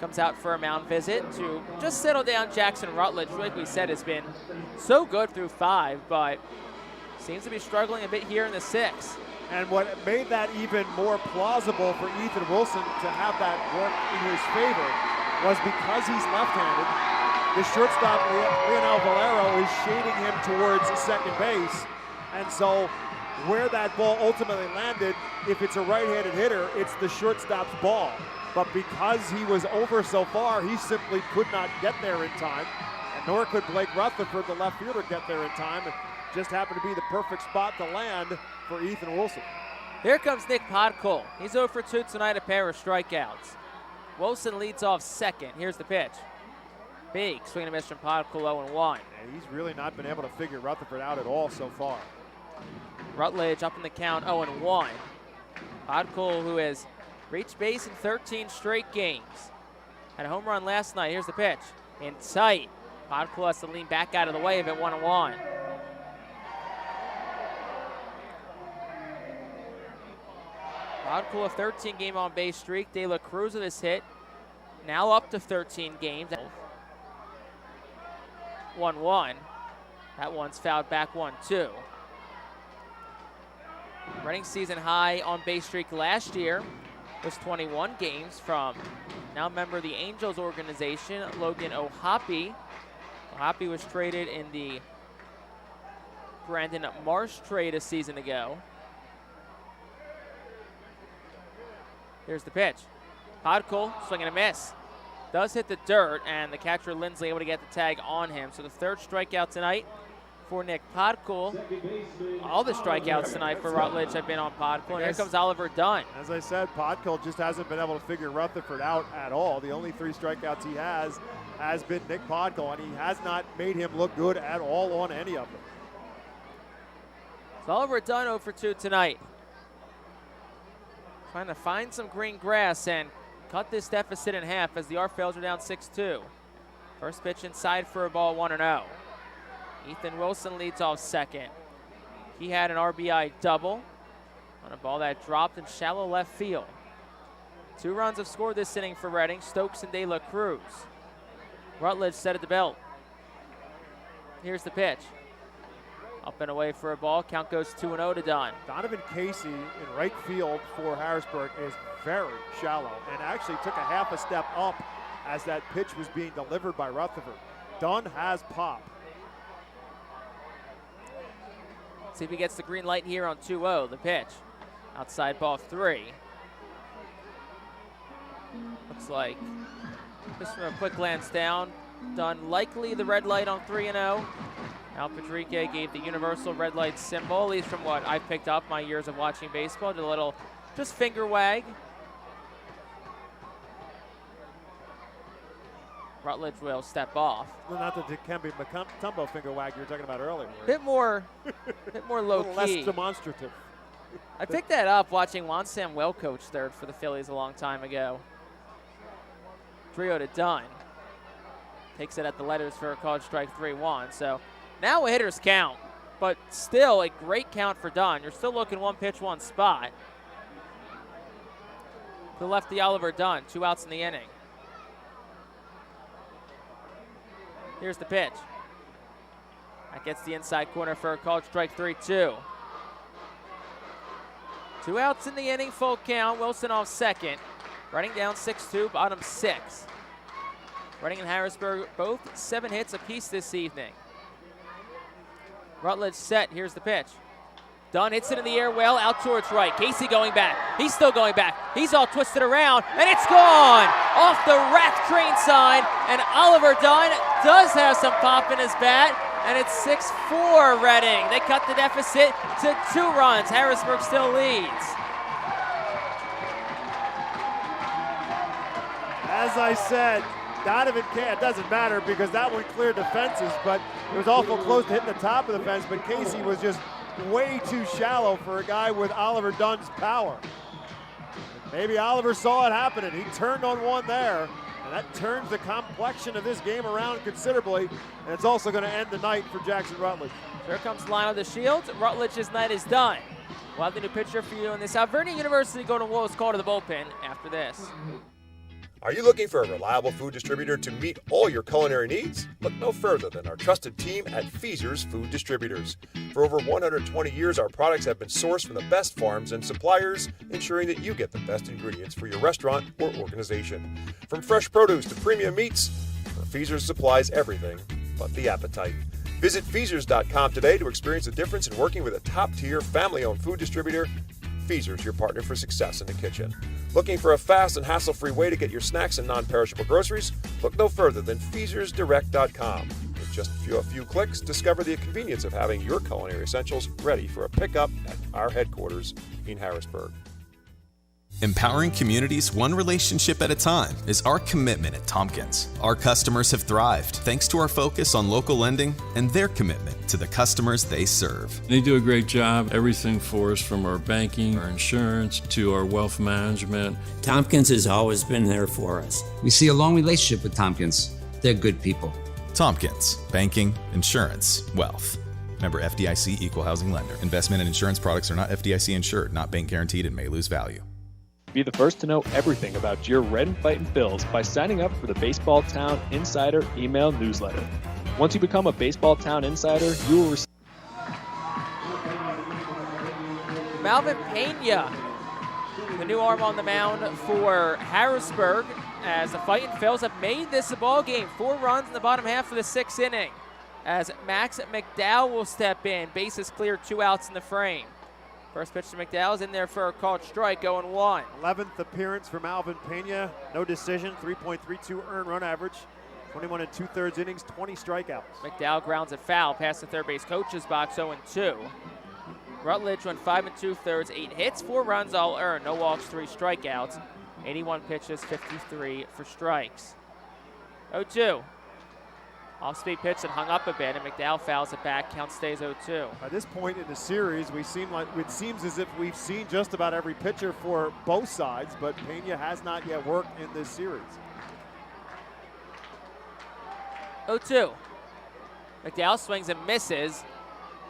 comes out for a mound visit to just settle down Jackson Rutledge, who, like we said, has been so good through 5, but seems to be struggling a bit here in the 6th. And what made that even more plausible for Ethan Wilson to have that work in his favor was because he's left-handed. The shortstop, Leonel Valero, is shading him towards second base. And so where that ball ultimately landed, if it's a right-handed hitter, it's the shortstop's ball. But because he was over so far, he simply could not get there in time. And nor could Blake Rutherford, the left fielder, get there in time. It just happened to be the perfect spot to land for Ethan Wilson. Here comes Nick Podkul. He's 0 for 2 tonight, a pair of strikeouts. Wilson leads off second. Here's the pitch. Big swing and a miss from Podkul, 0-1. And he's really not been able to figure Rutherford out at all so far. Rutledge up in the count, 0-1. Podkul, who has reached base in 13 straight games. Had a home run last night. Here's the pitch. In tight. Podkul has to lean back out of the way of it, 1-1. Podkul, a 13-game on-base streak. De La Cruz with his hit. Now up to 13 games. 1-1. That one's fouled back 1-2. Reading season high on-base streak last year was 21 games from now member of the Angels organization, Logan O'Hoppe. O'Hoppe was traded in the Brandon Marsh trade a season ago. Here's the pitch. Podkul, swing and a miss. Does hit the dirt, and the catcher Lindsley able to get the tag on him. So the third strikeout tonight for Nick Podkul. All the strikeouts tonight for Rutledge have been on Podkul. And here comes Oliver Dunn. As I said, Podkul just hasn't been able to figure Rutherford out at all. The only 3 strikeouts he has been Nick Podkul, and he has not made him look good at all on any of them. So Oliver Dunn 0 for 2 tonight. Trying to find some green grass and cut this deficit in half as the Arphels are down 6-2. First pitch inside for a ball, 1-0. Ethan Wilson leads off second. He had an RBI double on a ball that dropped in shallow left field. 2 runs have scored this inning for Reading, Stokes and De La Cruz. Rutledge set at the belt. Here's the pitch. Up and away for a ball. Count goes 2-0 to Dunn. Donovan Casey in right field for Harrisburg is very shallow and actually took a half a step up as that pitch was being delivered by Rutherford. Dunn has pop. See if he gets the green light here on 2-0. The pitch. Outside ball 3. Looks like, just from a quick glance down, Dunn likely the red light on 3-0. Al Padrique gave the universal red light symbol, at least from what I've picked up my years of watching baseball. Did a little just finger wag. Rutledge will step off. Well, not the Dikembe Mutombo finger wag you were talking about earlier. Bit more low key. Less demonstrative. I picked that up watching Juan Samuel coach third for the Phillies a long time ago. 3-0 to Dunn. Takes it at the letters for a called strike 3-1. So now a hitter's count, but still a great count for Dunn. You're still looking 1 pitch, 1 spot. To lefty Oliver Dunn, 2 outs in the inning. Here's the pitch. That gets the inside corner for a called strike 3-2. 2 outs in the inning, full count. Wilson off second. Reading down 6-2, bottom 6. Reading and Harrisburg both 7 hits apiece this evening. Rutledge set. Here's the pitch. Dunn hits it in the air well, out towards right. Casey going back. He's still going back. He's all twisted around, and it's gone! Off the rack train side, and Oliver Dunn does have some pop in his bat, and it's 6-4 Reading. They cut the deficit to 2 runs. Harrisburg still leads. As I said, Donovan it doesn't matter because that one cleared the fences, but it was awful close to hitting the top of the fence, but Casey was just way too shallow for a guy with Oliver Dunn's power. Maybe Oliver saw it happening. He turned on one there, and that turns the complexion of this game around considerably, and it's also going to end the night for Jackson Rutledge. Here comes Lionel DeShields. Rutledge's night is done. We'll have the new pitcher for you in this. Alvernia University Golden Wolves call to the bullpen after this. Are you looking for a reliable food distributor to meet all your culinary needs? Look no further than our trusted team at Feaser's Food Distributors. For over 120 years, our products have been sourced from the best farms and suppliers, ensuring that you get the best ingredients for your restaurant or organization. From fresh produce to premium meats, Feaser's supplies everything but the appetite. Visit Feasers.com today to experience the difference in working with a top-tier, family-owned food distributor. Feaser's, your partner for success in the kitchen. Looking for a fast and hassle-free way to get your snacks and non-perishable groceries? Look no further than FeasersDirect.com. With just a few clicks, discover the convenience of having your culinary essentials ready for a pickup at our headquarters in Harrisburg. Empowering communities one relationship at a time is our commitment at Tompkins. Our customers have thrived thanks to our focus on local lending and their commitment to the customers they serve. They do a great job, everything for us from our banking, our insurance, to our wealth management. Tompkins has always been there for us. We see a long relationship with Tompkins. They're good people. Tompkins, banking, insurance, wealth. Member FDIC Equal Housing Lender. Investment and insurance products are not FDIC insured, not bank guaranteed, and may lose value. Be the first to know everything about your Red and Fightin' Phils by signing up for the Baseball Town Insider email newsletter. Once you become a Baseball Town Insider, you will receive Malvin Pena, the new arm on the mound for Harrisburg, as the Fightin' Phils have made this a ball game. 4 runs in the bottom half of the 6th inning, as Max McDowell will step in. Bases clear, 2 outs in the frame. First pitch to McDowell's in there for a called strike, going 1. 11th appearance for Malvin Pena. No decision, 3.32 earned run average. 21 2/3 innings, 20 strikeouts. McDowell grounds it foul past the third base coach's box, 0-2. Rutledge went 5 2/3, 8 hits, 4 runs all earned, no walks, 3 strikeouts. 81 pitches, 53 for strikes. 0-2. Off-speed pitch that hung up a bit, and McDowell fouls it back. Count stays 0-2. By this point in the series, it seems as if we've seen just about every pitcher for both sides, but Pena has not yet worked in this series. 0-2. McDowell swings and misses.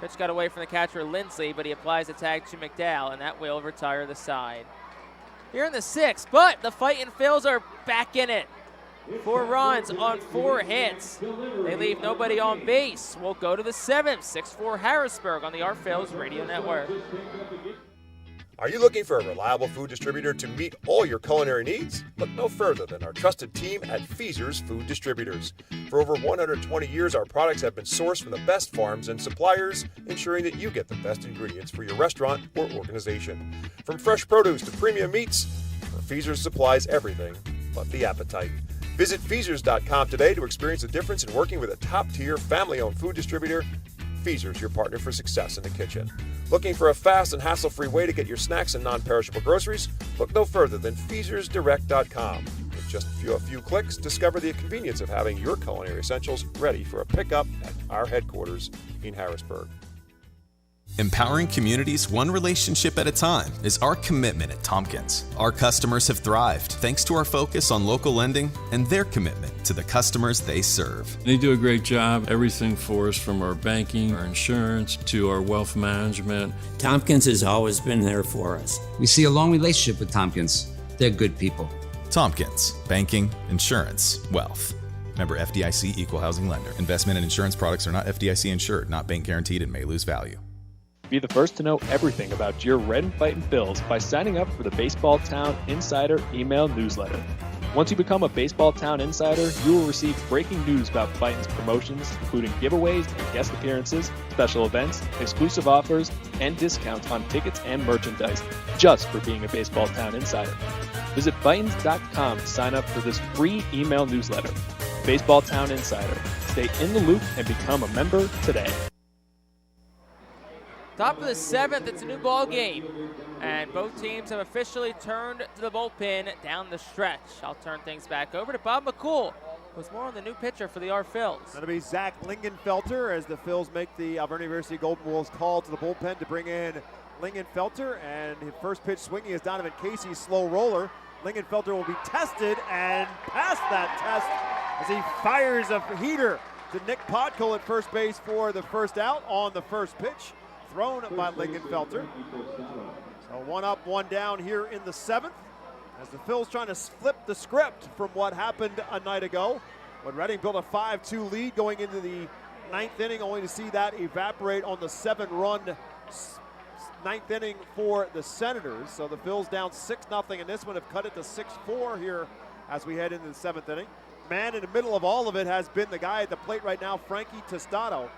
Pitch got away from the catcher Lindsley, but he applies the tag to McDowell, and that will retire the side. Here in the 6th, but the Fightin' Phils are back in it. 4 runs on 4 hits. They leave nobody on base. We'll go to the 7th, 6-4 Harrisburg on the Our Phils Radio Network. Are you looking for a reliable food distributor to meet all your culinary needs? Look no further than our trusted team at Feaser's Food Distributors. For over 120 years, our products have been sourced from the best farms and suppliers, ensuring that you get the best ingredients for your restaurant or organization. From fresh produce to premium meats, Feaser's supplies everything but the appetite. Visit Feasers.com today to experience the difference in working with a top-tier, family-owned food distributor. Feasers, your partner for success in the kitchen. Looking for a fast and hassle-free way to get your snacks and non-perishable groceries? Look no further than FeasersDirect.com. With just a few clicks, discover the convenience of having your culinary essentials ready for a pickup at our headquarters in Harrisburg. Empowering communities one relationship at a time is our commitment at Tompkins. Our customers have thrived thanks to our focus on local lending and their commitment to the customers they serve. They do a great job, everything for us from our banking, our insurance, to our wealth management. Tompkins has always been there for us. We see a long relationship with Tompkins. They're good people. Tompkins, banking, insurance, wealth. Member FDIC Equal Housing Lender. Investment and insurance products are not FDIC insured, not bank guaranteed, and may lose value. Be the first to know everything about your Red and Fightin' Phils by signing up for the Baseball Town Insider email newsletter. Once you become a Baseball Town Insider, you will receive breaking news about Fightin's promotions, including giveaways and guest appearances, special events, exclusive offers, and discounts on tickets and merchandise, just for being a Baseball Town Insider. Visit Fightins.com to sign up for this free email newsletter. Baseball Town Insider. Stay in the loop and become a member today. Top of the 7th, it's a new ball game, and both teams have officially turned to the bullpen down the stretch. I'll turn things back over to Bob McCool, who's more on the new pitcher for the Our Phils. That'll be Zach Lingenfelter as the Phils make the Alverna University Golden Wolves call to the bullpen to bring in Lingenfelter, and his first pitch swinging is Donovan Casey's slow roller. Lingenfelter will be tested and passed that test as he fires a heater to Nick Podkol at first base for the first out on the first pitch, thrown by Lingenfelter. So 1 up, 1 down here in the 7th, as the Phils trying to flip the script from what happened a night ago when Reading built a 5-2 lead going into the 9th inning, only to see that evaporate on the 7-run 9th inning for the Senators. So the Phils down 6-0 in this one, have cut it to 6-4 here as we head into the 7th inning. Man in the middle of all of it has been the guy at the plate right now, Frankie Tostado.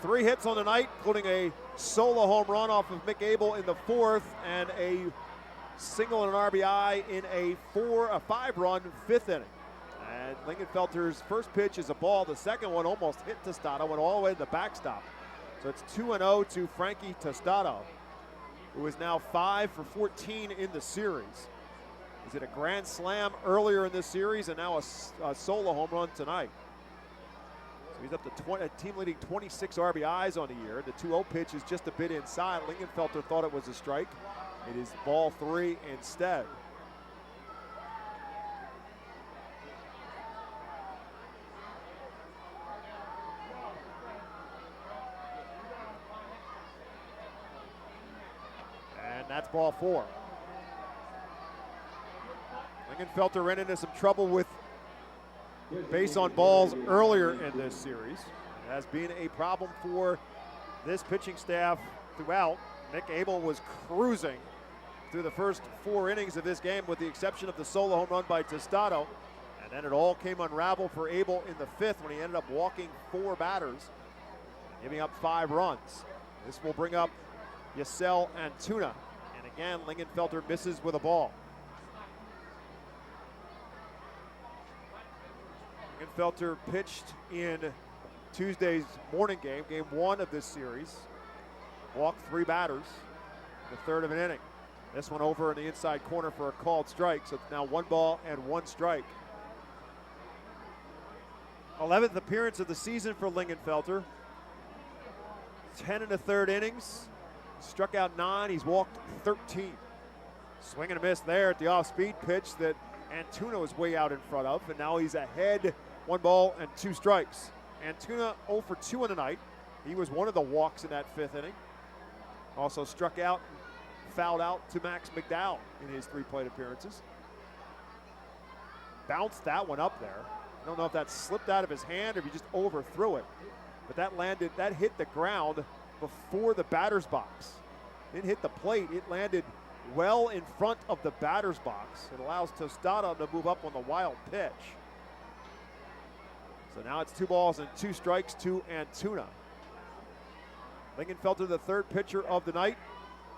3 hits on the night, including a solo home run off of Mick Abel in the 4th and a single and an RBI in a 5-run 5th inning. And Lingenfelter's first pitch is a ball. The second one almost hit Tostado, went all the way to the backstop. So it's 2-0 to Frankie Tostado, who is now 5 for 14 in the series. He's hit a grand slam earlier in this series and now a solo home run tonight. So he's up to a team-leading 26 RBIs on the year. The 2-0 pitch is just a bit inside. Lingenfelter thought it was a strike. It is ball 3 instead. That's ball 4. Lingenfelter ran into some trouble with base on balls earlier in this series. It has been a problem for this pitching staff throughout. Mick Abel was cruising through the first 4 innings of this game with the exception of the solo home run by Tostado. And then it all came unraveled for Abel in the 5th when he ended up walking 4 batters, giving up 5 runs. This will bring up Yasel Antuna. Again, Lingenfelter misses with a ball. Lingenfelter pitched in Tuesday's morning game, game 1 of this series. Walked 3 batters in the 3rd of an inning. This one over in the inside corner for a called strike, so it's now 1 ball and 1 strike. 11th appearance of the season for Lingenfelter. 10 1/3 innings. Struck out 9, he's walked 13. Swing and a miss there at the off-speed pitch that Antuna was way out in front of, and now he's ahead, 1 ball and 2 strikes. Antuna 0 for 2 in the night. He was one of the walks in that 5th inning. Also struck out, fouled out to Max McDowell in his 3 plate appearances. Bounced that one up there. I don't know if that slipped out of his hand or if he just overthrew it, but that hit the ground before the batter's box. Didn't hit the plate, it landed well in front of the batter's box. It allows Tostado to move up on the wild pitch. So now it's 2 balls and 2 strikes to Antuna. Lingenfelter, the 3rd pitcher of the night.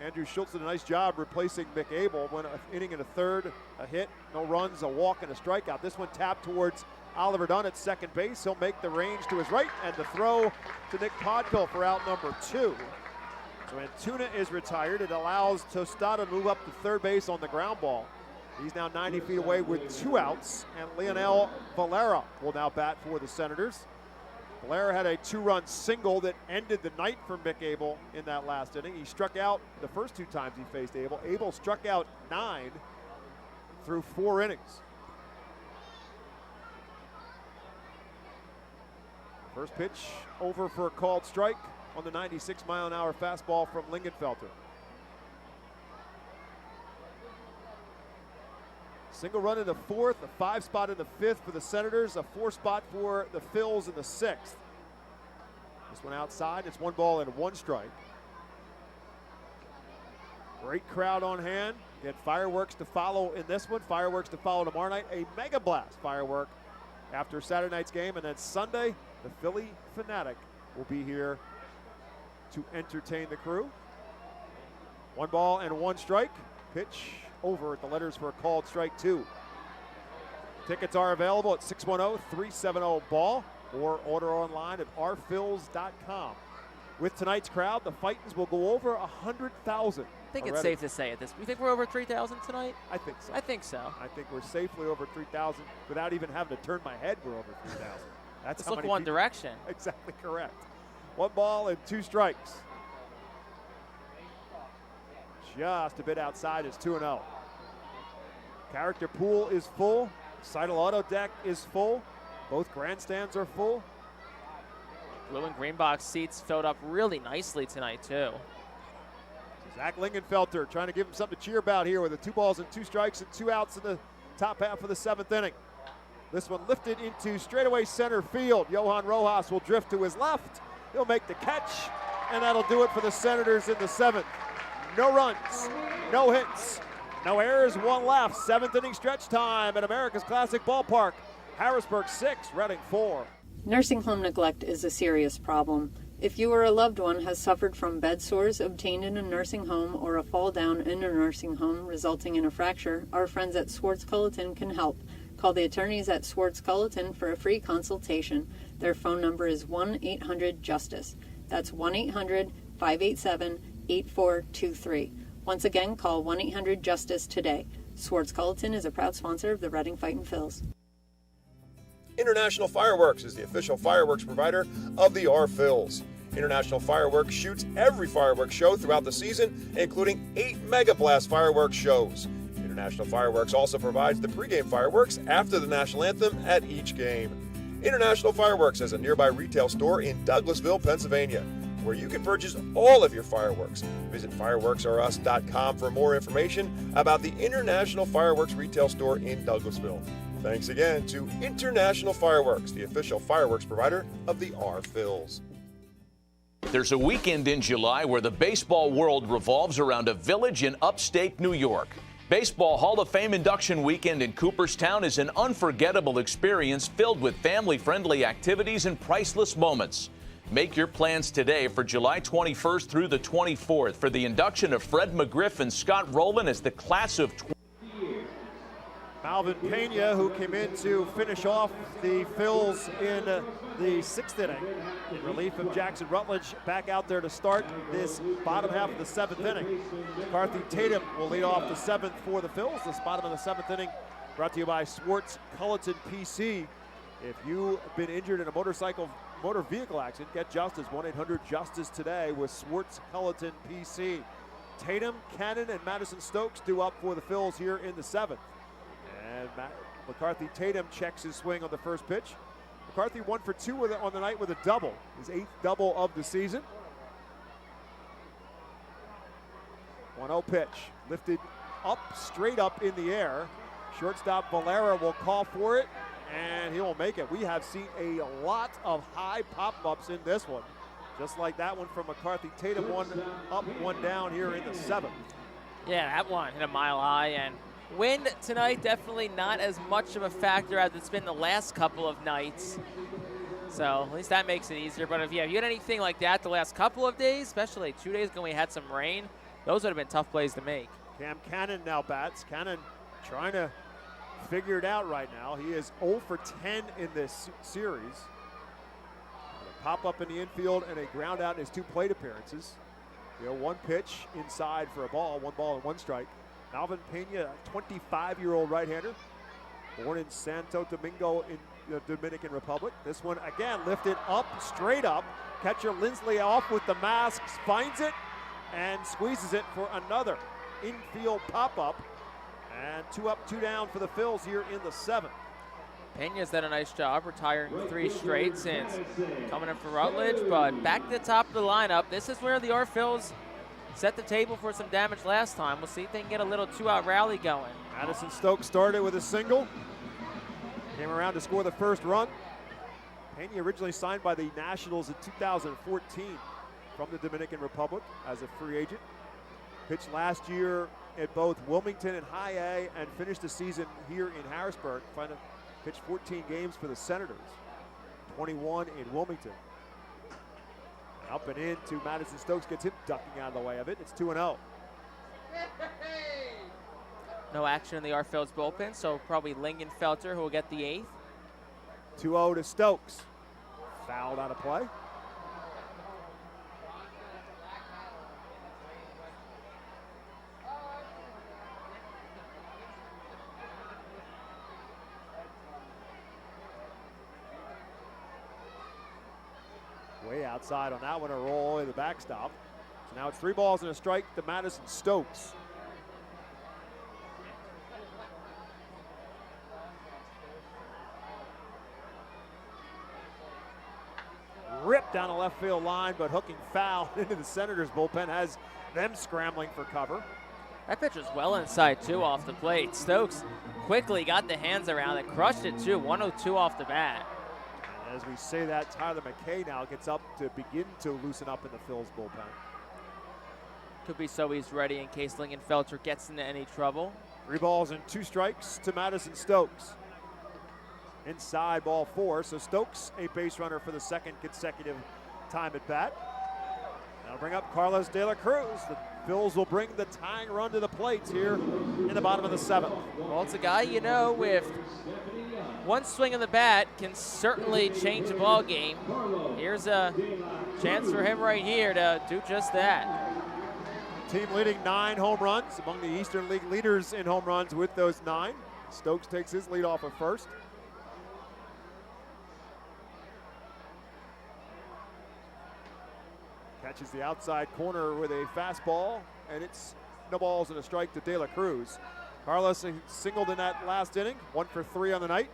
Andrew Schultz did a nice job replacing Mick Abel. Went an inning and a 1/3, a hit, no runs, a walk, and a strikeout. This one tapped towards Oliver Dunn at second base. He'll make the range to his right and the throw to Nick Podkill for out number 2. So Antuna is retired. It allows Tostado to move up to 3rd base on the ground ball. He's now 90 feet away with 2 outs, and Leonel Valera will now bat for the Senators. Valera had a 2-run single that ended the night for Mick Abel in that last inning. He struck out the first 2 times he faced Abel. Abel struck out 9 through 4 innings. First pitch over for a called strike on the 96-mile-an-hour fastball from Lingenfelter. Single run in the 4th, a 5 spot in the 5th for the Senators, a 4 spot for the Phils in the 6th. This one outside, it's 1 ball and 1 strike. Great crowd on hand. Get fireworks to follow in this one, fireworks to follow tomorrow night, a Mega Blast firework after Saturday night's game, and then Sunday, the Philly Fanatic will be here to entertain the crew. 1 ball and 1 strike. Pitch over at the letters for a called strike 2. Tickets are available at 610-370-BALL or order online at rphils.com. With tonight's crowd, the Fightins will go over 100,000. I think it's safe to say at this. You think we're over 3,000 tonight? I think so. I think so. I think we're safely over 3,000 without even having to turn my head. We're over 3,000. That's Let's look one direction. Exactly correct. 1 ball and 2 strikes. Just a bit outside is 2-0. Character pool is full. Seidel Auto Deck is full. Both grandstands are full. Blue and green box seats filled up really nicely tonight, too. Zach Lingenfelter trying to give him something to cheer about here with 2 balls and 2 strikes and 2 outs in the top half of the 7th inning. This one lifted into straightaway center field. Johan Rojas will drift to his left. He'll make the catch, and that'll do it for the Senators in the 7th. No runs, no hits, no errors, 1 left. 7th inning stretch time at America's Classic Ballpark. Harrisburg 6, Reading 4. Nursing home neglect is a serious problem. If you or a loved one has suffered from bed sores obtained in a nursing home or a fall down in a nursing home resulting in a fracture, our friends at Swartz Culleton can help. Call the attorneys at Swartz Culleton for a free consultation. Their phone number is 1-800-JUSTICE. That's 1-800-587-8423. Once again, call 1-800-JUSTICE today. Swartz Culleton is a proud sponsor of the Reading Fightin' Phils. International Fireworks is the official fireworks provider of the Phillies. International Fireworks shoots every fireworks show throughout the season, including 8 Mega Blast fireworks shows. International Fireworks also provides the pregame fireworks after the national anthem at each game. International Fireworks has a nearby retail store in Douglasville, Pennsylvania, where you can purchase all of your fireworks. Visit fireworksareus.com for more information about the International Fireworks retail store in Douglasville. Thanks again to International Fireworks, the official fireworks provider of the Phillies. There's a weekend in July where the baseball world revolves around a village in upstate New York. Baseball Hall of Fame induction weekend in Cooperstown is an unforgettable experience filled with family-friendly activities and priceless moments. Make your plans today for July 21st through the 24th for the induction of Fred McGriff and Scott Rowland as the class of Malvin Pena, who came in to finish off the Phils in the 6th inning in relief of Jackson Rutledge, back out there to start this bottom half of the 7th inning. McCarthy Tatum will lead off the 7th for the Phils. This bottom of the 7th inning brought to you by Swartz Culleton PC. If you've been injured in a motor vehicle accident, get justice. 1-800-JUSTICE today with Swartz Culleton PC. Tatum, Cannon, and Madison Stokes due up for the Phils here in the 7th. And McCarthy Tatum checks his swing on the first pitch. McCarthy 1 for 2 on the night with a double, his 8th double of the season. 1-0 pitch, lifted up, straight up in the air. Shortstop Valera will call for it, and he will make it. We have seen a lot of high pop-ups in this one, just like that one from McCarthy Tatum. 1 up, 1 down here in the 7th. Yeah, that one hit a mile high, and wind tonight definitely not as much of a factor as it's been the last couple of nights. So at least that makes it easier. But if you had anything like that the last couple of days, especially 2 days ago when we had some rain, those would have been tough plays to make. Cam Cannon now bats. Cannon trying to figure it out right now. He is 0 for 10 in this series. A pop up in the infield and a ground out in his 2 plate appearances. 1 pitch inside for a ball, 1 ball and 1 strike. Malvin Pena, a 25-year-old right-hander, born in Santo Domingo in the Dominican Republic. This one, again, lifted up, straight up. Catcher Lindsley off with the masks, finds it, and squeezes it for another infield pop-up. And 2 up, 2 down for the Phils here in the 7th. Pena's done a nice job retiring 3 straight since coming in for Rutledge, but back to the top of the lineup. This is where the Phils set the table for some damage last time. We'll see if they can get a little 2-out rally going. Madison Stokes started with a single. Came around to score the first run. Pena originally signed by the Nationals in 2014 from the Dominican Republic as a free agent. Pitched last year at both Wilmington and High A and finished the season here in Harrisburg. Pitched 14 games for the Senators, 21 in Wilmington. Up and in to Madison Stokes, gets him ducking out of the way of it. It's 2-0. No action in the Phils bullpen, so probably Lingenfelter who will get the 8th. 2-0 to Stokes. Fouled out of play. Way outside on that one, a roll in the backstop. So now it's 3 balls and a strike to Madison Stokes. Ripped down the left field line, but hooking foul into the Senators bullpen has them scrambling for cover. That pitch was well inside, too, off the plate. Stokes quickly got the hands around it, crushed it, too. 102 off the bat. As we say that, Tyler McKay now gets up to begin to loosen up in the Phil's bullpen. Could be so he's ready in case Lingenfelter gets into any trouble. 3 balls and 2 strikes to Madison Stokes. Inside, ball 4, so Stokes a base runner for the 2nd consecutive time at bat. That'll bring up Carlos De La Cruz, the Phillies will bring the tying run to the plate here in the bottom of the 7th. Well, it's a guy you know with one swing of the bat can certainly change a ball game. Here's a chance for him right here to do just that. Team leading 9 home runs, among the Eastern League leaders in home runs with those 9. Stokes takes his lead off at first. Catches the outside corner with a fastball, and it's no balls and a strike to De La Cruz. Carlos singled in that last inning, 1 for 3 on the night.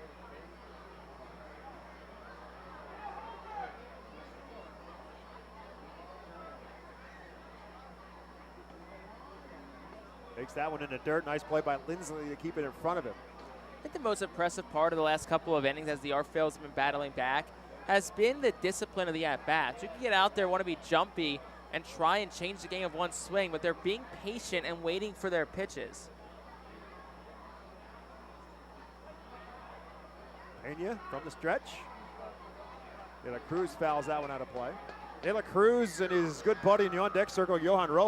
Takes that one into dirt. Nice play by Lindsley to keep it in front of him. I think the most impressive part of the last couple of innings as the Phillies have been battling back has been the discipline of the at-bats. You can get out there, want to be jumpy, and try and change the game of one swing, but they're being patient and waiting for their pitches. Pena from the stretch. De La Cruz fouls that one out of play. De La Cruz and his good buddy in the on-deck circle, Johan Rojas.